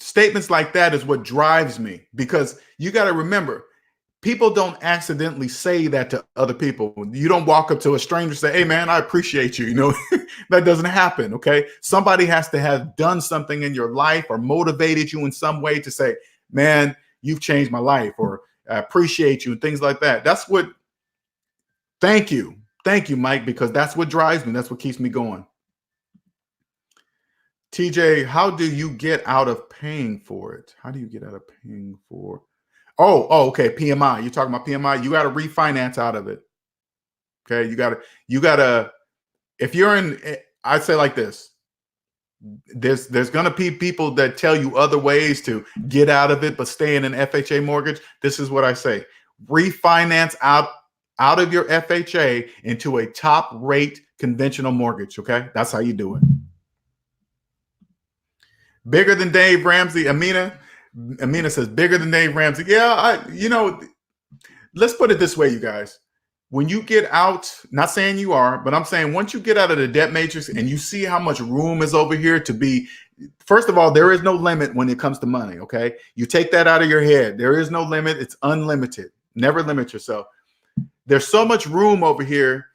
statements like that is what drives me, because you got to remember, people don't accidentally say that to other people. You don't walk up to a stranger and say, hey man, I appreciate you. You know, that doesn't happen. Okay. Somebody has to have done something in your life or motivated you in some way to say, man, you've changed my life, or I appreciate you, and things like that. That's what, thank you, Mike, because that's what drives me. That's what keeps me going. TJ, how do you get out of paying for it? How do you get out of paying for? Oh, okay. PMI. You're talking about PMI. You got to refinance out of it. Okay. You got to, if you're in, I'd say like this, there's going to be people that tell you other ways to get out of it, but stay in an FHA mortgage. This is what I say. Refinance out of your FHA into a top rate conventional mortgage. Okay. That's how you do it. Bigger than Dave Ramsey. Amina says bigger than Dave Ramsey. Yeah. Let's put it this way, you guys. when you get out, not saying you are, but I'm saying once you get out of the debt matrix and you see how much room is over here to be, first of all, there is no limit when it comes to money, okay? You take that out of your head. There is no limit. It's unlimited. Never limit yourself. There's so much room over here.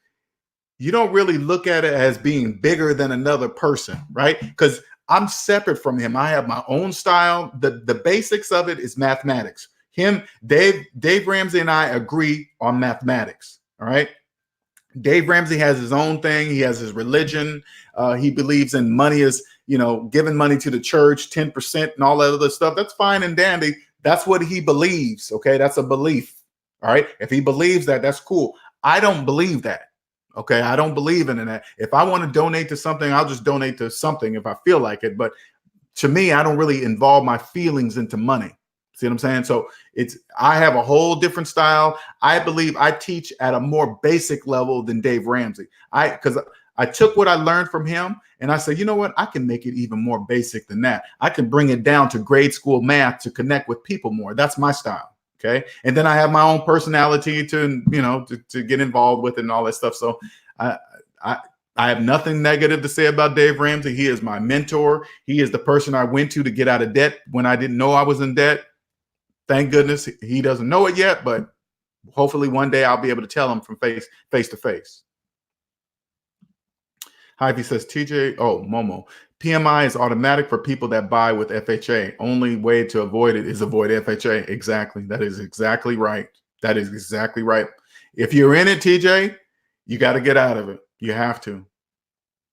You don't really look at it as being bigger than another person, right? Because I'm separate from him. I have my own style. The basics of it is mathematics. Dave Ramsey and I agree on mathematics, all right? Dave Ramsey has his own thing. He has his religion. He believes in money is, giving money to the church, 10% and all that other stuff. That's fine and dandy. That's what he believes, okay? That's a belief, all right? If he believes that, that's cool. I don't believe that. Okay, I don't believe in that. If I want to donate to something, I'll just donate to something if I feel like it. But to me, I don't really involve my feelings into money. See what I'm saying? So I have a whole different style. I believe I teach at a more basic level than Dave Ramsey. Because I took what I learned from him and I said, you know what? I can make it even more basic than that. I can bring it down to grade school math to connect with people more. That's my style. Okay. And then I have my own personality to get involved with it and all that stuff. So I have nothing negative to say about Dave Ramsey. He is my mentor. He is the person I went to get out of debt when I didn't know I was in debt. Thank goodness he doesn't know it yet, but hopefully one day I'll be able to tell him from face to face. HYPHY says, TJ, Momo, PMI is automatic for people that buy with FHA. Only way to avoid it is avoid FHA. Exactly. That is exactly right. That is exactly right. If you're in it, TJ, you got to get out of it. You have to.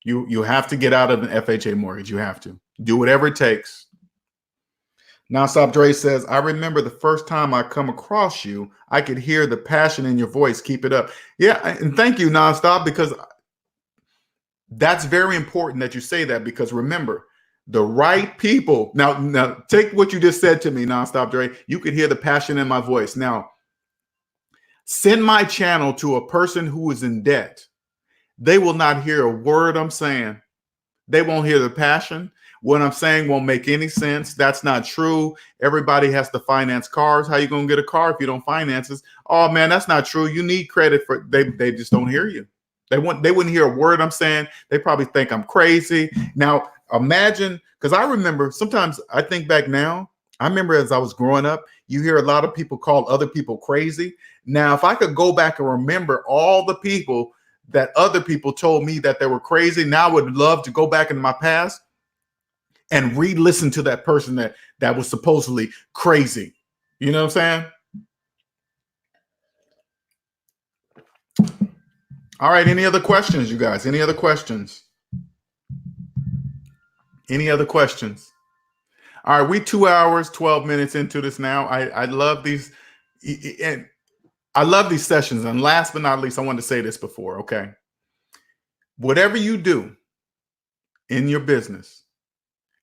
You have to get out of an FHA mortgage. You have to. Do whatever it takes. NonstopDRE says, I remember the first time I come across you, I could hear the passion in your voice. Keep it up. Yeah, and thank you, Nonstop, because that's very important that you say that, because remember, the right people. Now take what you just said to me, NonstopDRE. You could hear the passion in my voice. Now, send my channel to a person who is in debt. They will not hear a word I'm saying. They won't hear the passion. What I'm saying won't make any sense. That's not true. Everybody has to finance cars. How you going to get a car if you don't finance it? Oh man, that's not true. You need credit for. They just don't hear you. They wouldn't hear a word I'm saying. They probably think I'm crazy. Now imagine, because I remember sometimes I think back now. I remember as I was growing up, you hear a lot of people call other people crazy. Now, if I could go back and remember all the people that other people told me that they were crazy, now I would love to go back in my past and re-listen to that person that was supposedly crazy. You know what I'm saying? All right. Any other questions, you guys? Any other questions? Any other questions? All right. We 2 hours, 12 minutes into this now. I love these. And I love these sessions. And last but not least, I wanted to say this before. Okay. Whatever you do in your business,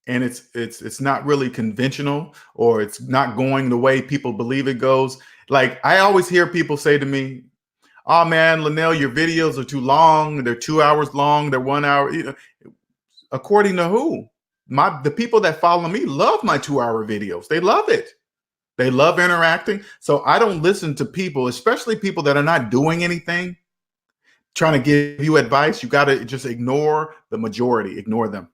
and it's not really conventional, or it's not going the way people believe it goes. Like I always hear people say to me, oh man, Linnell, your videos are too long. They're 2 hours long. They're 1 hour. According to who? The people that follow me love my 2 hour videos. They love it. They love interacting. So I don't listen to people, especially people that are not doing anything, trying to give you advice. You got to just ignore the majority. Ignore them.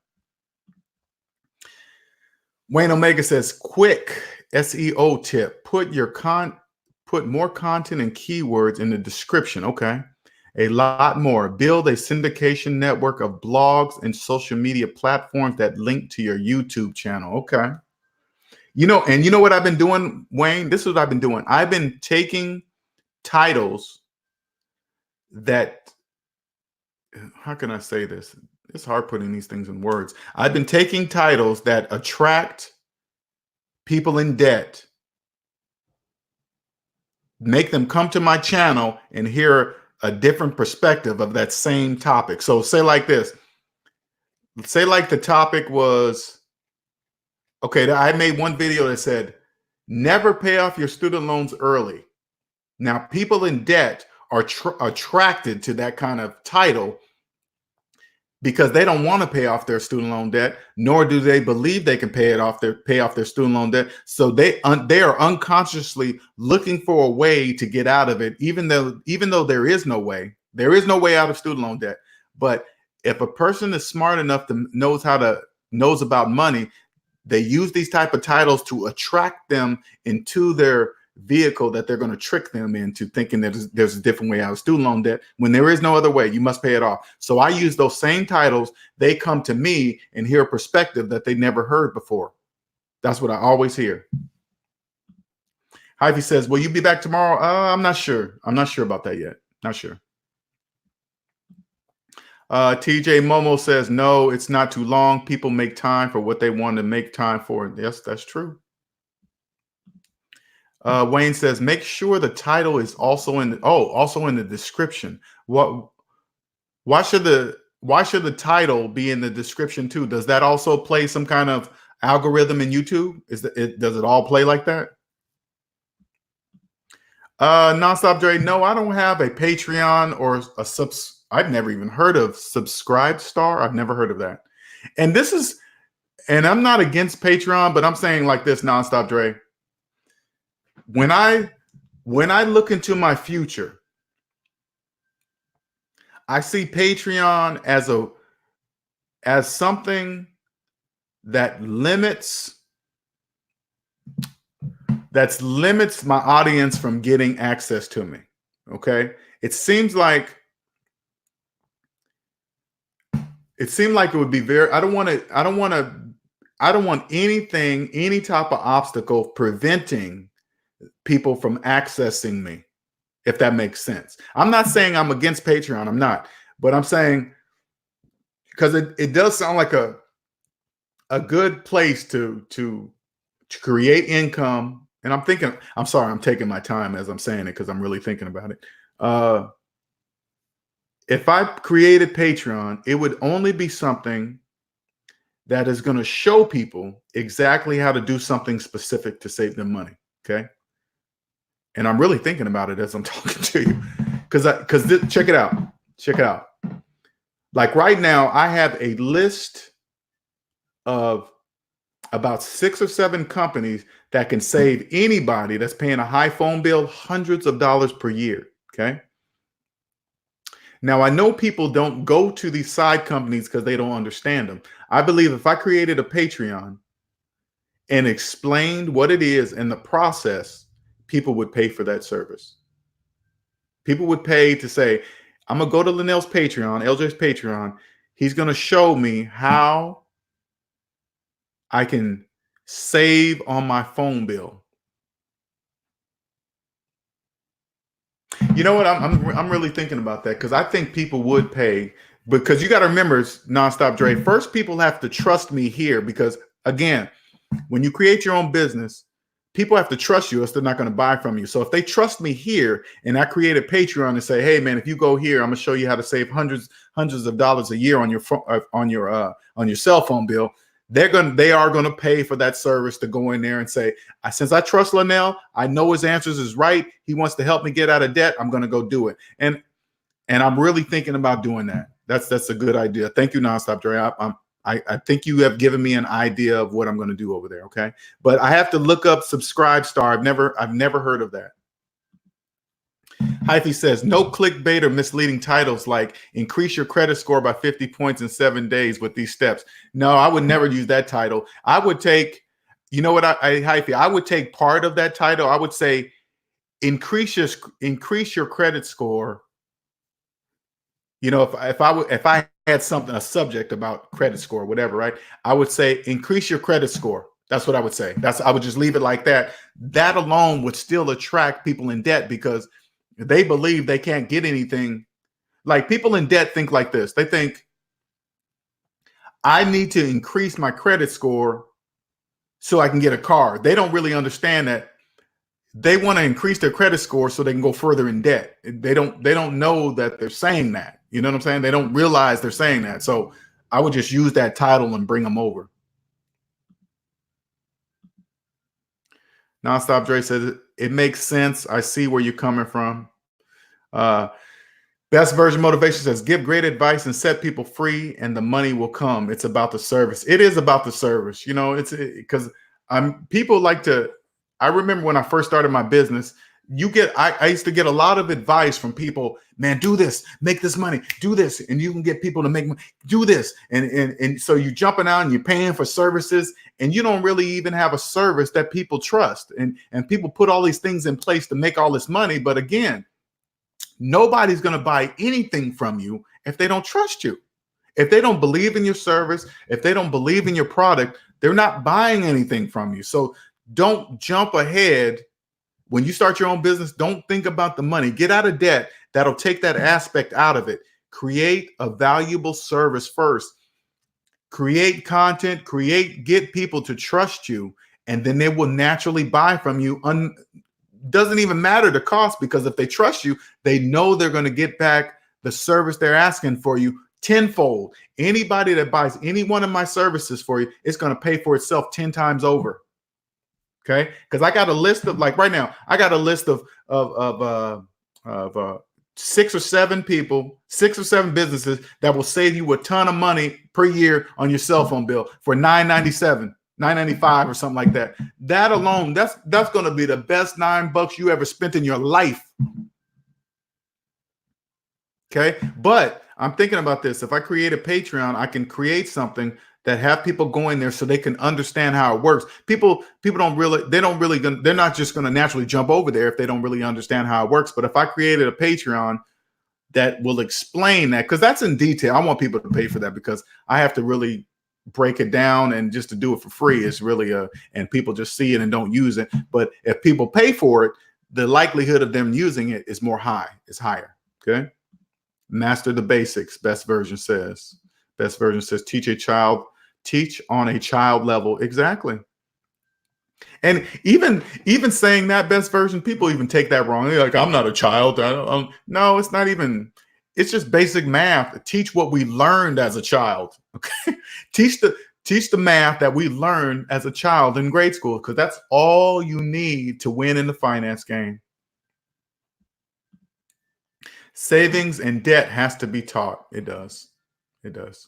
Wayne Omega says, quick SEO tip. Put more content and keywords in the description. Okay. A lot more. Build a syndication network of blogs and social media platforms that link to your YouTube channel. Okay. You know what I've been doing, Wayne? This is what I've been doing. I've been taking titles that, how can I say this? It's hard putting these things in words. I've been taking titles that attract people in debt, make them come to my channel and hear a different perspective of that same topic. So say like this, say like the topic was, okay, I made one video that said, never pay off your student loans early. Now, people in debt are attracted to that kind of title because they don't want to pay off their student loan debt, nor do they believe they can pay off their student loan debt. So they are unconsciously looking for a way to get out of it, even though there is no way out of student loan debt. But if a person is smart enough to knows about money, they use these type of titles to attract them into their vehicle that they're going to trick them into thinking that there's a different way out of student loan debt when there is no other way. You must pay it off. So I use those same titles. They come to me and hear a perspective that they never heard before. That's what I always hear. HYPHY says, will you be back tomorrow? I'm not sure. I'm not sure about that yet. Not sure. TJ Momo says, no, it's not too long. People make time for what they want to make time for. Yes, that's true. Wayne says, make sure the title is also in the description. Why should the title be in the description too? Does that also play some kind of algorithm in YouTube? Does it all play like that? NonstopDRE, no, I don't have a Patreon or a I've never even heard of SubscribeStar. I've never heard of that. And I'm not against Patreon, but I'm saying like this, NonstopDRE. When I look into my future, I see Patreon as something that limits my audience from getting access to me. Okay. It seemed like it would be very, I don't want any type of obstacle preventing people from accessing me, if that makes sense. I'm not saying I'm against Patreon. I'm not, but I'm saying, because it does sound like a good place to create income. And I'm sorry, I'm taking my time as I'm saying it because I'm really thinking about it. If I created Patreon, it would only be something that is going to show people exactly how to do something specific to save them money. Okay. And I'm really thinking about it as I'm talking to you, because check it out. Check it out. Like right now, I have a list of about 6 or 7 companies that can save anybody that's paying a high phone bill hundreds of dollars per year. Okay. Now, I know people don't go to these side companies because they don't understand them. I believe if I created a Patreon and explained what it is and the process, people would pay for that service. People would pay to say, I'm going to go to Linnell's Patreon, LJ's Patreon. He's going to show me how I can save on my phone bill. You know what? I'm really thinking about that, because I think people would pay, because you got to remember, NonstopDRE, first people have to trust me here, because again, when you create your own business, people have to trust you, else they're not going to buy from you. So if they trust me here and I create a Patreon and say, hey man, if you go here, I'm going to show you how to save hundreds of dollars a year on your cell phone bill. They are going to pay for that service to go in there and say, since I trust Linnell, I know his answers is right. He wants to help me get out of debt. I'm going to go do it. And I'm really thinking about doing that. That's a good idea. Thank you, NonstopDRE. I think you have given me an idea of what I'm going to do over there. Okay. But I have to look up SubscribeStar. I've never heard of that. HYPHY says, no clickbait or misleading titles like increase your credit score by 50 points in 7 days with these steps. No, I would never use that title. I would take, you know what, HYPHY, I would take part of that title. I would say increase your credit score. You know, if I had a subject about credit score, whatever, right? I would say increase your credit score. That's what I would say. I would just leave it like that. That alone would still attract people in debt, because they believe they can't get anything. Like, people in debt think like this. They think, I need to increase my credit score so I can get a car. They don't really understand that they want to increase their credit score so they can go further in debt. They don't know that they're saying that. You know what I'm saying? They don't realize they're saying that. So I would just use that title and bring them over. NonstopDRE says, it makes sense. I see where you're coming from. Best Version Motivation says, give great advice and set people free and the money will come. It's about the service. It is about the service. You know, it's because people like to, I remember when I first started my business, I used to get a lot of advice from people, man, do this, make this money, do this. And you can get people to make money, do this. And so you're jumping out and you're paying for services and you don't really even have a service that people trust. And people put all these things in place to make all this money. But again, nobody's going to buy anything from you if they don't trust you. If they don't believe in your service, if they don't believe in your product, they're not buying anything from you. So don't jump ahead. When you start your own business, don't think about the money. Get out of debt. That'll take that aspect out of it. Create a valuable service first. Create content, get people to trust you, and then they will naturally buy from you. Doesn't even matter the cost, because if they trust you, they know they're going to get back the service they're asking for you tenfold. Anybody that buys any one of my services for you, it's going to pay for itself 10 times over. Okay, because I got a list of, like right now, I got a list of 6 or 7 people, 6 or 7 businesses that will save you a ton of money per year on your cell phone bill for $9.97, $9.95 or something like that. That alone, that's going to be the best $9 you ever spent in your life. Okay, but I'm thinking about this. If I create a Patreon, I can create something that have people going there so they can understand how it works. People they're not just going to naturally jump over there if they don't really understand how it works. But if I created a Patreon that will explain that, because that's in detail, I want people to pay for that, because I have to really break it down, and just to do it for free is really and people just see it and don't use it. But if people pay for it, the likelihood of them using it is higher. Okay. Master the basics. Best Version says. Best Version says, teach on a child level. Exactly. And even saying that, Best Version, people even take that wrong. They're like, I'm not a child. No, it's not even. It's just basic math. Teach what we learned as a child. Okay. Teach the math that we learned as a child in grade school, because that's all you need to win in the finance game. Savings and debt has to be taught. It does. It does.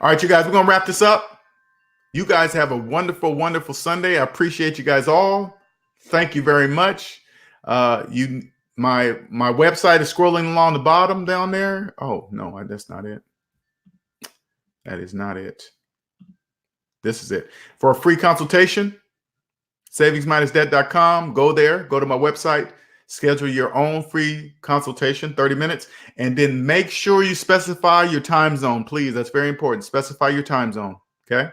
All right, you guys, we're going to wrap this up. You guys have a wonderful, wonderful Sunday. I appreciate you guys all. Thank you very much. My website is scrolling along the bottom down there. Oh, no, that's not it. That is not it. This is it. For a free consultation, SavingsMinusDebt.com. Go there. Go to my website. Schedule your own free consultation, 30 minutes. And then make sure you specify your time zone, please. That's very important. Specify your time zone, okay?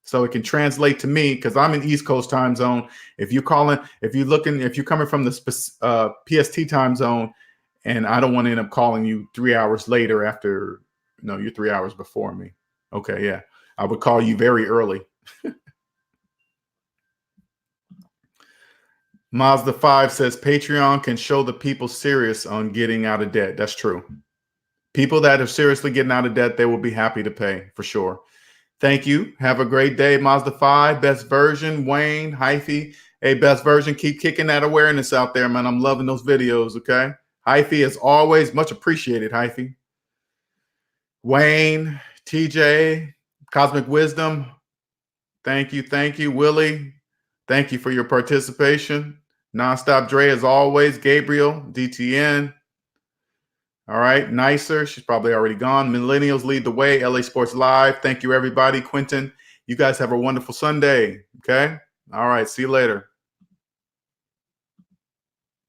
So it can translate to me, because I'm in East Coast time zone. If you're coming from the PST time zone, and I don't want to end up calling you 3 hours later after, you're 3 hours before me. Okay, yeah. I would call you very early. Mazda 5 says Patreon can show the people serious on getting out of debt. That's true. People that are seriously getting out of debt, they will be happy to pay for sure. Thank you. Have a great day, Mazda 5, Best Version, Wayne, HYPHY. Hey, Best Version, keep kicking that awareness out there, man. I'm loving those videos, okay? HYPHY is always much appreciated, HYPHY. Wayne, TJ, Cosmic Wisdom, thank you. Thank you, Willie. Thank you for your participation. NonstopDRE, as always. Gabriel, DTN. All right. Nicer. She's probably already gone. Millennials lead the way. LA Sports Live. Thank you, everybody. Quentin, you guys have a wonderful Sunday. Okay. All right. See you later.